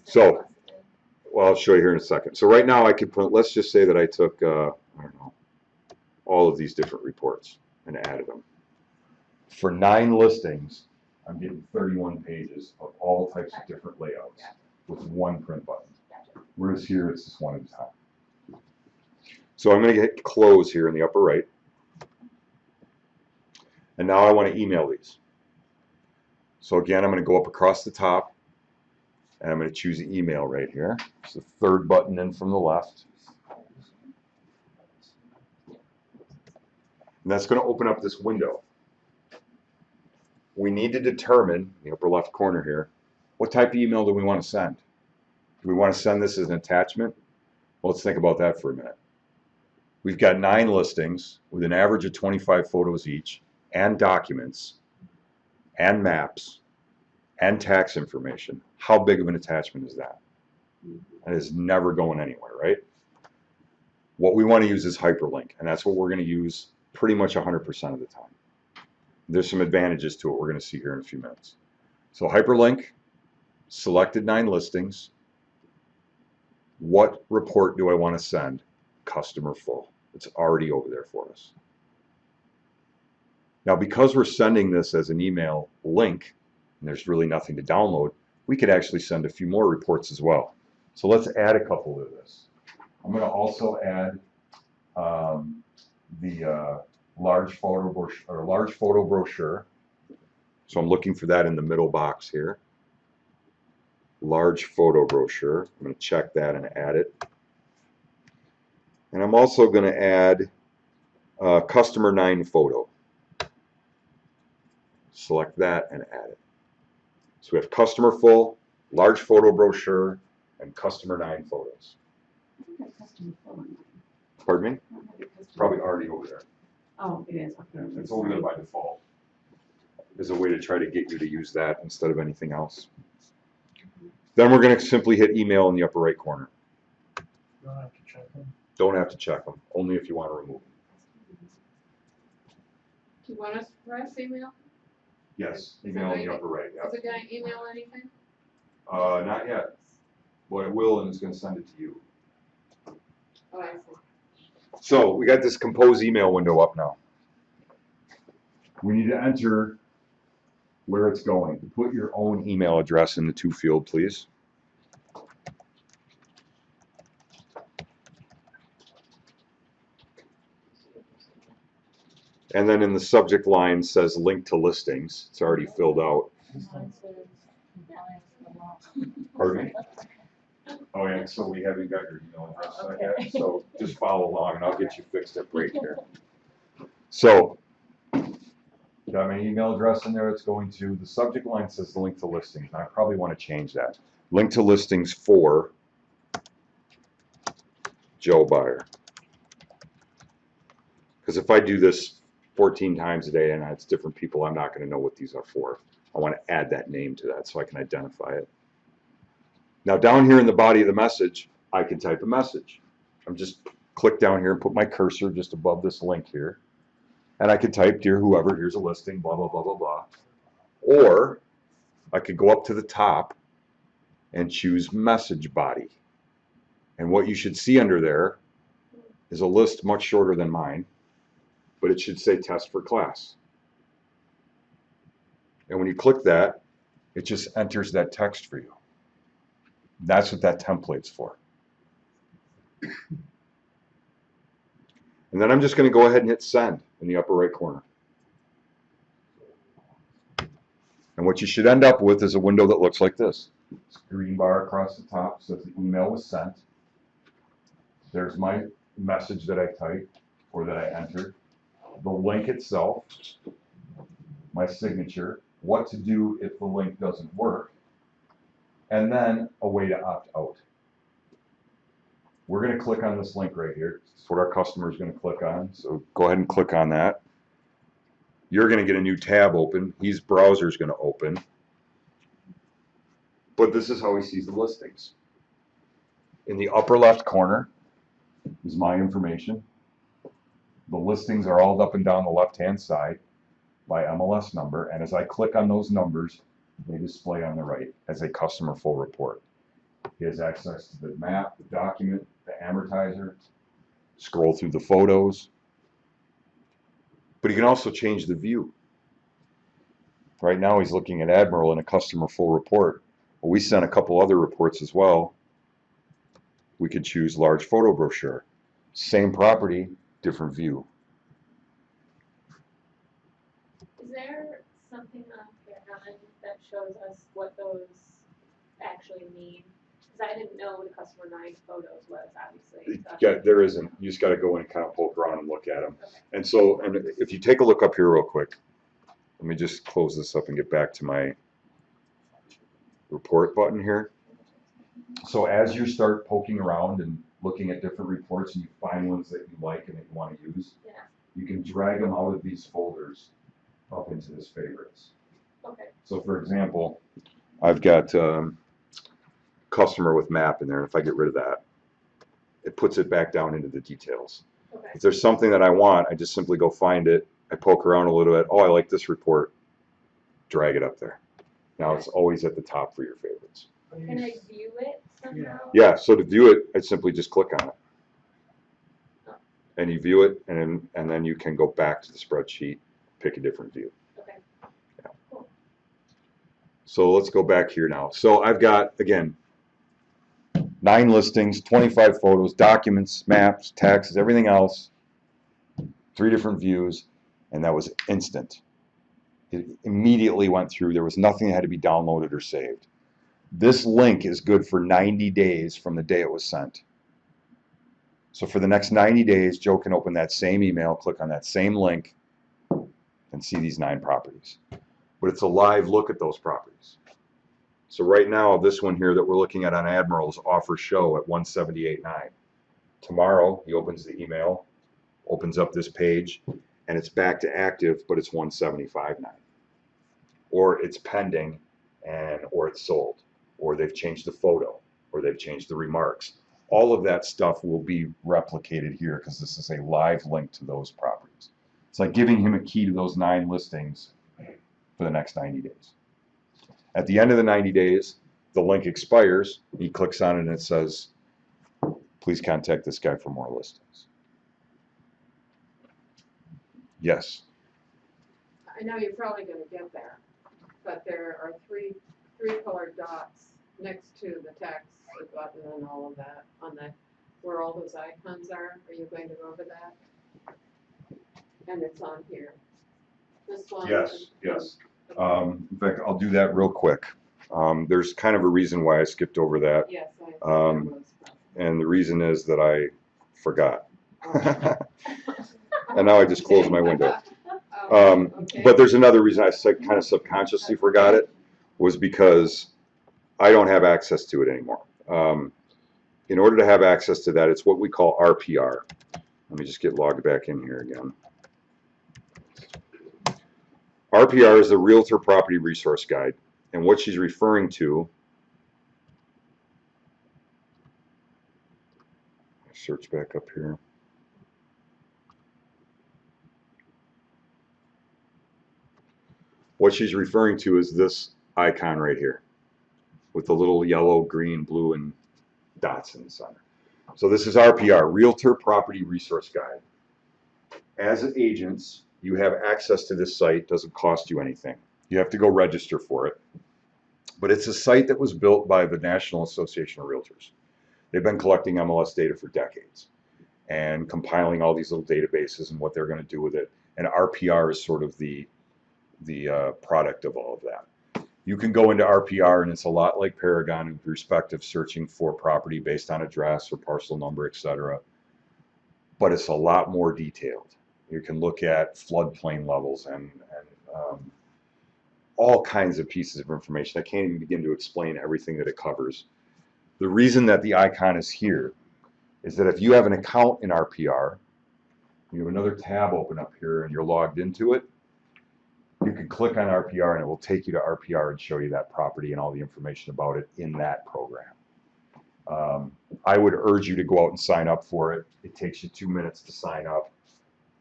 [SPEAKER 1] So, well, I'll show you here in a second. So right now I could put, let's just say that I took, I don't know, all of these different reports and added them. For 9 listings, I'm getting 31 pages of all types of different layouts with one print button. Whereas here it's just one at a time. So I'm going to hit close here in the upper right. And now I want to email these. So again, I'm going to go up across the top and I'm going to choose the email right here. It's the 3rd button in from the left. And that's going to open up this window. We need to determine, in the upper left corner here, what type of email do we want to send? Do we want to send this as an attachment? Well, let's think about that for a minute. We've got 9 listings with an average of 25 photos each, and documents, and maps, and tax information. How big of an attachment is that? That is never going anywhere, right? What we want to use is hyperlink, and that's what we're going to use pretty much 100% of the time. There's some advantages to it we're going to see here in a few minutes. So hyperlink, selected 9 listings. What report do I want to send? Customer full. It's already over there for us. Now, because we're sending this as an email link, and there's really nothing to download, we could actually send a few more reports as well. So let's add a couple to this. I'm going to also add the large photo brochure. So I'm looking for that in the middle box here. Large photo brochure. I'm going to check that and add it. And I'm also going to add customer 9 photo. Select that and add it. So we have customer full, large photo brochure, and customer 9 photos. Pardon me? It's probably already over there.
[SPEAKER 5] Oh, it is. Okay.
[SPEAKER 1] It's over there by default. There's a way to try to get you to use that instead of anything else. Then we're going to simply hit email in the upper right corner.
[SPEAKER 3] Don't have to check them.
[SPEAKER 1] Don't have to check them, only if you want to remove them.
[SPEAKER 2] Do you want us to press email?
[SPEAKER 1] Yes, email in the upper right.
[SPEAKER 2] Is it gonna email anything?
[SPEAKER 1] Not yet. But it will, and it's going to send it to you.
[SPEAKER 2] Oh, I see.
[SPEAKER 1] So we got this compose email window up now. We need to enter where it's going. Put your own email address in the to field, please. And then in the subject line says link to listings. It's already filled out. Pardon me? Oh yeah, so we haven't got your email address yet, so just follow along and I'll get you fixed up right here. So, got my email address in there. It's going to, the subject line says link to listings, and I probably want to change that. Link to listings for Joe Buyer. Because if I do this 14 times a day and it's different people, I'm not going to know what these are for. I want to add that name to that so I can identify it. Now down here in the body of the message, I can type a message. I'm just click down here and put my cursor just above this link here. And I could type, dear whoever, here's a listing, blah, blah, blah, blah, blah. Or I could go up to the top and choose message body. And what you should see under there is a list much shorter than mine, but it should say test for class. And when you click that, it just enters that text for you. That's what that template's for. And then I'm just going to go ahead and hit send in the upper right corner. And what you should end up with is a window that looks like this. Green bar across the top says the email was sent. There's my message that I typed or that I entered. The link itself, my signature, what to do if the link doesn't work, and then a way to opt out. We're going to click on this link right here. It's what our customer is going to click on. So go ahead and click on that. You're going to get a new tab open. His browser is going to open. But this is how he sees the listings. In the upper left corner is my information. The listings are all up and down the left-hand side by MLS number. And as I click on those numbers, they display on the right as a customer full report. He has access to the map, the document, the amortizer, scroll through the photos. But he can also change the view. Right now he's looking at Admiral in a customer full report. Well, we sent a couple other reports as well. We could choose large photo brochure. Same property, different view.
[SPEAKER 4] Is there something on Paragon that shows us what those actually mean? Because I didn't know what a customer 9 photos was, obviously. So
[SPEAKER 1] Yeah, there isn't. You just got to go in and kind of poke around and look at them.
[SPEAKER 4] Okay.
[SPEAKER 1] And so, and if you take a look up here real quick, let me just close this up and get back to my report button here. So as you start poking around and looking at different reports and you find ones that you like and that you want to use,
[SPEAKER 4] Yeah.
[SPEAKER 1] you can drag them out of these folders up into this favorites.
[SPEAKER 4] Okay.
[SPEAKER 1] So for example, I've got customer with map in there, and if I get rid of that, it puts it back down into the details.
[SPEAKER 4] Okay.
[SPEAKER 1] If there's something that I want, I just simply go find it, I poke around a little bit, oh, I like this report, drag it up there. Now it's always at the top for your favorites.
[SPEAKER 4] Can I view it somehow?
[SPEAKER 1] Yeah, so to view it, I simply just click on it. And you view it, and then you can go back to the spreadsheet, pick a different view.
[SPEAKER 4] Okay.
[SPEAKER 1] Yeah.
[SPEAKER 4] Cool.
[SPEAKER 1] So let's go back here now. So I've got, again, 9 listings, 25 photos, documents, maps, taxes, everything else, 3 different views, and that was instant. It immediately went through. There was nothing that had to be downloaded or saved. This link is good for 90 days from the day it was sent. So for the next 90 days, Joe can open that same email, click on that same link, and see these 9 properties. But it's a live look at those properties. So right now, this one here that we're looking at on Admiral is offer show at 178.9. Tomorrow, he opens the email, opens up this page, and it's back to active, but it's 175.9. Or it's pending, or it's sold, or they've changed the photo, or they've changed the remarks. All of that stuff will be replicated here because this is a live link to those properties. It's like giving him a key to those 9 listings for the next 90 days. At the end of the 90 days, the link expires. He clicks on it and it says, please contact this guy for more listings. Yes.
[SPEAKER 2] I know you're probably gonna get there, but there are three colored dots next to the text, the button and all of that, on the, where all those icons are. Are you going to go over that? And it's on here. This one.
[SPEAKER 1] Yes, yes. In fact, I'll do that real quick. There's kind of a reason why I skipped over that.
[SPEAKER 2] Yes, I was.
[SPEAKER 1] And the reason is that I forgot. And now I just closed my window.
[SPEAKER 2] Okay.
[SPEAKER 1] But there's another reason I kind of subconsciously forgot it, was because I don't have access to it anymore. In order to have access to that, it's what we call RPR. Let me just get logged back in here again. RPR is the Realtor Property Resource Guide, and what she's referring to, search back up here. What she's referring to is this icon right here with the little yellow, green, blue, and dots in the center. So this is RPR, Realtor Property Resource Guide. As agents, you have access to this site. Doesn't cost you anything. You have to go register for it. But it's a site that was built by the National Association of Realtors. They've been collecting MLS data for decades and compiling all these little databases and what they're going to do with it. And RPR is sort of the product of all of that. You can go into RPR and it's a lot like Paragon with respect of searching for property based on address or parcel number, etc. But it's a lot more detailed. You can look at floodplain levels and all kinds of pieces of information. I can't even begin to explain everything that it covers. The reason that the icon is here is that if you have an account in RPR, you have another tab open up here and you're logged into it, you can click on RPR and it will take you to RPR and show you that property and all the information about it in that program. I would urge you to go out and sign up for it. It takes you 2 minutes to sign up,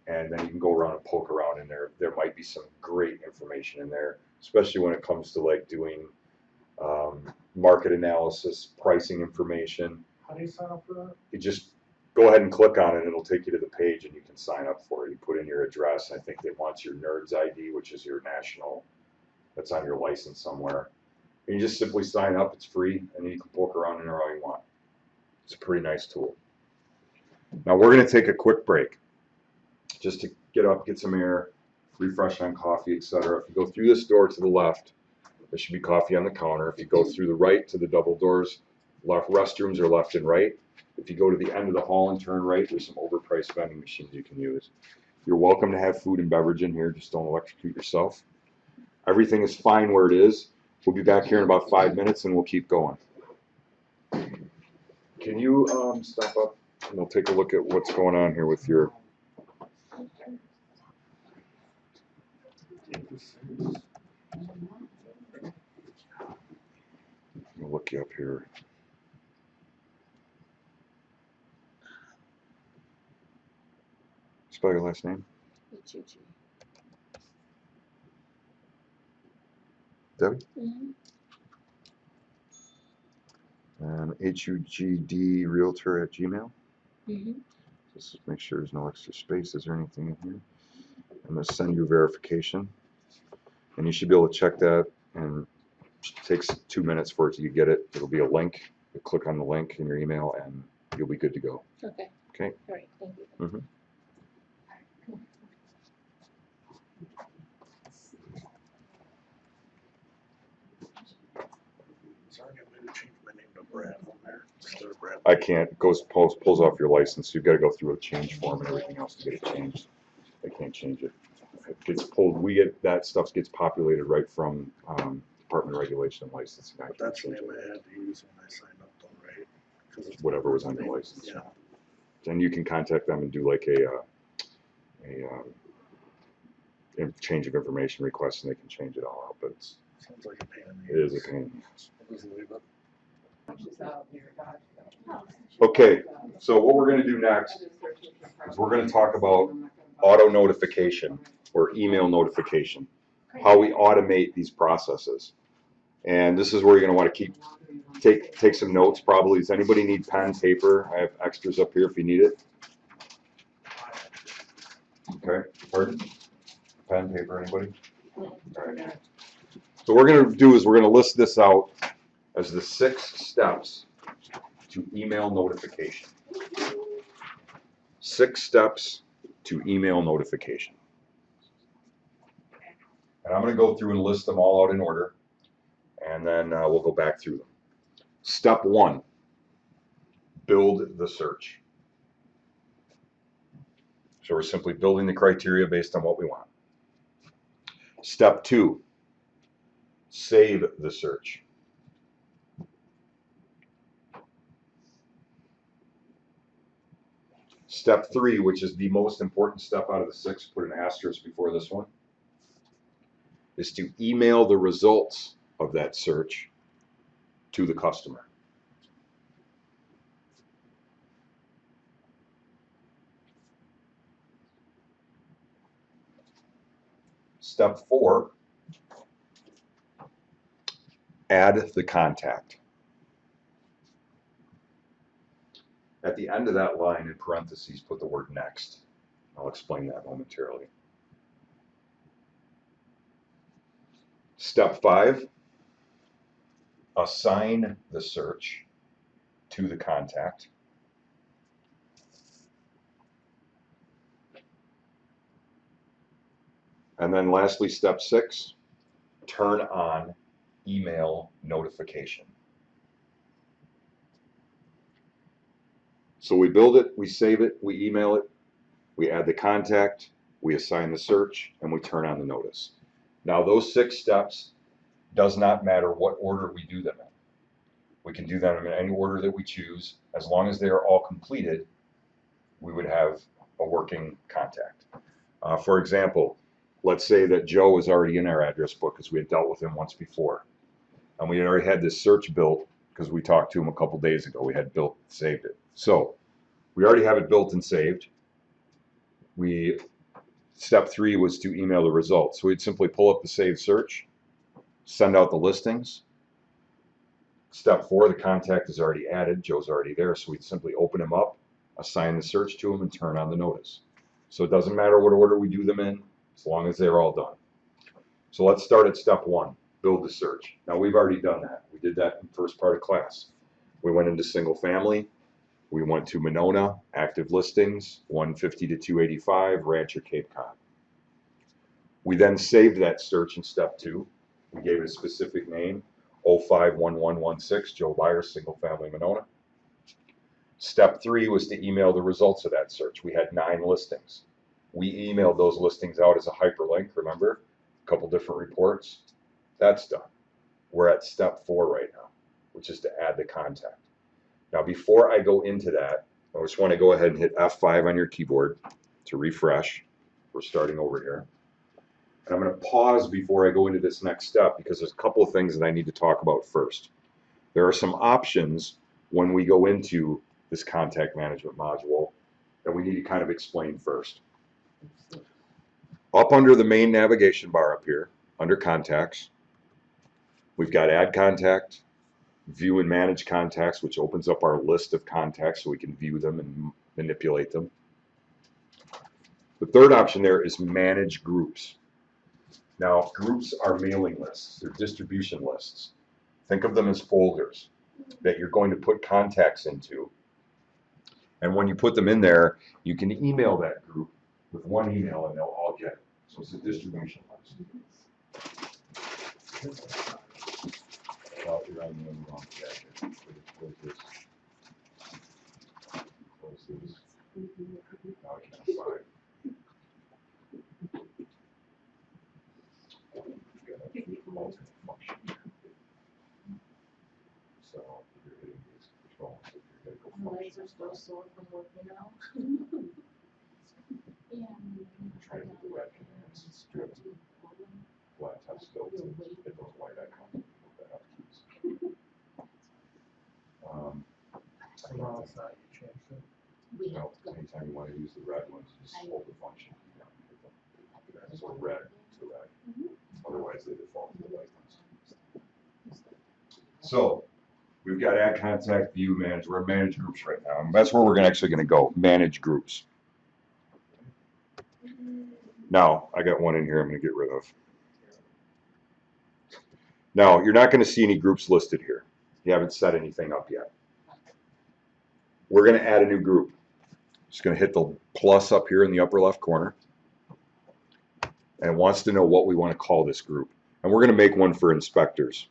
[SPEAKER 1] and then you can go around and poke around in there. There might be some great information in there, especially when it comes to like doing market analysis, pricing information.
[SPEAKER 3] How do you sign up for that?
[SPEAKER 1] You just go ahead and click on it, and it'll take you to the page, and you can sign up for it. You put in your address. I think they want your NERDS ID, which is your national, that's on your license somewhere. And you just simply sign up. It's free, and then you can poke around in there all you want. It's a pretty nice tool. Now we're going to take a quick break, just to get up, get some air, refresh on coffee, etc. If you go through this door to the left, there should be coffee on the counter. If you go through the right to the double doors, restrooms are left and right. If you go to the end of the hall and turn right, there's some overpriced vending machines you can use. You're welcome to have food and beverage in here. Just don't electrocute yourself. Everything is fine where it is. We'll be back here in about 5 minutes, and we'll keep going. Can you step up, and we'll take a look at what's going on here with your... I'll look you up here. Spell your last name. Debbie?
[SPEAKER 5] Mm-hmm.
[SPEAKER 1] And HUGD Realtor at Gmail.
[SPEAKER 5] Mm-hmm.
[SPEAKER 1] Just make sure there's no extra spaces or anything in here. I'm going to send you verification. And you should be able to check that and takes 2 minutes for it to get it. It'll be a link. You click on the link in your email and you'll be good to go.
[SPEAKER 4] Okay.
[SPEAKER 1] Okay.
[SPEAKER 4] All right, thank you.
[SPEAKER 3] Is there any way to change my name to Brad on there instead of Brad?
[SPEAKER 1] I can't, pulls off your license. You've got to go through a change form and everything else to get it changed. They can't change it. It gets pulled, that stuff gets populated right from Department of Regulation and Licensing. I
[SPEAKER 3] But
[SPEAKER 1] can't
[SPEAKER 3] that's the
[SPEAKER 1] change
[SPEAKER 3] name
[SPEAKER 1] it.
[SPEAKER 3] I had to use when I signed up though, right? 'Cause it's
[SPEAKER 1] Whatever was on your license.
[SPEAKER 3] Yeah.
[SPEAKER 1] Then you can contact them and do like a change of information request, and they can change it all out. But
[SPEAKER 3] Sounds like a pain in
[SPEAKER 1] it
[SPEAKER 3] the
[SPEAKER 1] is a
[SPEAKER 3] ass.
[SPEAKER 1] pain.
[SPEAKER 3] I'll just leave it.
[SPEAKER 2] She's out near Dodge.
[SPEAKER 1] Okay, so what we're going to do next is we're going to talk about auto notification or email notification, how we automate these processes. And this is where you're going to want to take some notes probably. Does anybody need pen, paper? I have extras up here if you need it. Okay, pardon? Pen, paper, anybody? All right. So what we're going to do is we're going to list this out as the 6 steps to email notification. 6 steps to email notification. And I'm going to go through and list them all out in order, and then we'll go back through them. Step 1, build the search. So we're simply building the criteria based on what we want. Step 2, save the search. Step 3, which is the most important step out of the 6, put an asterisk before this one, is to email the results of that search to the customer. Step 4, add the contact. At the end of that line, in parentheses, put the word next. I'll explain that momentarily. Step 5, assign the search to the contact. And then lastly, step 6, turn on email notification. So we build it, we save it, we email it, we add the contact, we assign the search, and we turn on the notice. Now those 6 steps does not matter what order we do them in. We can do them in any order that we choose. As long as they are all completed, we would have a working contact. For example, let's say that Joe is already in our address book because we had dealt with him once before. And we had already had this search built because we talked to him a couple days ago. We had built, saved it. So we already have it built and saved. Step 3 was to email the results. So we'd simply pull up the saved search, send out the listings. Step 4, the contact is already added. Joe's already there. So we'd simply open him up, assign the search to him, and turn on the notice. So it doesn't matter what order we do them in, as long as they're all done. So let's start at step 1, build the search. Now we've already done that. We did that in the first part of class. We went into single family. We went to Monona, active listings, 150 to 285, Rancher Cape Cod. We then saved that search in step 2. We gave it a specific name, 051116, Joe Byers, single family Monona. Step 3 was to email the results of that search. We had 9 listings. We emailed those listings out as a hyperlink, remember? A couple different reports. That's done. We're at step 4 right now, which is to add the contact. Now, before I go into that, I just want to go ahead and hit F5 on your keyboard to refresh. We're starting over here. And I'm going to pause before I go into this next step because there's a couple of things that I need to talk about first. There are some options when we go into this contact management module that we need to kind of explain first. Up under the main navigation bar up here, under contacts, we've got add contact, view and manage contacts, which opens up our list of contacts so we can view them and manipulate them. The third option there is manage groups. Now, groups are mailing lists, they're distribution lists. Think of them as folders that you're going to put contacts into. And when you put them in there, you can email that group with one email and they'll all get it. So it's a distribution list. Well, you're on the wrong jacket. Close this. Close this. Now I can't find. Multi-function. So you're hitting these controls. If you're going to go
[SPEAKER 2] My legs
[SPEAKER 1] function,
[SPEAKER 2] are still sore from working out.
[SPEAKER 4] Yeah.
[SPEAKER 1] try to get the red commands stripped. Flat test built and hit those white icons. Move that up keys.
[SPEAKER 3] So now it's not, you changed it.
[SPEAKER 2] We
[SPEAKER 1] No, anytime you want to use the red ones, just hold the function key down. Hit them. So red to red. Otherwise, they default to the white ones. So we've got add contact, view, manage. We're in manage groups right now. And that's where we're actually going to go. Manage groups. Now, I got one in here I'm going to get rid of. Now, you're not going to see any groups listed here. You haven't set anything up yet. We're going to add a new group. Just going to hit the plus up here in the upper left corner. And it wants to know what we want to call this group. And we're going to make one for inspectors.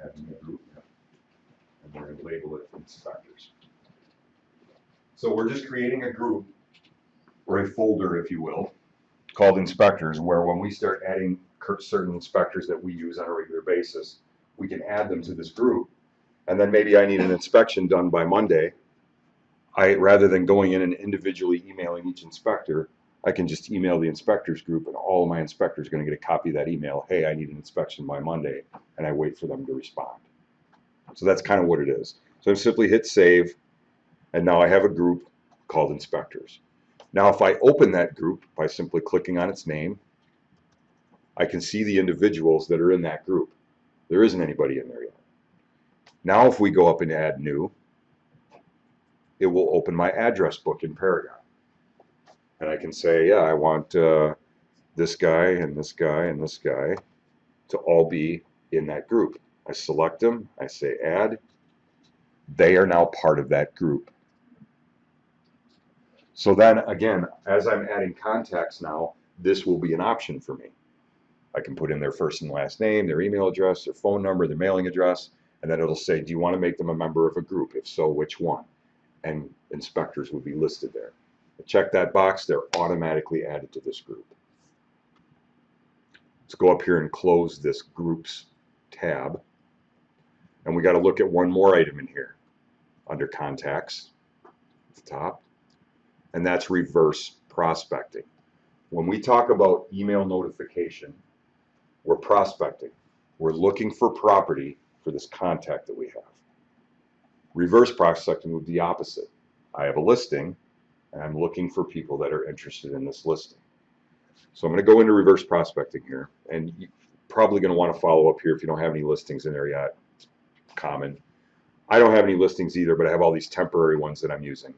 [SPEAKER 1] Add a new group. And we're going to label it inspectors. So we're just creating a group, or a folder, if you will, called inspectors, where when we start adding certain inspectors that we use on a regular basis, we can add them to this group. And then maybe I need an inspection done by Monday. Rather than going in and individually emailing each inspector, I can just email the inspectors group, and all of my inspectors are going to get a copy of that email. Hey, I need an inspection by Monday, and I wait for them to respond. So that's kind of what it is. So I simply hit save, and now I have a group called inspectors. Now, if I open that group by simply clicking on its name, I can see the individuals that are in that group. There isn't anybody in there yet. Now, if we go up and add new, it will open my address book in Paragon. And I can say, yeah, I want this guy and this guy and this guy to all be in that group. I select them, I say add. They are now part of that group. So then again, as I'm adding contacts now, this will be an option for me. I can put in their first and last name, their email address, their phone number, their mailing address, and then it'll say, do you want to make them a member of a group? If so, which one? And inspectors would be listed there. Check that box, they're automatically added to this group. Let's go up here and close this groups tab. And we got to look at one more item in here under contacts at the top, and that's reverse prospecting. When we talk about email notification, we're prospecting. We're looking for property for this contact that we have. Reverse prospecting would be the opposite. I have a listing, and I'm looking for people that are interested in this listing. So I'm going to go into reverse prospecting here, and you're probably going to want to follow up here if you don't have any listings in there yet. It's common. I don't have any listings either, but I have all these temporary ones that I'm using.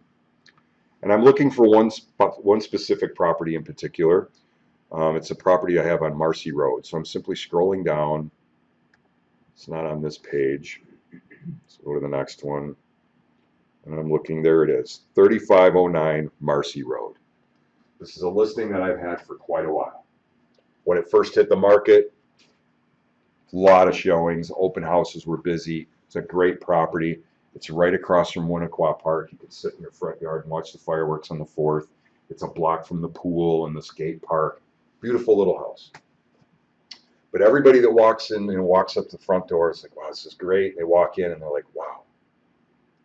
[SPEAKER 1] And I'm looking for one specific property in particular. It's a property I have on Marcy Road. So I'm simply scrolling down. It's not on this page. Let's go to the next one. And I'm looking, there it is, 3509 Marcy Road. This is a listing that I've had for quite a while. When it first hit the market, a lot of showings, open houses were busy. It's a great property. It's right across from Winnequa Park. You can sit in your front yard and watch the fireworks on the 4th. It's a block from the pool and the skate park. Beautiful little house. But everybody that walks in and walks up to the front door, it's like, wow, this is great. They walk in and they're like, wow.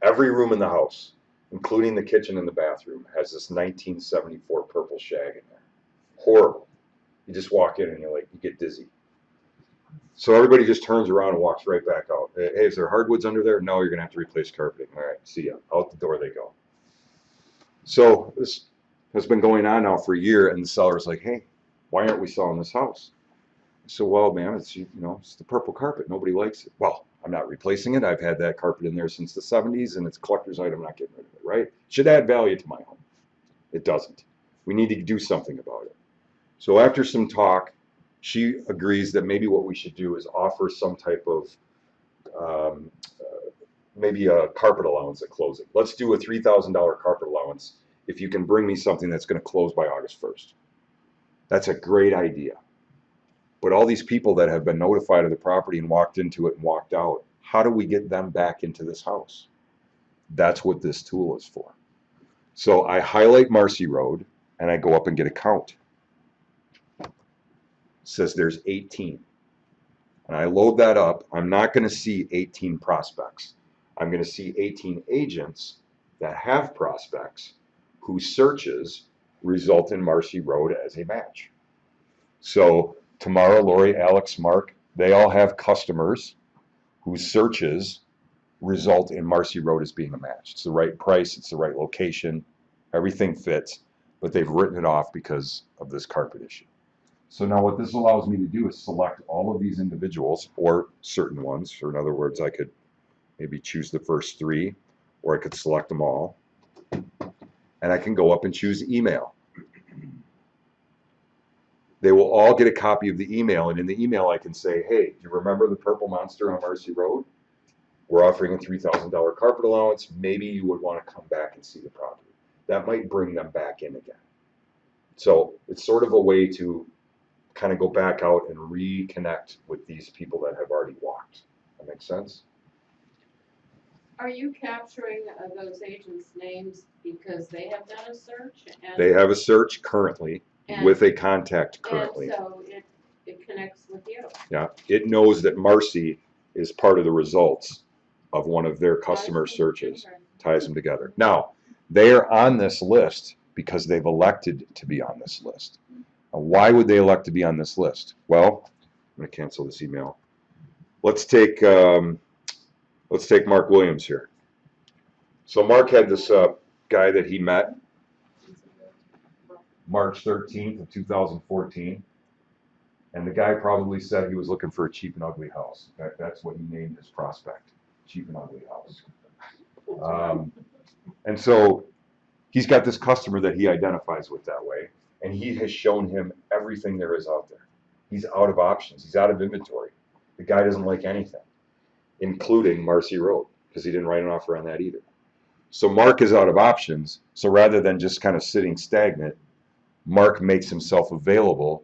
[SPEAKER 1] Every room in the house, including the kitchen and the bathroom, has this 1974 purple shag in there. Horrible. You just walk in and you're like, you get dizzy. So everybody just turns around and walks right back out. Hey, is there hardwoods under there? No, you're going to have to replace carpeting. All right, see ya. Out the door they go. So this has been going on now for a year, and the seller's like, hey, Why aren't we selling this house? So, well, man, it's, you know, it's the purple carpet. Nobody likes it. Well, I'm not replacing it. I've had that carpet in there since the 70s, and it's a collector's item. I'm not getting rid of it, right? It should add value to my home. It doesn't. We need to do something about it. So after some talk, she agrees that maybe what we should do is offer some type of um, maybe a carpet allowance at closing. Let's do a $3,000 carpet allowance if you can bring me something that's going to close by August 1st. That's a great idea. But all these people that have been notified of the property and walked into it and walked out, how do we get them back into this house? That's what this tool is for. So I highlight Marcy Road and I go up and get a count. It says there's 18. And I load that up. I'm not going to see 18 prospects. I'm going to see 18 agents that have prospects whose searches result in Marcy Road as a match. So Tamara, Lori, Alex, Mark, they all have customers whose searches result in Marcy Road as being a match. It's the right price, it's the right location, everything fits, but they've written it off because of this carpet issue. So now what this allows me to do is select all of these individuals, or certain ones, or in other words, I could maybe choose the first 3, or I could select them all, and I can go up and choose email. They will all get a copy of the email, and in the email I can say, hey, do you remember the purple monster on Marcy Road? We're offering a $3,000 carpet allowance. Maybe you would want to come back and see the property. That might bring them back in again. So it's sort of a way to kind of go back out and reconnect with these people that have already walked. That makes sense?
[SPEAKER 2] Are you capturing those agents' names because they have done a search? And,
[SPEAKER 1] They have a search currently
[SPEAKER 2] and,
[SPEAKER 1] with a contact currently.
[SPEAKER 2] And so it connects with you.
[SPEAKER 1] Yeah, it knows that Marcy is part of the results of one of their customer searches, ties them together. Now, they are on this list because they've elected to be on this list. Now, why would they elect to be on this list? Well, I'm going to cancel this email. Let's take Mark Williams here. So Mark had this guy that he met March 13th of 2014. And the guy probably said he was looking for a cheap and ugly house. In fact, that's what he named his prospect, cheap and ugly house. And so he's got this customer that he identifies with that way, and he has shown him everything there is out there. He's out of options. He's out of inventory. The guy doesn't like anything, including Marcy Road, because he didn't write an offer on that either. So Mark is out of options. So rather than just kind of sitting stagnant, Mark makes himself available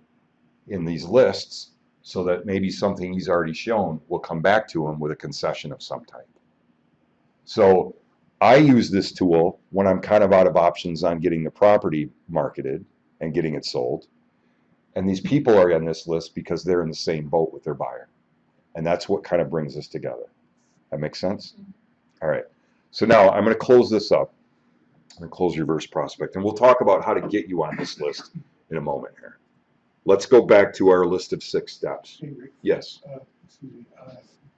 [SPEAKER 1] in these lists so that maybe something he's already shown will come back to him with a concession of some type. So I use this tool when I'm kind of out of options on getting the property marketed and getting it sold. And these people are on this list because they're in the same boat with their buyer. And that's what kind of brings us together. That makes sense? All right. So now I'm going to close this up. I'm going to close reverse prospect. And we'll talk about how to get you on this list in a moment here. Let's go back to our list of 6 steps.
[SPEAKER 5] Hey, Rick,
[SPEAKER 1] Yes.
[SPEAKER 5] excuse me,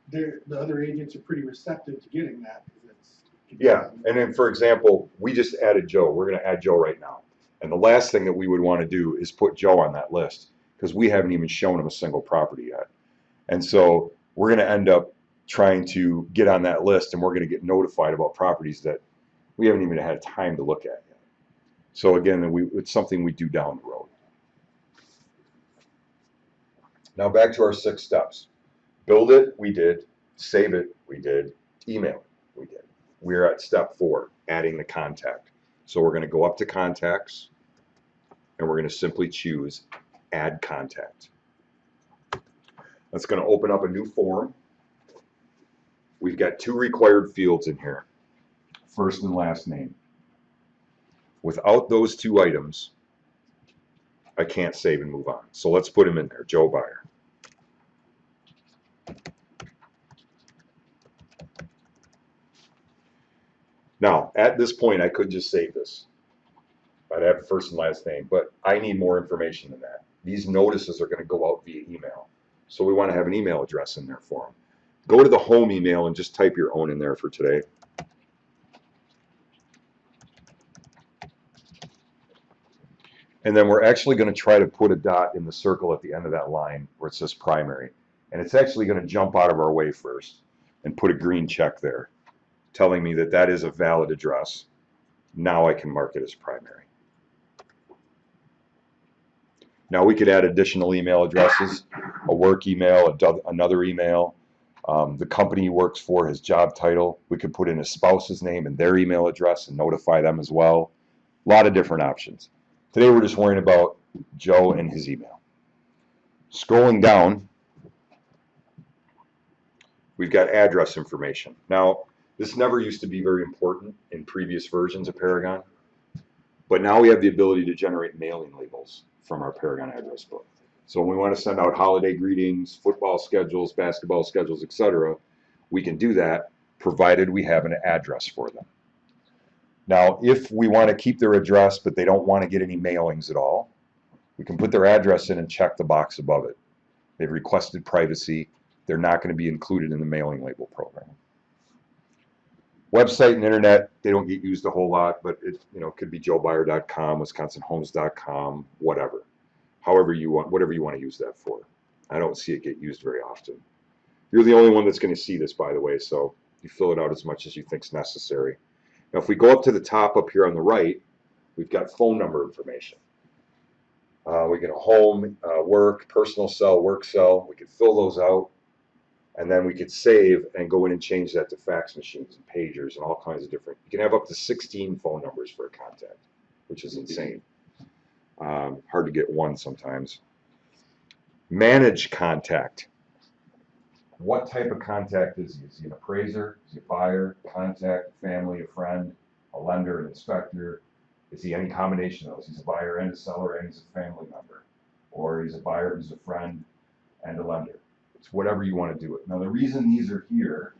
[SPEAKER 5] the other agents are pretty receptive to getting that, because it's.
[SPEAKER 1] Yeah, and then for example, we just added Joe. We're going to add Joe right now. And the last thing that we would want to do is put Joe on that list because we haven't even shown him a single property yet. And so we're going to end up trying to get on that list, and we're going to get notified about properties that we haven't even had time to look at yet. So again, it's something we do down the road. Now back to our 6 steps. Build it, we did. Save it, we did. Email it, we did. We're at step 4, adding the contact. So we're going to go up to contacts, and we're going to simply choose add contact. That's going to open up a new form. We've got 2 required fields in here, first and last name. Without those 2 items, I can't save and move on. So let's put him in there, Joe Buyer. Now, at this point, I could just save this. I'd have first and last name, but I need more information than that. These notices are going to go out via email. So we want to have an email address in there for them. Go to the home email and just type your own in there for today. And then we're actually going to try to put a dot in the circle at the end of that line where it says primary. And it's actually going to jump out of our way first and put a green check there, telling me that that is a valid address. Now I can mark it as primary. Now we could add additional email addresses, a work email, another email, the company he works for, his job title. We could put in his spouse's name and their email address and notify them as well. A lot of different options. Today we're just worrying about Joe and his email. Scrolling down, we've got address information. Now, this never used to be very important in previous versions of Paragon, but now we have the ability to generate mailing labels from our Paragon address book. So when we want to send out holiday greetings, football schedules, basketball schedules, etc., we can do that provided we have an address for them. Now, if we want to keep their address but they don't want to get any mailings at all, we can put their address in and check the box above it. They've requested privacy. They're not going to be included in the mailing label program. Website and internet, they don't get used a whole lot, but it could be joebuyer.com, wisconsinhomes.com, whatever. However you want, whatever you want to use that for. I don't see it get used very often. You're the only one that's going to see this, by the way, so you fill it out as much as you think is necessary. Now, if we go up to the top up here on the right, we've got phone number information. We get a home, work, personal cell, work cell. We could fill those out. And then we could save and go in and change that to fax machines and pagers and all kinds of different. You can have up to 16 phone numbers for a contact, which is insane. Hard to get one sometimes. Manage contact. What type of contact is he? Is he an appraiser? Is he a buyer, contact, family, a friend, a lender, an inspector? Is he any combination of those? He's a buyer and a seller and he's a family member. Or he's a buyer who's a friend and a lender. It's whatever you want to do it. Now the reason these are here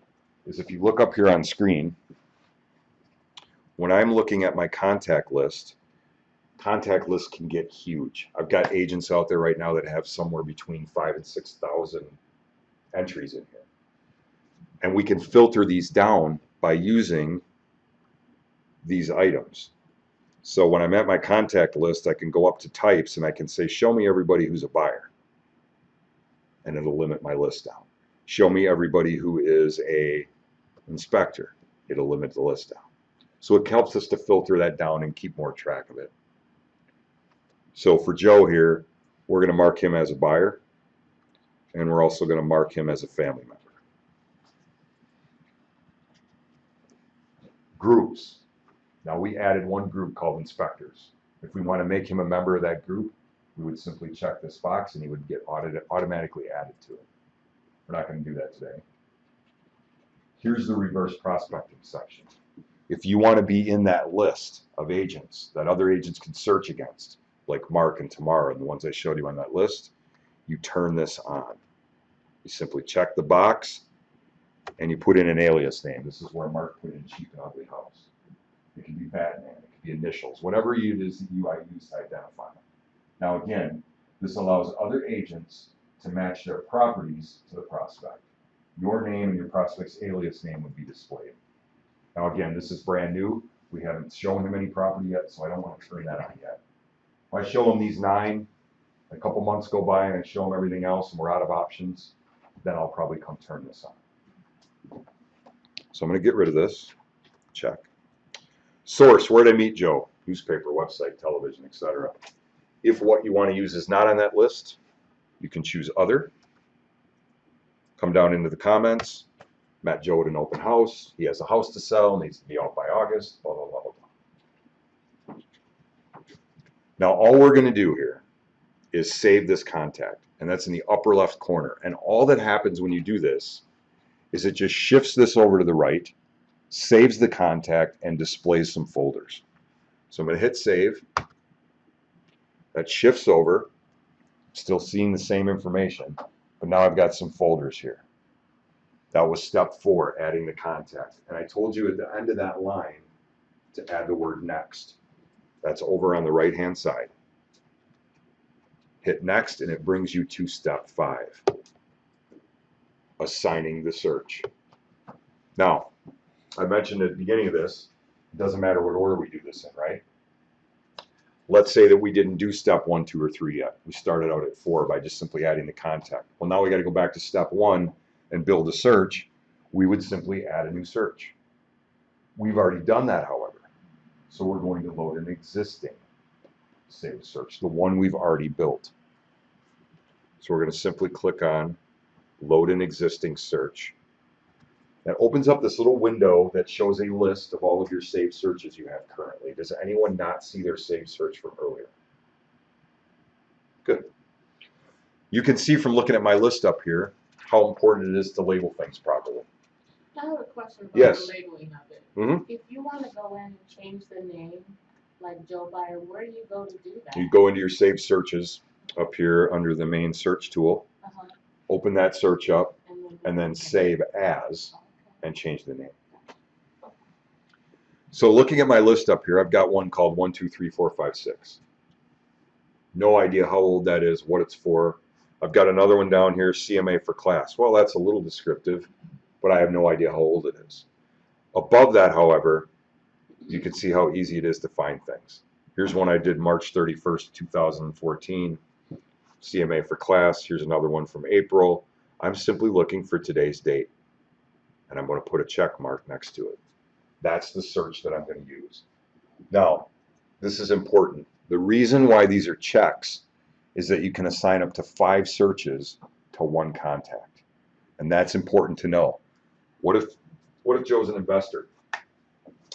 [SPEAKER 1] is if you look up here on screen, when I'm looking at my contact list can get huge. I've got agents out there right now that have somewhere between 5,000 and 6,000 entries in here. And we can filter these down by using these items. So when I'm at my contact list, I can go up to types and I can say, show me everybody who's a buyer. And it'll limit my list down. Show me everybody who is a inspector. It'll limit the list down. So it helps us to filter that down and keep more track of it. So for Joe here, we're going to mark him as a buyer, and we're also going to mark him as a family member. Groups. Now we added one group called inspectors. If we want to make him a member of that group, we would simply check this box and he would get automatically added to it. We're not going to do that today. Here's the reverse prospecting section. If you want to be in that list of agents that other agents can search against, like Mark and Tamara and the ones I showed you on that list, you turn this on. You simply check the box and you put in an alias name. This is where Mark put in Cheap and Ugly House. It can be Batman, it can be initials, whatever it is that you use to identify them. Now again, this allows other agents to match their properties to the prospect. Your name and your prospect's alias name would be displayed. Now again, this is brand new. We haven't shown him any property yet, so I don't want to turn that on yet. If I show him these 9, a couple months go by and I show him everything else and we're out of options, then I'll probably come turn this on. So I'm going to get rid of this. Check. Source, where did I meet Joe? Newspaper, website, television, etc. If what you want to use is not on that list, you can choose other. Come down into the comments. Met Joe at an open house. He has a house to sell, needs to be out by August, blah, blah, blah, blah, blah. Now all we're going to do here is save this contact, and that's in the upper left corner. And all that happens when you do this is it just shifts this over to the right, saves the contact, and displays some folders. So I'm going to hit save. That shifts over, still seeing the same information, but now I've got some folders here. That was step 4, adding the contact. And I told you at the end of that line to add the word next. That's over on the right-hand side. Hit next, and it brings you to step 5, assigning the search. Now, I mentioned at the beginning of this, it doesn't matter what order we do this in, right? Let's say that we didn't do step 1, 2, or 3 yet. We started out at 4 by just simply adding the contact. Well, now we got to go back to step 1 and build a search. We would simply add a new search. We've already done that, however. So we're going to load an existing saved search, the one we've already built. So we're going to simply click on load an existing search. That opens up this little window that shows a list of all of your saved searches you have currently. Does anyone not see their saved search from earlier? Good. You can see from looking at my list up here how important it is to label things properly.
[SPEAKER 2] I have a question about
[SPEAKER 1] Yes.
[SPEAKER 2] the labeling of it.
[SPEAKER 4] If you wanna go in and change the name, like Joe Byer, where do you go to do that?
[SPEAKER 1] You go into your saved searches up here under the main search tool,
[SPEAKER 4] Uh-huh.
[SPEAKER 1] open that search up, and then save as,
[SPEAKER 4] Okay.
[SPEAKER 1] and change the name. So looking at my list up here, I've got one called 1, 2, 3, 4, 5, 6. No idea how old that is, what it's for. I've got another one down here, CMA for class. Well, that's a little descriptive, but I have no idea how old it is. Above that, however, you can see how easy it is to find things. Here's one I did March 31st, 2014, CMA for class. Here's another one from April. I'm simply looking for today's date, and I'm going to put a check mark next to it. That's the search that I'm going to use. Now, this is important. The reason why these are checks is that you can assign up to 5 searches to 1 contact, and that's important to know. What if Joe's an investor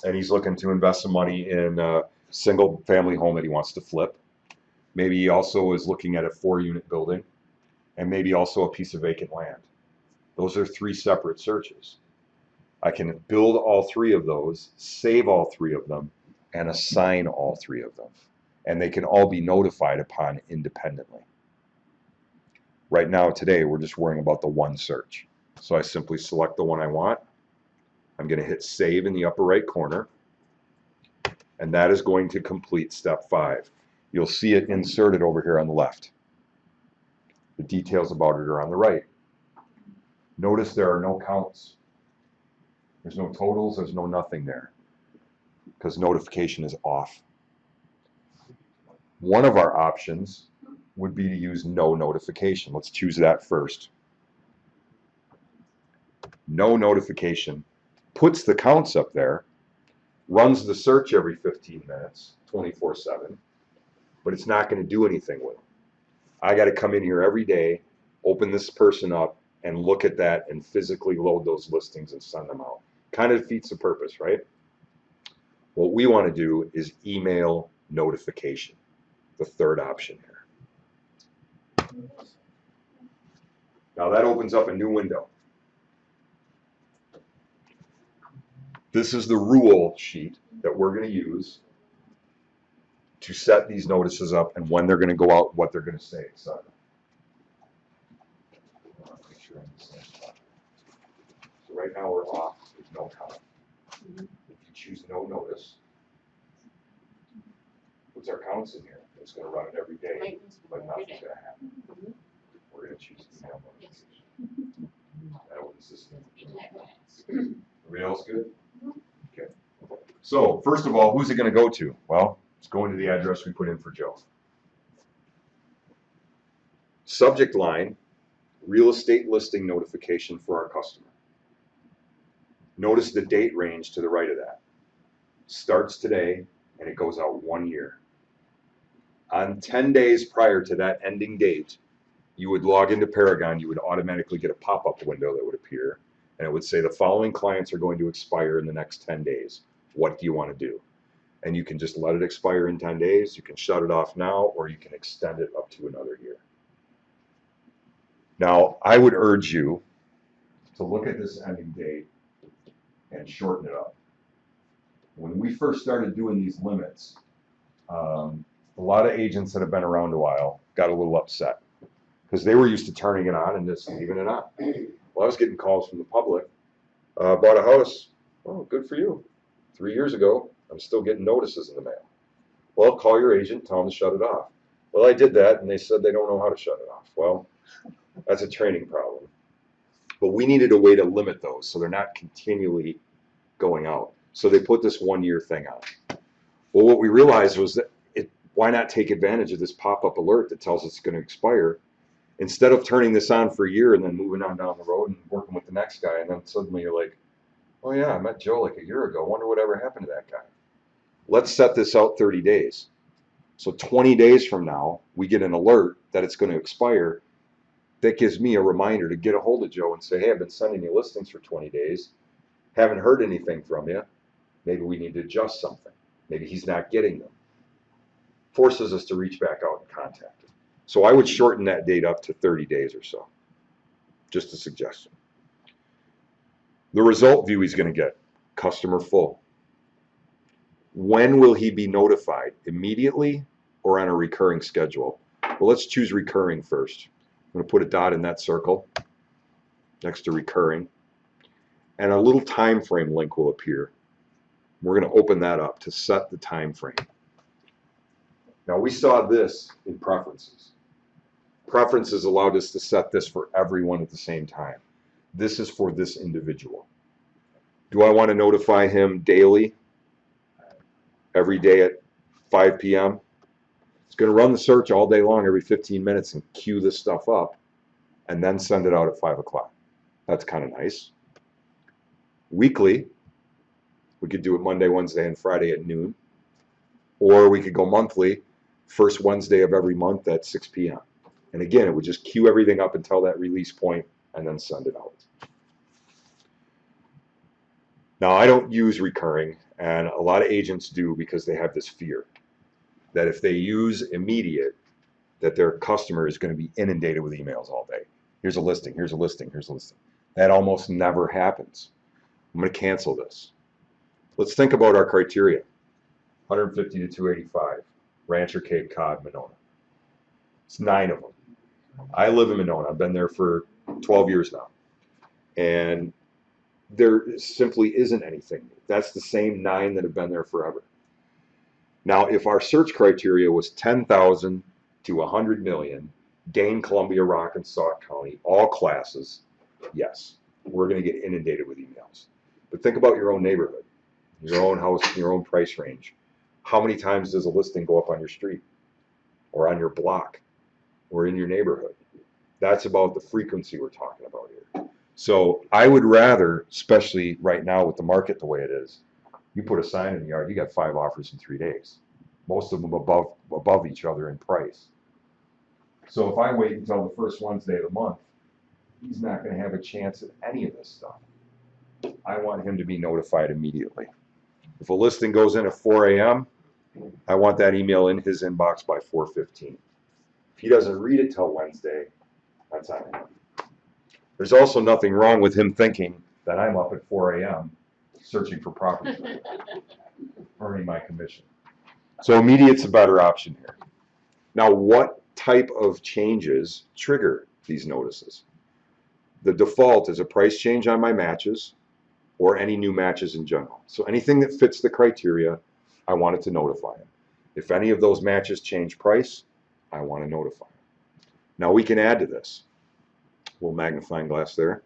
[SPEAKER 1] and he's looking to invest some money in a single family home that he wants to flip? Maybe he also is looking at a 4-unit building, and maybe also a piece of vacant land. Those are 3 separate searches. I can build all 3 of those, save all 3 of them, and assign all 3 of them. And they can all be notified upon independently. Right now, today, we're just worrying about the 1 search. So I simply select the one I want. I'm going to hit save in the upper right corner. And that is going to complete step 5. You'll see it inserted over here on the left. The details about it are on the right. Notice there are no counts. There's no totals, there's no nothing there, because notification is off. One of our options would be to use no notification. Let's choose that first. No notification puts the counts up there, runs the search every 15 minutes, 24/7, but it's not going to do anything with it. I got to come in here every day, open this person up, and look at that and physically load those listings and send them out. Kind of defeats the purpose, right? What we want to do is email notification, the third option here. Now that opens up a new window. This is the rule sheet that we're going to use to set these notices up and when they're going to go out, what they're going to say, etc. Make sure I'm in the same spot. So right now we're off with no count. If you choose no notice, puts our counts in here. It's going to run it every day,
[SPEAKER 2] Maintenance
[SPEAKER 1] but
[SPEAKER 2] every
[SPEAKER 1] nothing's
[SPEAKER 2] day.
[SPEAKER 1] going to happen. We're going to choose email notification. That opens this thing. Everybody else good? Okay. So first of all, who's it going to go to? Well, it's going to the address we put in for Joe. Subject line, real estate listing notification for our customer. Notice the date range to the right of that. Starts today and it goes out 1 year. On 10 days prior to that ending date, you would log into Paragon, you would automatically get a pop-up window that would appear, and it would say the following clients are going to expire in the next 10 days. What do you want to do? And you can just let it expire in 10 days, you can shut it off now, or you can extend it up to another year. Now, I would urge you to look at this ending date and shorten it up. When we first started doing these limits, a lot of agents that have been around a while got a little upset because they were used to turning it on and just leaving it on. Well, I was getting calls from the public. Bought a house. Oh, good for you. 3 years ago, I'm still getting notices in the mail. Well, call your agent, tell them to shut it off. Well, I did that, and they said they don't know how to shut it off. Well, that's a training problem. But we needed a way to limit those so they're not continually going out. So they put this 1 year thing on. Well, what we realized was that why not take advantage of this pop-up alert that tells us it's going to expire instead of turning this on for a year and then moving on down the road and working with the next guy, and then suddenly you're like, oh yeah, I met Joe like a year ago. Wonder whatever happened to that guy. Let's set this out 30 days. So 20 days from now, we get an alert that it's going to expire. That gives me a reminder to get a hold of Joe and say, hey, I've been sending you listings for 20 days. Haven't heard anything from you. Maybe we need to adjust something. Maybe he's not getting them. Forces us to reach back out and contact him. So I would shorten that date up to 30 days or so. Just a suggestion. The result view he's going to get, customer full. When will he be notified? Immediately or on a recurring schedule? Well, let's choose recurring first. I'm going to put a dot in that circle next to recurring. And a little time frame link will appear. We're going to open that up to set the time frame. Now we saw this in preferences. Preferences allowed us to set this for everyone at the same time. This is for this individual. Do I want to notify him daily? Every day at 5 p.m.? It's going to run the search all day long every 15 minutes and queue this stuff up and then send it out at 5 o'clock. That's kind of nice. Weekly, we could do it Monday, Wednesday, and Friday at noon. Or we could go monthly, first Wednesday of every month at 6 p.m. And again, it would just queue everything up until that release point and then send it out. Now, I don't use recurring, and a lot of agents do because they have this fear that if they use immediate, that their customer is going to be inundated with emails all day. Here's a listing, here's a listing, here's a listing. That almost never happens. I'm going to cancel this. Let's think about our criteria. 150 to 285, Rancher, Cape Cod, Monona. It's 9 of them. I live in Monona. I've been there for 12 years now. And there simply isn't anything. That's the same 9 that have been there forever. Now, if our search criteria was 10,000 to 100 million, Dane, Columbia, Rock, and Sauk County, all classes, yes, we're going to get inundated with emails. But think about your own neighborhood, your own house, your own price range. How many times does a listing go up on your street or on your block or in your neighborhood? That's about the frequency we're talking about here. So I would rather, especially right now with the market the way it is, you put a sign in the yard, you got 5 offers in 3 days. Most of them above each other in price. So if I wait until the first Wednesday of the month, he's not going to have a chance at any of this stuff. I want him to be notified immediately. If a listing goes in at 4 a.m., I want that email in his inbox by 4:15. If he doesn't read it till Wednesday, that's on him. There's also nothing wrong with him thinking that I'm up at 4 a.m. searching for property, earning my commission. So immediate's a better option here. Now, what type of changes trigger these notices? The default is a price change on my matches or any new matches in general. So anything that fits the criteria, I want it to notify him. If any of those matches change price, I want to notify him. Now we can add to this. Little magnifying glass there.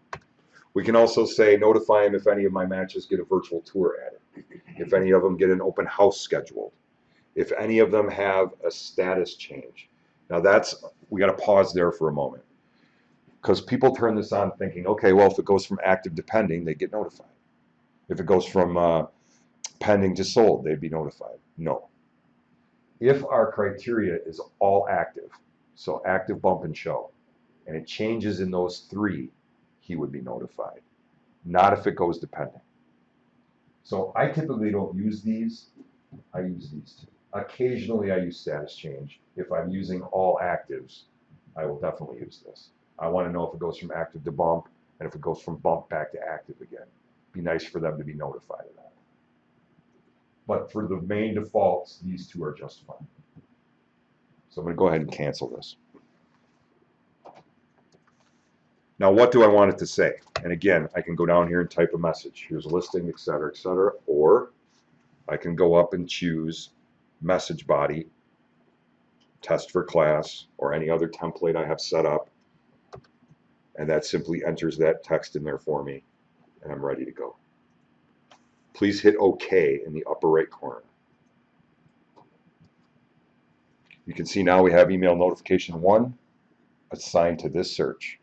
[SPEAKER 1] We can also say notify him if any of my matches get a virtual tour added, if any of them get an open house scheduled, if any of them have a status change. Now we got to pause there for a moment because people turn this on thinking, okay, well, if it goes from active to pending, they get notified. If it goes from pending to sold, they'd be notified. No. If our criteria is all active, so active, bump, and show, and it changes in those 3, he would be notified. Not if it goes to pending. So I typically don't use these. I use these 2. Occasionally I use status change. If I'm using all actives, I will definitely use this. I want to know if it goes from active to bump, and if it goes from bump back to active again. Be nice for them to be notified of that. But for the main defaults, these 2 are just fine. So I'm going to go ahead and cancel this. Now, what do I want it to say? And again, I can go down here and type a message. Here's a listing, etc., etc. Or I can go up and choose message body, test for class, or any other template I have set up. And that simply enters that text in there for me, and I'm ready to go. Please hit OK in the upper right corner. You can see now we have email notification 1 assigned to this search.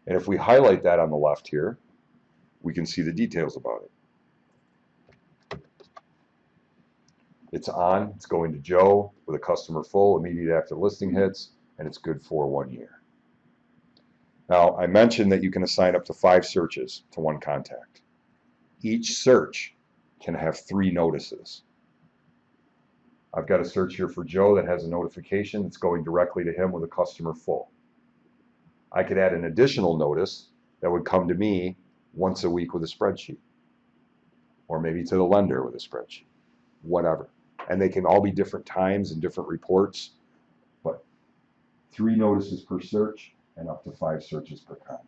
[SPEAKER 1] And if we highlight that on the left here, we can see the details about it. It's on, it's going to Joe with a customer full immediately after the listing hits, and it's good for 1 year. Now, I mentioned that you can assign up to 5 searches to one contact. Each search can have 3 notices. I've got a search here for Joe that has a notification that's going directly to him with a customer full. I could add an additional notice that would come to me once a week with a spreadsheet, or maybe to the lender with a spreadsheet, whatever. And they can all be different times and different reports, but 3 notices per search and up to 5 searches per contact.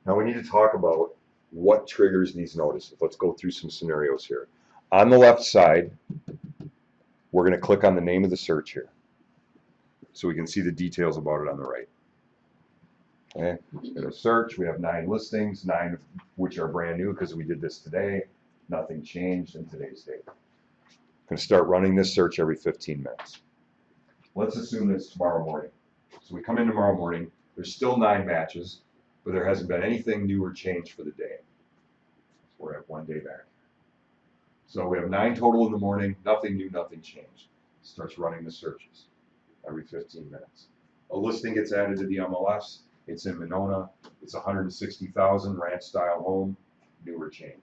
[SPEAKER 1] Now we need to talk about what triggers these notices. Let's go through some scenarios here. On the left side, we're going to click on the name of the search here, so we can see the details about it on the right. Okay, in a search, we have 9 listings, 9 of which are brand new because we did this today. Nothing changed in today's date. I'm going to start running this search every 15 minutes. Let's assume it's tomorrow morning. So we come in tomorrow morning, there's still 9 matches, but there hasn't been anything new or changed for the day. So we're at 1 day back. So we have 9 total in the morning, nothing new, nothing changed. Starts running the searches every 15 minutes. A listing gets added to the MLS. It's in Monona. It's 160,000 ranch style home, new or changed.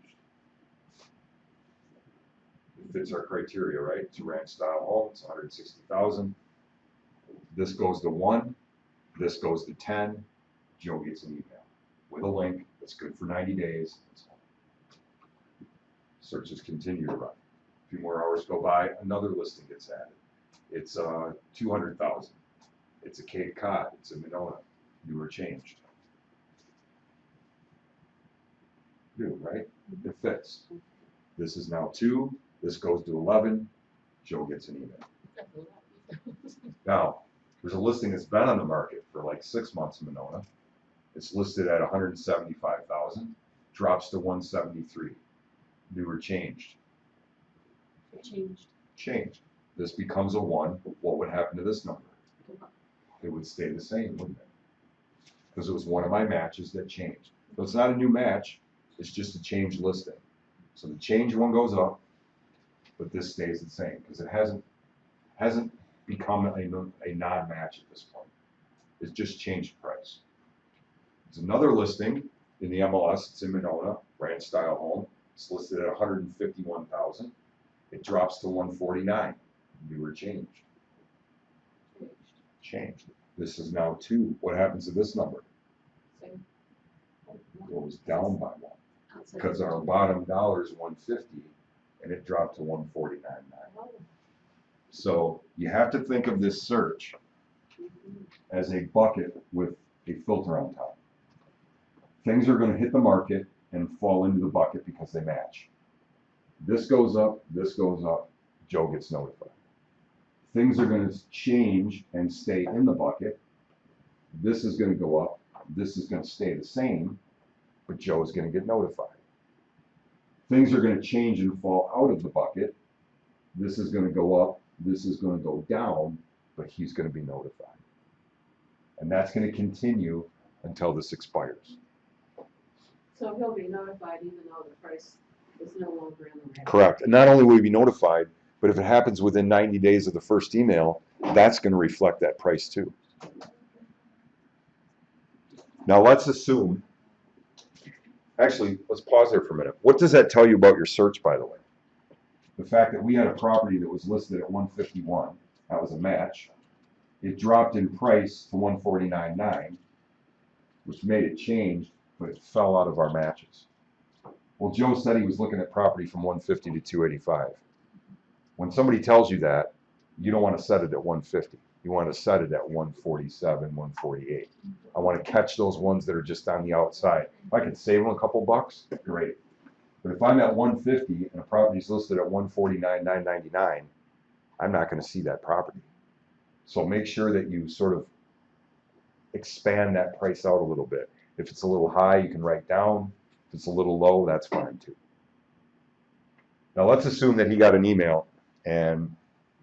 [SPEAKER 1] It fits our criteria, right? It's a ranch style home. It's 160,000. This goes to 1. This goes to 10. Joe gets an email with a link that's good for 90 days. Searches continue to run. A few more hours go by, another listing gets added. It's 200,000. It's a Cape Cod. It's in Monona. New or changed. New, right? It fits. This is now 2. This goes to 11. Joe gets an email. Now, there's a listing that's been on the market for like 6 months in Monona. It's listed at 175,000. Drops to 173. New or changed?
[SPEAKER 4] Changed.
[SPEAKER 1] Changed. This becomes a 1. What would happen to this number? It would stay the same, wouldn't it? Because it was one of my matches that changed. So it's not a new match, it's just a changed listing. So the change one goes up, but this stays the same because it hasn't become a non-match at this point. It's just changed price. There's another listing in the MLS. It's in Monona, ranch style home. It's listed at 151,000. It drops to 149. New or changed? Changed. This is now 2. What happens to this number?
[SPEAKER 2] Same.
[SPEAKER 1] It goes down by 1 because our bottom dollar is 150 and it dropped to 149.9. So you have to think of this search as a bucket with a filter on top. Things are going to hit the market and fall into the bucket because they match. This goes up, Joe gets notified. Things are going to change and stay in the bucket. This is going to go up, this is going to stay the same, but Joe is going to get notified. Things are going to change and fall out of the bucket. This is going to go up, this is going to go down, but he's going to be notified. And that's going to continue until this expires.
[SPEAKER 2] So he'll be notified even though the price is no longer in the range.
[SPEAKER 1] Correct. And not only will he be notified, but if it happens within 90 days of the first email, that's going to reflect that price too. Now let's assume, actually, let's pause there for a minute. What does that tell you about your search, by the way? The fact that we had a property that was listed at 151, that was a match. It dropped in price to 149.9, which made it change, but it fell out of our matches. Well, Joe said he was looking at property from 150 to 285. When somebody tells you that, you don't want to set it at 150. You want to set it at 147, 148. I want to catch those ones that are just on the outside. If I can save them a couple bucks, great. But if I'm at 150 and a property's listed at 149,999, I'm not going to see that property. So make sure that you sort of expand that price out a little bit. If it's a little high, you can write down. If it's a little low, that's fine too. Now let's assume that he got an email and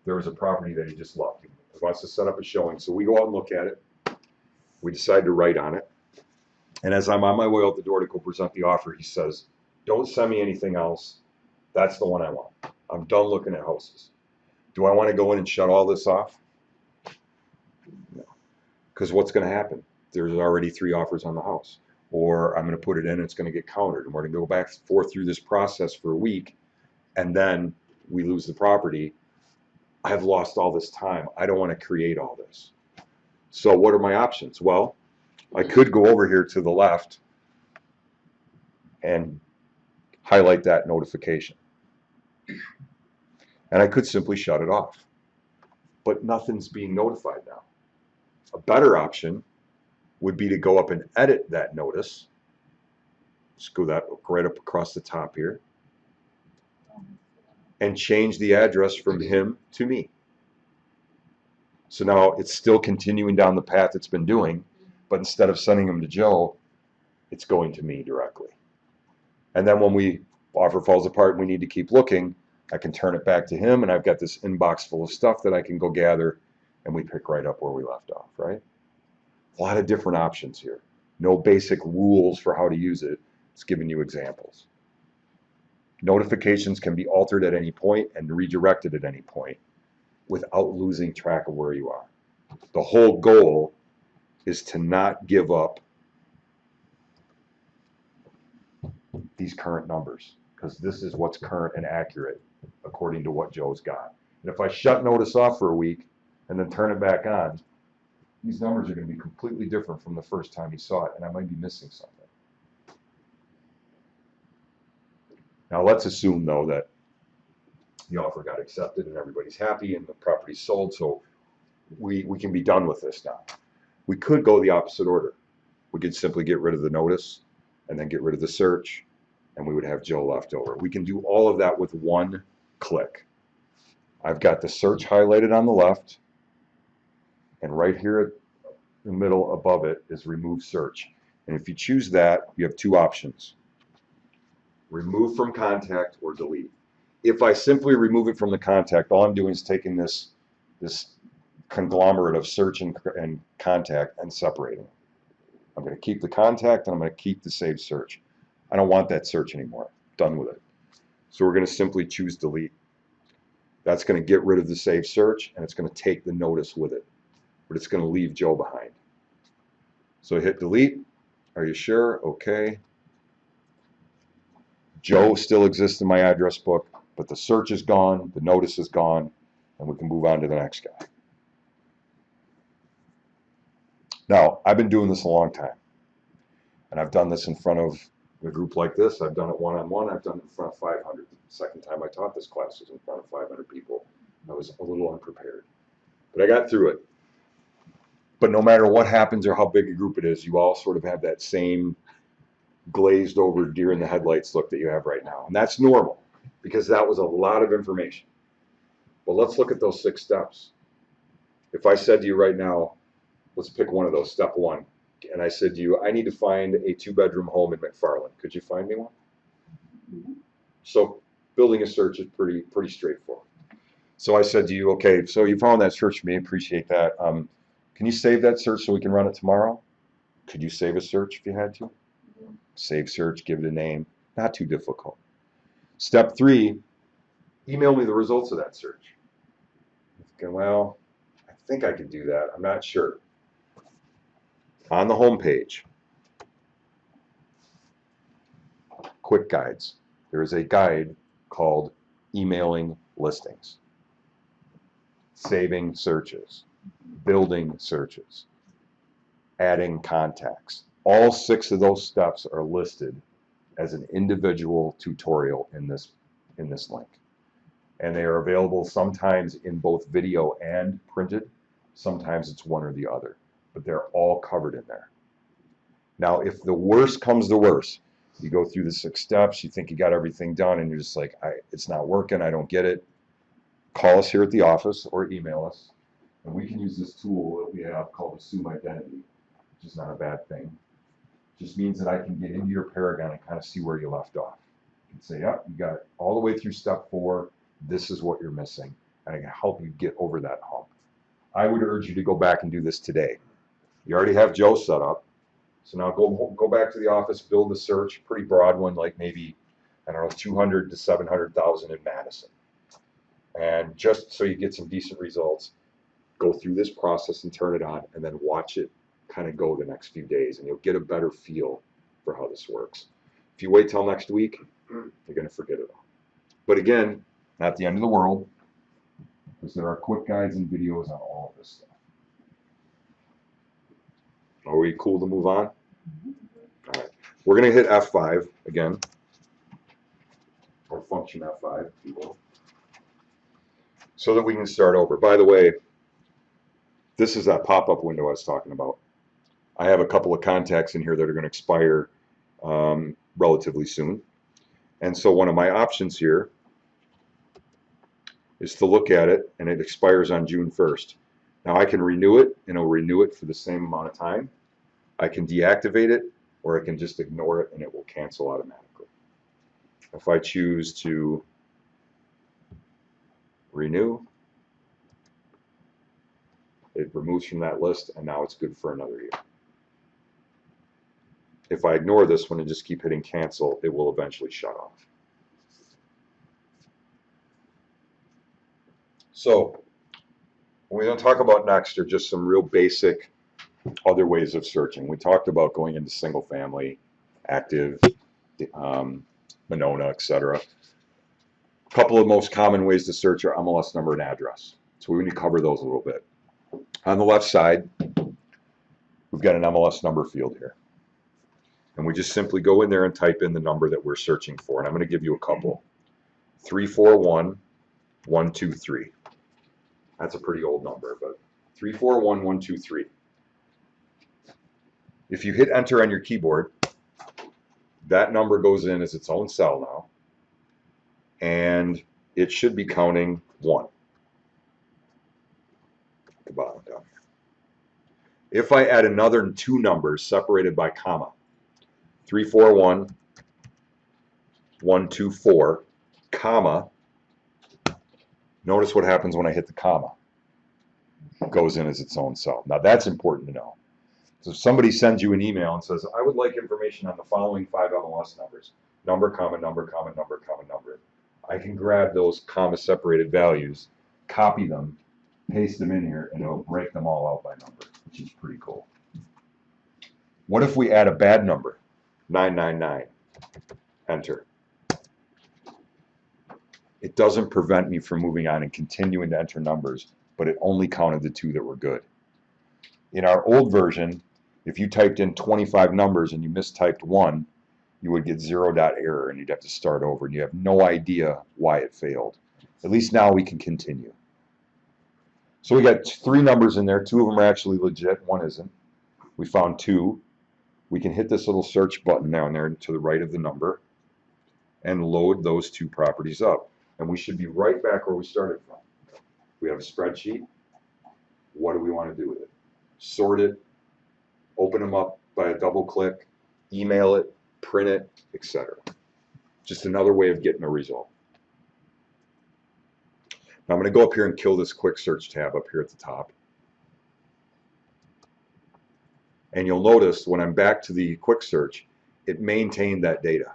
[SPEAKER 1] there was a property that he just loved. He wants to set up a showing, so we go out and look at it. We decide to write on it. And as I'm on my way out the door to go present the offer, he says, "Don't send me anything else. That's the one I want. I'm done looking at houses." Do I want to go in and shut all this off? No. Because what's going to happen? There's already 3 offers on the house. Or I'm going to put it in and it's going to get countered. And we're going to go back and forth through this process for a week. And then we lose the property. I've lost all this time. I don't want to create all this. So what are my options? Well, I could go over here to the left and highlight that notification. And I could simply shut it off. But nothing's being notified now. A better option would be to go up and edit that notice. Just go that right up across the top here. And change the address from him to me. So now it's still continuing down the path it's been doing, but instead of sending them to Joe, it's going to me directly. And then when we offer falls apart and we need to keep looking, I can turn it back to him, and I've got this inbox full of stuff that I can go gather, and we pick right up where we left off, right? A lot of different options here. No basic rules for how to use it. It's giving you examples. Notifications can be altered at any point and redirected at any point without losing track of where you are. The whole goal is to not give up these current numbers, because this is what's current and accurate according to what Joe's got. And if I shut notice off for a week and then turn it back on, these numbers are going to be completely different from the first time he saw it, and I might be missing something. Now let's assume, though, that the offer got accepted and everybody's happy and the property's sold, so we can be done with this now. We could go the opposite order. We could simply get rid of the notice and then get rid of the search, and we would have Joe left over. We can do all of that with one click. I've got the search highlighted on the left, and right here in the middle above it is remove search. And if you choose that, you have 2 options: remove from contact or delete. If I simply remove it from the contact, all I'm doing is taking this conglomerate of search and contact and separating. I'm going to keep the contact and I'm going to keep the saved search. I don't want that search anymore. Done with it. So we're going to simply choose delete. That's going to get rid of the saved search, and it's going to take the notice with it, but it's going to leave Joe behind. So hit delete. Are you sure? Okay. Joe still exists in my address book, but the search is gone, the notice is gone, and we can move on to the next guy. Now, I've been doing this a long time, and I've done this in front of a group like this. I've done it one-on-one. I've done it in front of 500. The second time I taught this class was in front of 500 people. I was a little unprepared, but I got through it. But no matter what happens or how big a group it is, you all sort of have that same glazed over deer in the headlights look that you have right now. And that's normal, because that was a lot of information. But let's look at those 6 steps. If I said to you right now, let's pick one of those, step 1, and I said to you, I need to find a 2-bedroom home in McFarland. Could you find me one? Mm-hmm. So building a search is pretty straightforward. So I said to you, okay, so you found that search for me, appreciate that. Can you save that search so we can run it tomorrow? Could you save a search if you had to? Mm-hmm. Save search, give it a name, not too difficult. Step 3, email me the results of that search. Okay, well, I think I could do that. I'm not sure. On the home page, quick guides. There is a guide called emailing listings, saving searches, building searches, adding contacts. All 6 of those steps are listed as an individual tutorial in this link. And they are available sometimes in both video and printed. Sometimes it's one or the other, but they're all covered in there. Now, if the worst comes to worst, you go through the 6 steps, you think you got everything done, and you're just like, it's not working, I don't get it. Call us here at the office or email us, and we can use this tool that we have called Assume Identity, which is not a bad thing. It just means that I can get into your Paragon and kind of see where you left off. You can say, yep, you got it all the way through step 4. this is what you're missing, and I can help you get over that hump. I would urge you to go back and do this today. You already have Joe set up, so now go back to the office, build a search, pretty broad one, like maybe, I don't know, 200 to 700,000 in Madison. And just so you get some decent results, go through this process and turn it on, and then watch it kind of go the next few days, and you'll get a better feel for how this works. If you wait till next week, you're going to forget it all. But again, not the end of the world, because there are quick guides and videos on all of this stuff. Are we cool to move on? All right. We're going to hit F5 again, or function F5, if you will, so that we can start over. By the way, this is that pop-up window I was talking about. I have a couple of contacts in here that are going to expire relatively soon. And so one of my options here is to look at it, and it expires on June 1st. Now I can renew it, and it'll renew it for the same amount of time. I can deactivate it, or I can just ignore it, and it will cancel automatically. If I choose to renew, it removes from that list, and now it's good for another year. If I ignore this one and just keep hitting cancel, it will eventually shut off. So, what we're going to talk about next are just some real basic other ways of searching. We talked about going into single family, active, Monona, etc. A couple of most common ways to search are MLS number and address. So we need to cover those a little bit. On the left side, we've got an MLS number field here. And we just simply go in there and type in the number that we're searching for. And I'm going to give you a couple. 341123. That's a pretty old number, but 341123. If you hit enter on your keyboard, that number goes in as its own cell now. And it should be counting 1. At the bottom down here. If I add another 2 numbers separated by comma, 341124, comma, notice what happens when I hit the comma. It goes in as its own cell. Now that's important to know. So if somebody sends you an email and says, I would like information on the following 5 MLS numbers, number, comma, number, comma, number, comma, number, I can grab those comma separated values, copy them, paste them in here, and it'll break them all out by number, which is pretty cool. What if we add a bad number? 999. Enter. It doesn't prevent me from moving on and continuing to enter numbers, but it only counted the 2 that were good. In our old version, if you typed in 25 numbers and you mistyped 1, you would get 0 dot error and you'd have to start over, and you have no idea why it failed. At least now we can continue. So we got 3 numbers in there. 2 of them are actually legit, 1 isn't. We found 2. We can hit this little search button down there to the right of the number and load those 2 properties up. And we should be right back where we started from. We have a spreadsheet. What do we want to do with it? Sort it, open them up by a double click, email it, print it, etc. Just another way of getting a result. Now I'm going to go up here and kill this quick search tab up here at the top. And you'll notice when I'm back to the quick search, it maintained that data.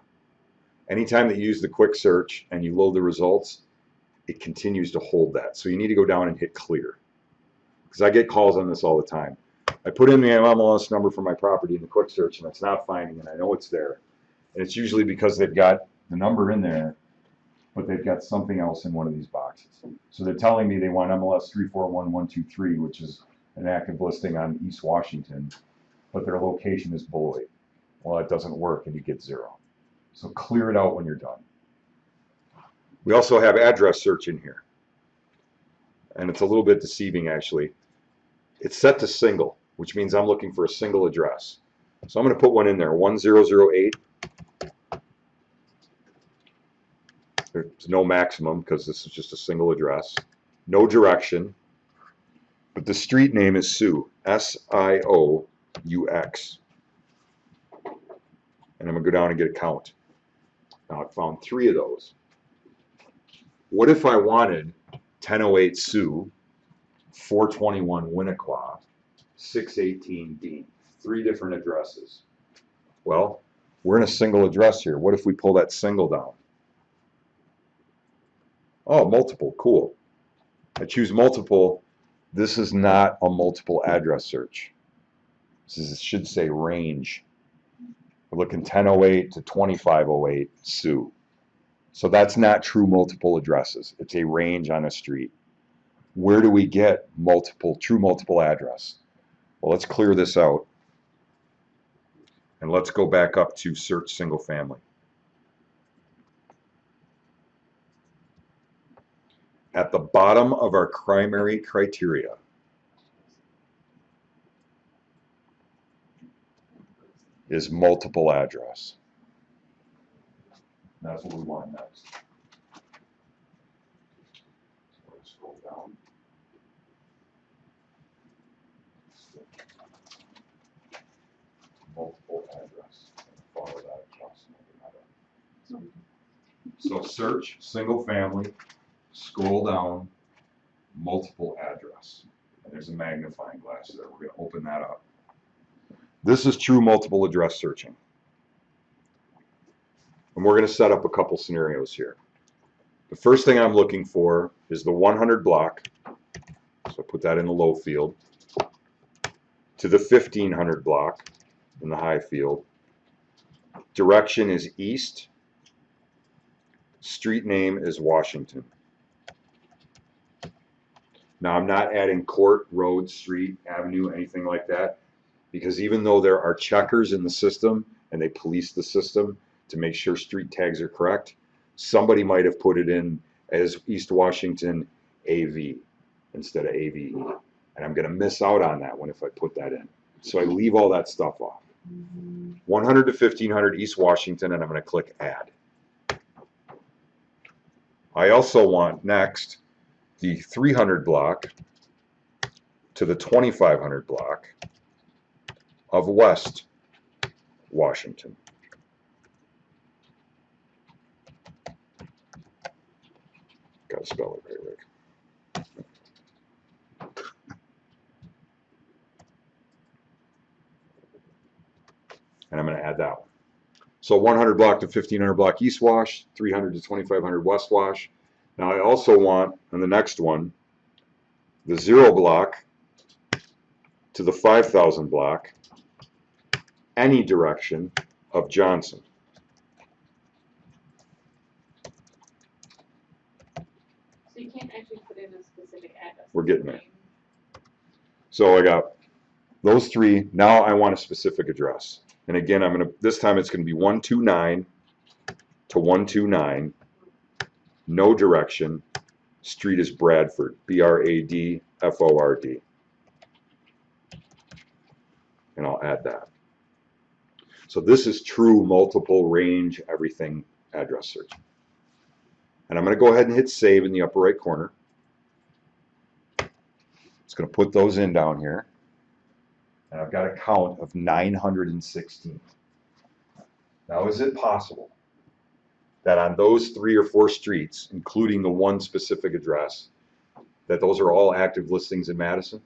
[SPEAKER 1] Anytime that you use the quick search and you load the results, it continues to hold that. So you need to go down and hit clear. Because I get calls on this all the time. I put in the MLS number for my property in the quick search and it's not finding it. I know it's there. And it's usually because they've got the number in there, but they've got something else in one of these boxes. So they're telling me they want MLS 341123, which is an active listing on East Washington, but their location is Beloit. Well, it doesn't work and you get 0. So clear it out when you're done. We also have address search in here. And it's a little bit deceiving actually. It's set to single, which means I'm looking for a single address. So I'm going to put one in there, 1008. There's no maximum because this is just a single address. No direction. But the street name is Sioux, S-I-O-U-X. And I'm going to go down and get a count. Now I found 3 of those. What if I wanted 1008 Sioux, 421 Winnequa, 618 Dean? 3 different addresses. Well, we're in a single address here. What if we pull that single down? Oh, multiple, cool. I choose multiple. This is not a multiple address search. It should say range. We're looking 1008 to 2508 Sioux. So that's not true multiple addresses. It's a range on a street. Where do we get true multiple address? Well, let's clear this out. And let's go back up to search single family. At the bottom of our primary criteria, is multiple address. That's what we want next. So let's scroll down. Multiple address. Follow that across. So search single family, scroll down, multiple address. And there's a magnifying glass there. We're going to open that up. This is true multiple address searching. And we're going to set up a couple scenarios here. The first thing I'm looking for is the 100 block. So I put that in the low field. To the 1500 block in the high field. Direction is east. Street name is Washington. Now I'm not adding court, road, street, avenue, anything like that, because even though there are checkers in the system and they police the system to make sure street tags are correct, somebody might have put it in as East Washington AV instead of AVE. And I'm going to miss out on that one if I put that in. So I leave all that stuff off. 100 to 1500 East Washington, and I'm going to click Add. I also want next the 300 block to the 2500 block of West Washington. Got to spell it right, Rick. And I'm going to add that one. So 100 block to 1500 block East Wash, 300 to 2500 West Wash. Now I also want, on the next one, the 0 block to the 5000 block, any direction of Johnson.
[SPEAKER 4] So you can't actually put in a specific address.
[SPEAKER 1] We're getting there. So I got those 3. Now I want a specific address. And again, this time it's going to be 129 to 129. No direction. Street is Bradford. Bradford. And I'll add that. So this is true multiple range everything address search. And I'm going to go ahead and hit save in the upper right corner. It's going to put those in down here. And I've got a count of 916. Now, is it possible that on those 3 or 4 streets, including the one specific address, that those are all active listings in Madison?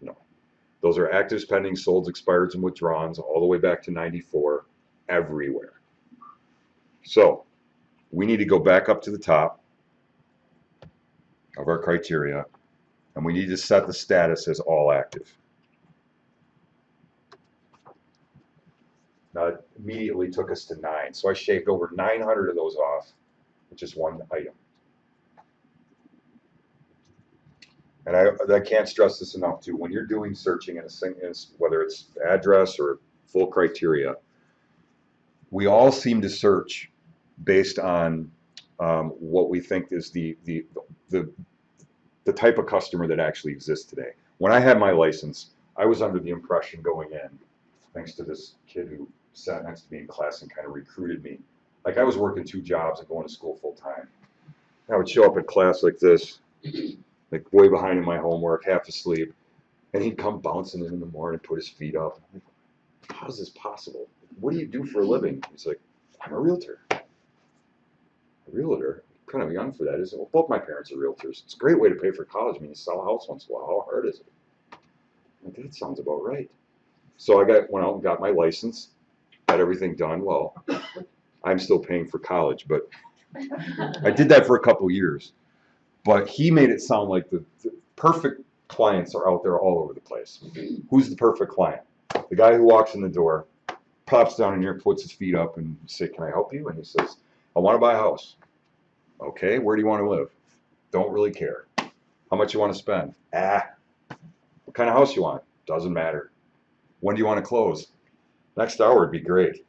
[SPEAKER 1] No. Those are actives, pending, solds, expireds, and withdrawals all the way back to 94, everywhere. So we need to go back up to the top of our criteria, and we need to set the status as all active. Now, it immediately took us to 9. So I shaved over 900 of those off with just one item. And I can't stress this enough too. When you're doing searching in whether it's address or full criteria, we all seem to search based on what we think is the type of customer that actually exists today. When I had my license, I was under the impression going in, thanks to this kid who sat next to me in class and kind of recruited me. Like I was working 2 jobs and going to school full time. I would show up at class like this, like way behind in my homework, half asleep, and he'd come bouncing in the morning and put his feet up. I'm like, how is this possible? What do you do for a living? He's like, I'm a realtor. A realtor? kind of young for that, isn't it? Well, both my parents are realtors. It's a great way to pay for college. I mean, you sell a house once in a while. How hard is it? I'm like, that sounds about right. So I went out and got my license, got everything done. Well, I'm still paying for college, but I did that for a couple years. But he made it sound like the perfect clients are out there all over the place. Who's the perfect client? The guy who walks in the door, pops down in here, puts his feet up, and you say, "Can I help you?" And he says, "I want to buy a house." Okay, where do you want to live? Don't really care. How much you want to spend? What kind of house you want? Doesn't matter. When do you want to close? Next hour would be great.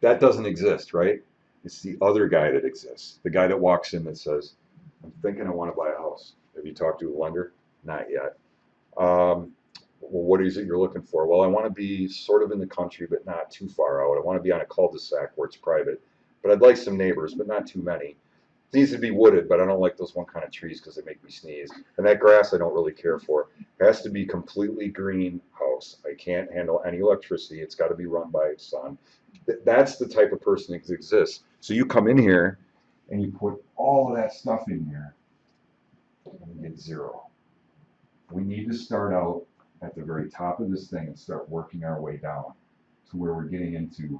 [SPEAKER 1] That doesn't exist, right? It's the other guy that exists. The guy that walks in that says, "I'm thinking I want to buy a house. Have you talked to a lender?" Not yet. Well, what is it you're looking for? Well, I want to be sort of in the country, but not too far out. I want to be on a cul-de-sac where it's private, but I'd like some neighbors, but not too many. It needs to be wooded, but I don't like those one kind of trees because they make me sneeze. And that grass I don't really care for. It has to be completely green house. I can't handle any electricity. It's got to be run by sun. That's the type of person that exists. So you come in here and you put all of that stuff in here and you get zero. We need to start out at the very top of this thing and start working our way down to where we're getting into,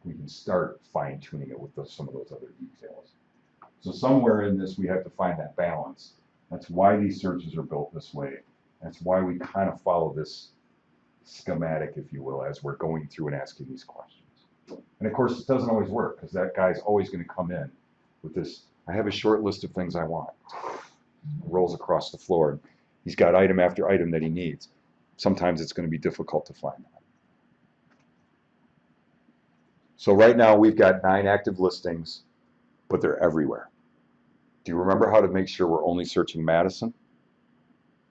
[SPEAKER 1] we can start fine tuning it with some of those other details. So somewhere in this, we have to find that balance. That's why these searches are built this way. That's why we kind of follow this schematic, if you will, as we're going through and asking these questions. And of course, it doesn't always work because that guy's always going to come in with this, "I have a short list of things I want." Rolls across the floor. He's got item after item that he needs. Sometimes it's going to be difficult to find that. So right now we've got 9 active listings, but they're everywhere. Do you remember how to make sure we're only searching Madison?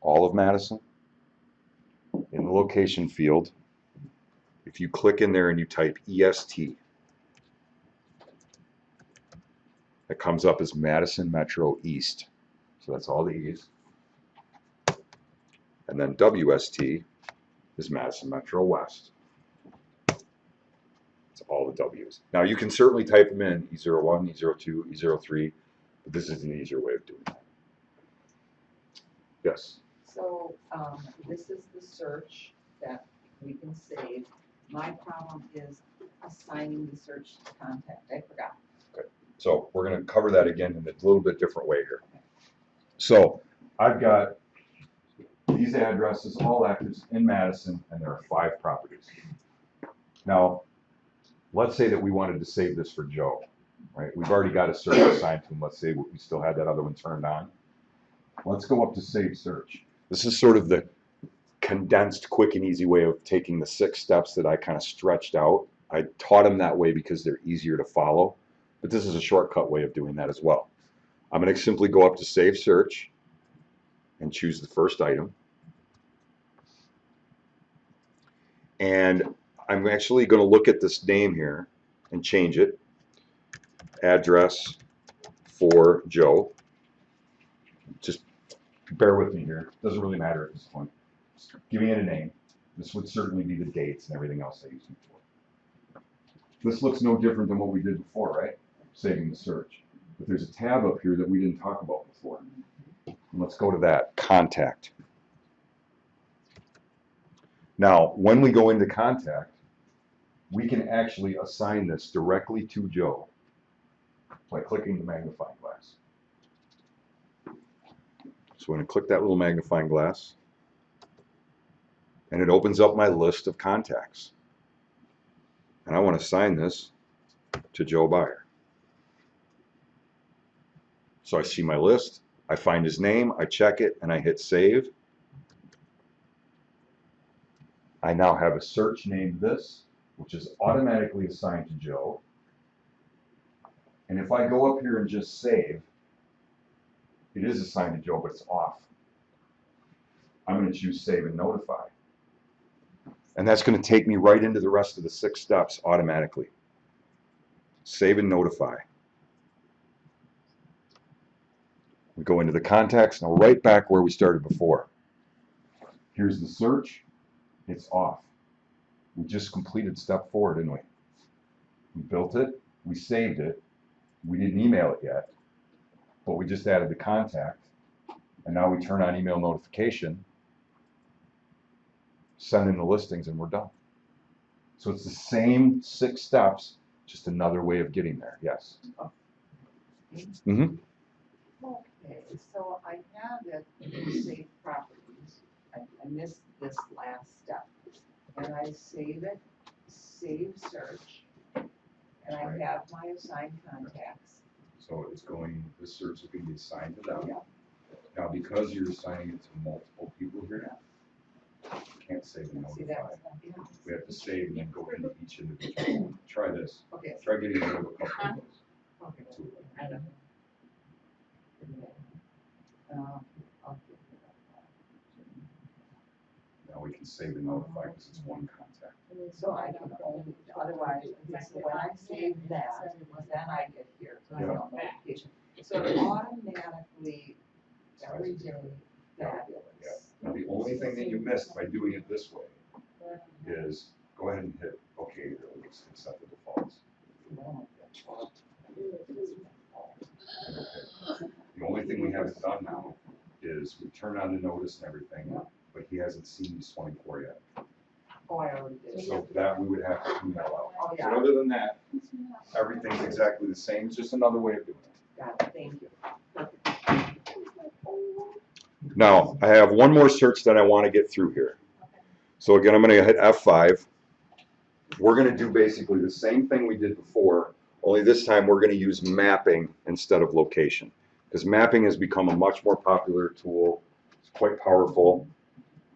[SPEAKER 1] All of Madison? In the location field, if you click in there and you type EST, it comes up as Madison Metro East. So that's all the E's. And then WST is Madison Metro West. It's all the W's. Now you can certainly type them in, E01, E02, E03, but this is an easier way of doing that. Yes?
[SPEAKER 6] So, this is the search that we can save. My problem is assigning the search to contact. I forgot.
[SPEAKER 1] Okay. So we're going to cover that again in a little bit different way here. So I've got these addresses, all active in Madison, and there are 5 properties. Now, let's say that we wanted to save this for Joe, right? We've already got a search assigned to him. Let's say we still had that other one turned on. Let's go up to Save Search. This is sort of the condensed, quick and easy way of taking the 6 steps that I kind of stretched out. I taught them that way because they're easier to follow, but this is a shortcut way of doing that as well. I'm going to simply go up to Save Search and choose the first item. And I'm actually going to look at this name here and change it. Address for Joe. Just bear with me here. Doesn't really matter at this point. Just giving it a name. This would certainly be the dates and everything else I used it for. This looks no different than what we did before, right? Saving the search. But there's a tab up here that we didn't talk about before. And let's go to that. Contact. Now, when we go into contact, we can actually assign this directly to Joe by clicking the magnifying glass. So I'm going to click that little magnifying glass, and it opens up my list of contacts. And I want to assign this to Joe Byer. So I see my list, I find his name, I check it, and I hit save. I now have a search named this, which is automatically assigned to Joe. And if I go up here and just save, it is assigned to Joe, but it's off. I'm going to choose Save and Notify. And that's going to take me right into the rest of the 6 steps automatically. Save and Notify. We go into the contacts, now right back where we started before. Here's the search. It's off. We just completed step 4, didn't we? We built it. We saved it. We didn't email it yet. but we just added the contact, and now we turn on email notification, send in the listings, and we're done. So it's the same 6 steps, just another way of getting there, yes. Mm-hmm.
[SPEAKER 6] Okay, so I have it save properties. I missed this last step. And I save it, save search, and I have my assigned contacts.
[SPEAKER 1] So it's going, this search is going to be assigned to them. Now, because you're assigning it to multiple people here, you can't save and
[SPEAKER 6] See,
[SPEAKER 1] notify.
[SPEAKER 6] that's not, yeah.
[SPEAKER 1] We have to save and then go into each individual one. Try this.
[SPEAKER 6] Okay,
[SPEAKER 1] Try getting rid of a couple of those.
[SPEAKER 6] okay.
[SPEAKER 1] Two of them.
[SPEAKER 6] I don't know. I'll give it
[SPEAKER 1] Now we can save and notify because it's one contact.
[SPEAKER 6] up. So I can only, otherwise, okay, so when I save that, then I get here, email notification. So it automatically, every day, fabulous.
[SPEAKER 1] Yeah. Now, the only thing that you missed by doing it this way is go ahead and hit OK here. Let's set the defaults. The only thing we haven't done now is we turn on the notice and everything, but he hasn't seen these 24 yet.
[SPEAKER 6] Oh, I already did.
[SPEAKER 1] So that we would have to email out.
[SPEAKER 6] Oh,
[SPEAKER 1] But
[SPEAKER 6] yeah,
[SPEAKER 1] other than that, everything's exactly the same. It's just another way of doing it.
[SPEAKER 6] got it, thank you.
[SPEAKER 1] Now, I have one more search that I want to get through here. So again, I'm going to hit F5. We're going to do basically the same thing we did before, only this time we're going to use mapping instead of location. Because mapping has become a much more popular tool. It's quite powerful.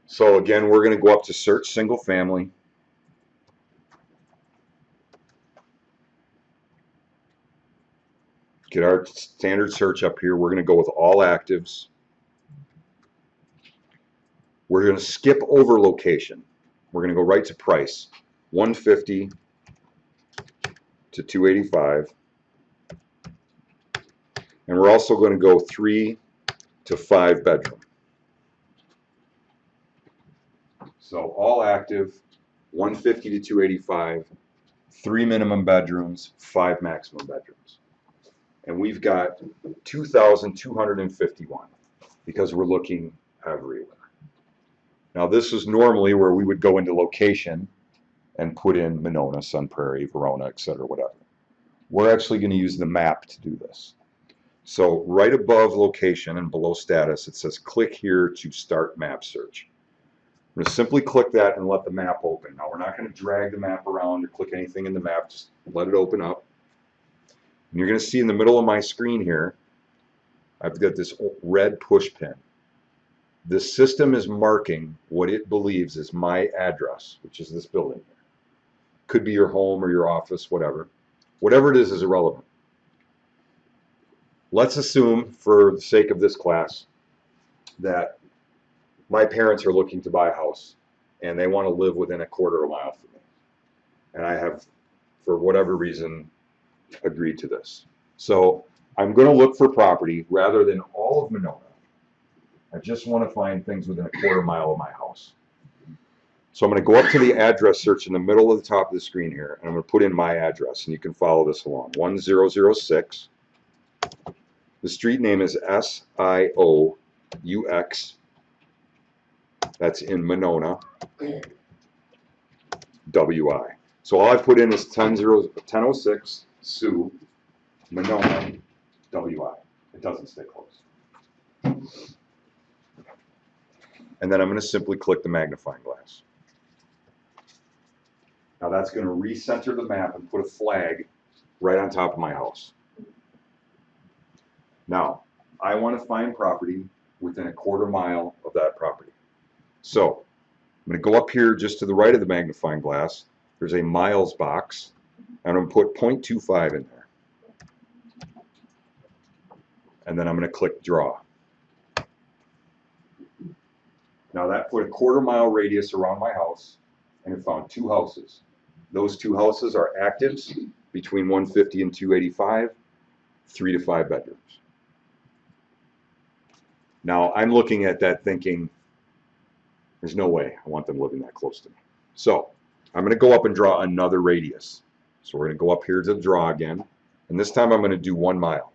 [SPEAKER 1] So again, we're going to go up to search single family. Get our standard search up here. We're going to go with all actives. We're going to skip over location. We're going to go right to price, 150 to 285. And we're also going to go 3 to 5 bedroom. So all active, 150 to 285, 3 minimum bedrooms, 5 maximum bedrooms. And we've got 2,251 because we're looking everywhere. Now this is normally where we would go into location and put in Monona, Sun Prairie, Verona, etc., whatever. We're actually going to use the map to do this. So right above location and below status, it says click here to start map search. I'm going to simply click that and let the map open. Now we're not going to drag the map around or click anything in the map, just let it open up. And you're going to see in the middle of my screen here, I've got this red push pin. The system is marking what it believes is my address, which is this building here. Could be your home or your office, whatever. Whatever it is irrelevant. Let's assume, for the sake of this class, that my parents are looking to buy a house and they want to live within a quarter of a mile from me. And I have, for whatever reason, agreed to this. So I'm going to look for property rather than all of Monona. I just want to find things within a quarter mile of my house. So I'm going to go up to the address search in the middle of the top of the screen here, and I'm going to put in my address, and you can follow this along. 1006. The street name is SIOUX. That's in Monona, WI. So all I've put in is 1006 Sioux, Monona, WI. It doesn't stay close. And then I'm going to simply click the magnifying glass. Now that's going to recenter the map and put a flag right on top of my house. Now, I want to find property within a quarter mile of that property. So, I'm going to go up here just to the right of the magnifying glass. There's a miles box, and I'm going to put 0.25 in there. And then I'm going to click draw. Now that put a quarter mile radius around my house, and it found 2 houses. Those 2 houses are actives between 150 and 285, 3 to 5 bedrooms. Now I'm looking at that thinking, there's no way I want them living that close to me. So I'm going to go up and draw another radius. So we're going to go up here to the draw again, and this time I'm going to do 1 mile.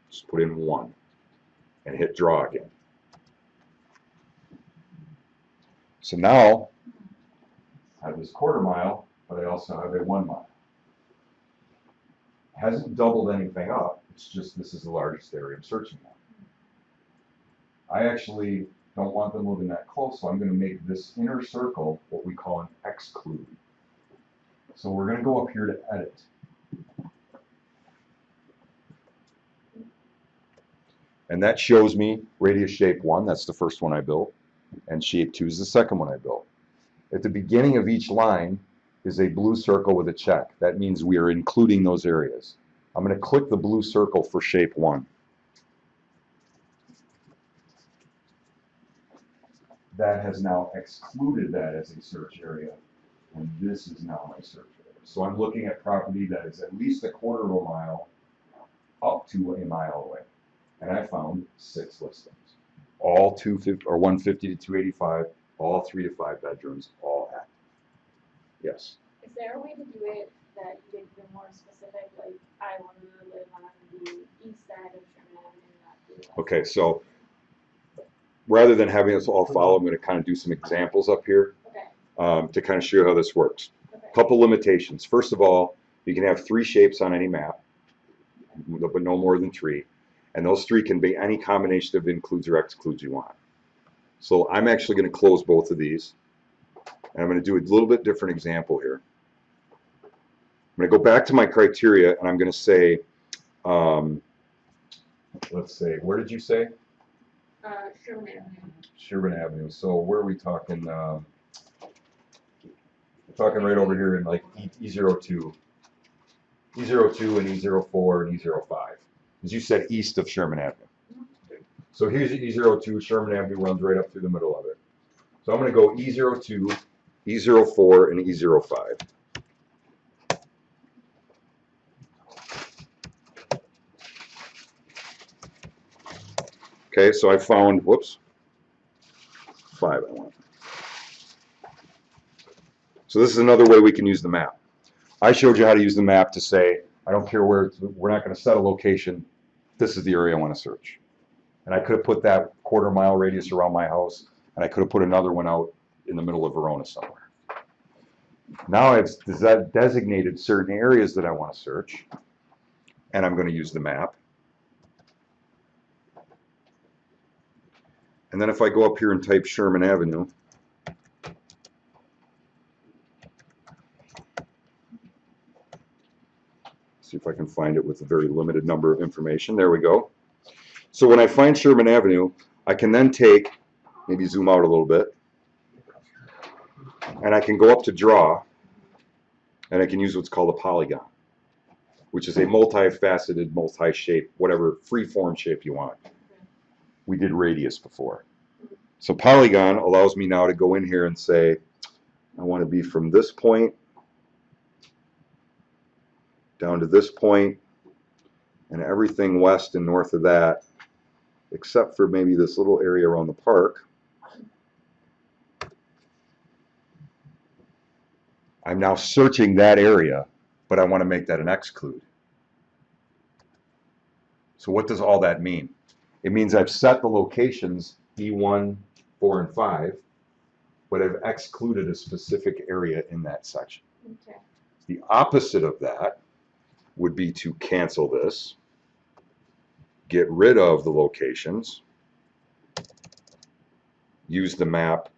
[SPEAKER 1] Just put in 1 and hit draw again. So now I have this quarter mile, but I also have a 1 mile. It hasn't doubled anything up, it's just this is the largest area I'm searching on. I actually don't want them moving that close, so I'm going to make this inner circle what we call an exclude. So we're going to go up here to edit. And that shows me radius shape 1, that's the first one I built, and shape 2 is the second one I built. At the beginning of each line is a blue circle with a check. That means we are including those areas. I'm going to click the blue circle for shape 1. That has now excluded that as a search area, and this is now my search area. So I'm looking at property that is at least a quarter of a mile up to a mile away. And I found 6 listings. All 250 or 150 to 285, all 3 to 5 bedrooms, all active. Yes.
[SPEAKER 4] Is there a way to do it that you get even more specific, like I want to live on the east side of Sherman Avenue, not the west?
[SPEAKER 1] Okay, so rather than having us all follow, I'm going to kind of do some examples up here
[SPEAKER 4] Okay,
[SPEAKER 1] to kind of show you how this works.
[SPEAKER 4] okay.
[SPEAKER 1] Couple limitations. First of all, you can have 3 shapes on any map, but no more than 3. And those 3 can be any combination of includes or excludes you want. So I'm actually going to close both of these. And I'm going to do a little bit different example here. I'm going to go back to my criteria and I'm going to say, let's say, where did you say?
[SPEAKER 4] Sherman Avenue.
[SPEAKER 1] Sherman Avenue. So where are we talking? We're talking right over here in like E02. E02 and E04 and E05. As you said, east of Sherman Avenue. So here's E02. Sherman Avenue runs right up through the middle of it. So I'm going to go E02, E04, and E05. Okay, so I found, whoops, 5 I want. So this is another way we can use the map. I showed you how to use the map to say, I don't care where, we're not going to set a location. This is the area I want to search. And I could have put that quarter mile radius around my house, and I could have put another one out in the middle of Verona somewhere. Now I've designated certain areas that I want to search, and I'm going to use the map. And then if I go up here and type Sherman Avenue, see if I can find it with a very limited number of information. There we go. So when I find Sherman Avenue, I can then take, maybe zoom out a little bit, and I can go up to draw, and I can use what's called a polygon, which is a multifaceted, multi-shape, whatever free-form shape you want. We did radius before. So polygon allows me now to go in here and say, I want to be from this point down to this point, and everything west and north of that, except for maybe this little area around the park. I'm now searching that area, but I want to make that an exclude. So what does all that mean? It means I've set the locations E1, 4, and 5, but I've excluded a specific area in that section.
[SPEAKER 4] Okay.
[SPEAKER 1] The opposite of that would be to cancel this, get rid of the locations, use the map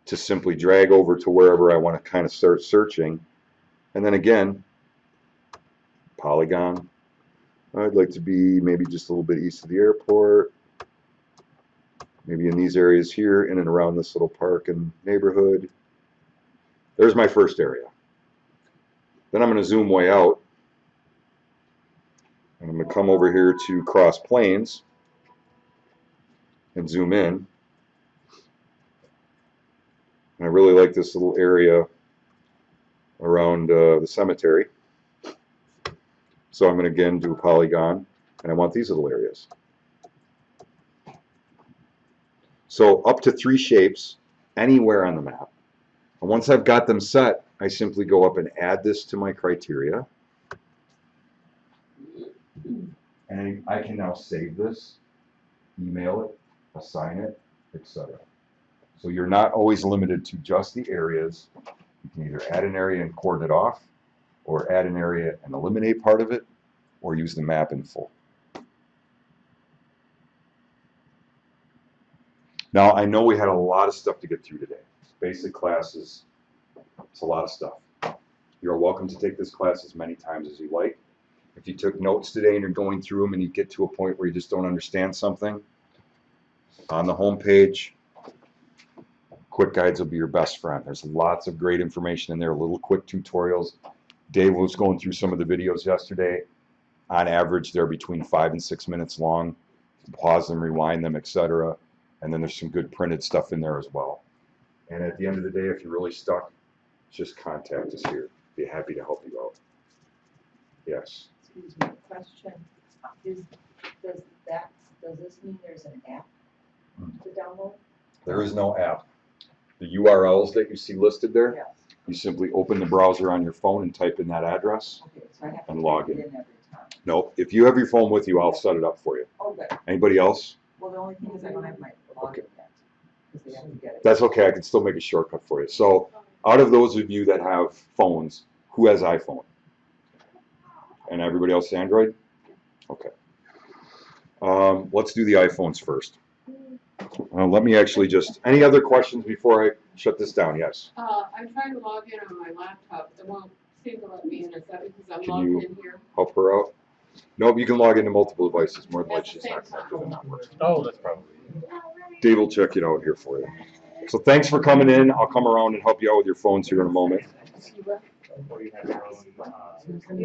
[SPEAKER 1] to simply drag over to wherever I want to kind of start searching, and then again, polygon. I'd like to be maybe just a little bit east of the airport, maybe in these areas here, in and around this little park and neighborhood. There's my first area. Then I'm going to zoom way out, and I'm going to come over here to Cross Plains and zoom in. And I really like this little area around the cemetery. So I'm going to again do a polygon, and I want these little areas. So up to 3 shapes anywhere on the map. And once I've got them set, I simply go up and add this to my criteria. And I can now save this, email it, assign it, etc. So you're not always limited to just the areas. You can either add an area and cordon it off, or add an area and eliminate part of it, or use the map in full. Now, I know we had a lot of stuff to get through today. Basic classes, it's a lot of stuff. You're welcome to take this class as many times as you like. If you took notes today and you're going through them and you get to a point where you just don't understand something, on the home page, quick guides will be your best friend. There's lots of great information in there, little quick tutorials. Dave was going through some of the videos yesterday. On average, they're between 5 and 6 minutes long. Pause them, rewind them, etc. And then there's some good printed stuff in there as well. And at the end of the day, if you're really stuck, just contact us here. Be happy to help you out. Yes.
[SPEAKER 6] Excuse me, question, does this mean there's an app to download?
[SPEAKER 1] There is no app. The URLs that you see listed there,
[SPEAKER 6] Yes.
[SPEAKER 1] you simply open the browser on your phone and type in that address.
[SPEAKER 6] Okay, so I have to
[SPEAKER 1] And log
[SPEAKER 6] type
[SPEAKER 1] in.
[SPEAKER 6] it in every time.
[SPEAKER 1] No, if you have your phone with you, I'll set it up for you.
[SPEAKER 6] Oh, good.
[SPEAKER 1] Anybody else?
[SPEAKER 6] Well, the only thing is I don't have my login yet, because they have to get it.
[SPEAKER 1] That's okay, I can still make a shortcut for you. So, out of those of you that have phones, who has iPhone? And everybody else Android? Okay. Let's do the iPhones first. Let me actually just, any other questions before I shut this down? Yes.
[SPEAKER 2] I'm trying to log in on my laptop, it won't seem to let me in, is that because I'm
[SPEAKER 1] Can
[SPEAKER 2] logged
[SPEAKER 1] you-
[SPEAKER 2] in here?
[SPEAKER 1] Help her out? Nope, you can log into multiple devices, more than
[SPEAKER 2] At
[SPEAKER 1] likely
[SPEAKER 2] the
[SPEAKER 1] she's
[SPEAKER 2] same
[SPEAKER 1] not.
[SPEAKER 2] time.
[SPEAKER 7] Oh, that's probably.
[SPEAKER 1] Dave will check it out here for you. So thanks for coming in. I'll come around and help you out with your phones here in a moment.
[SPEAKER 7] Or you have your own,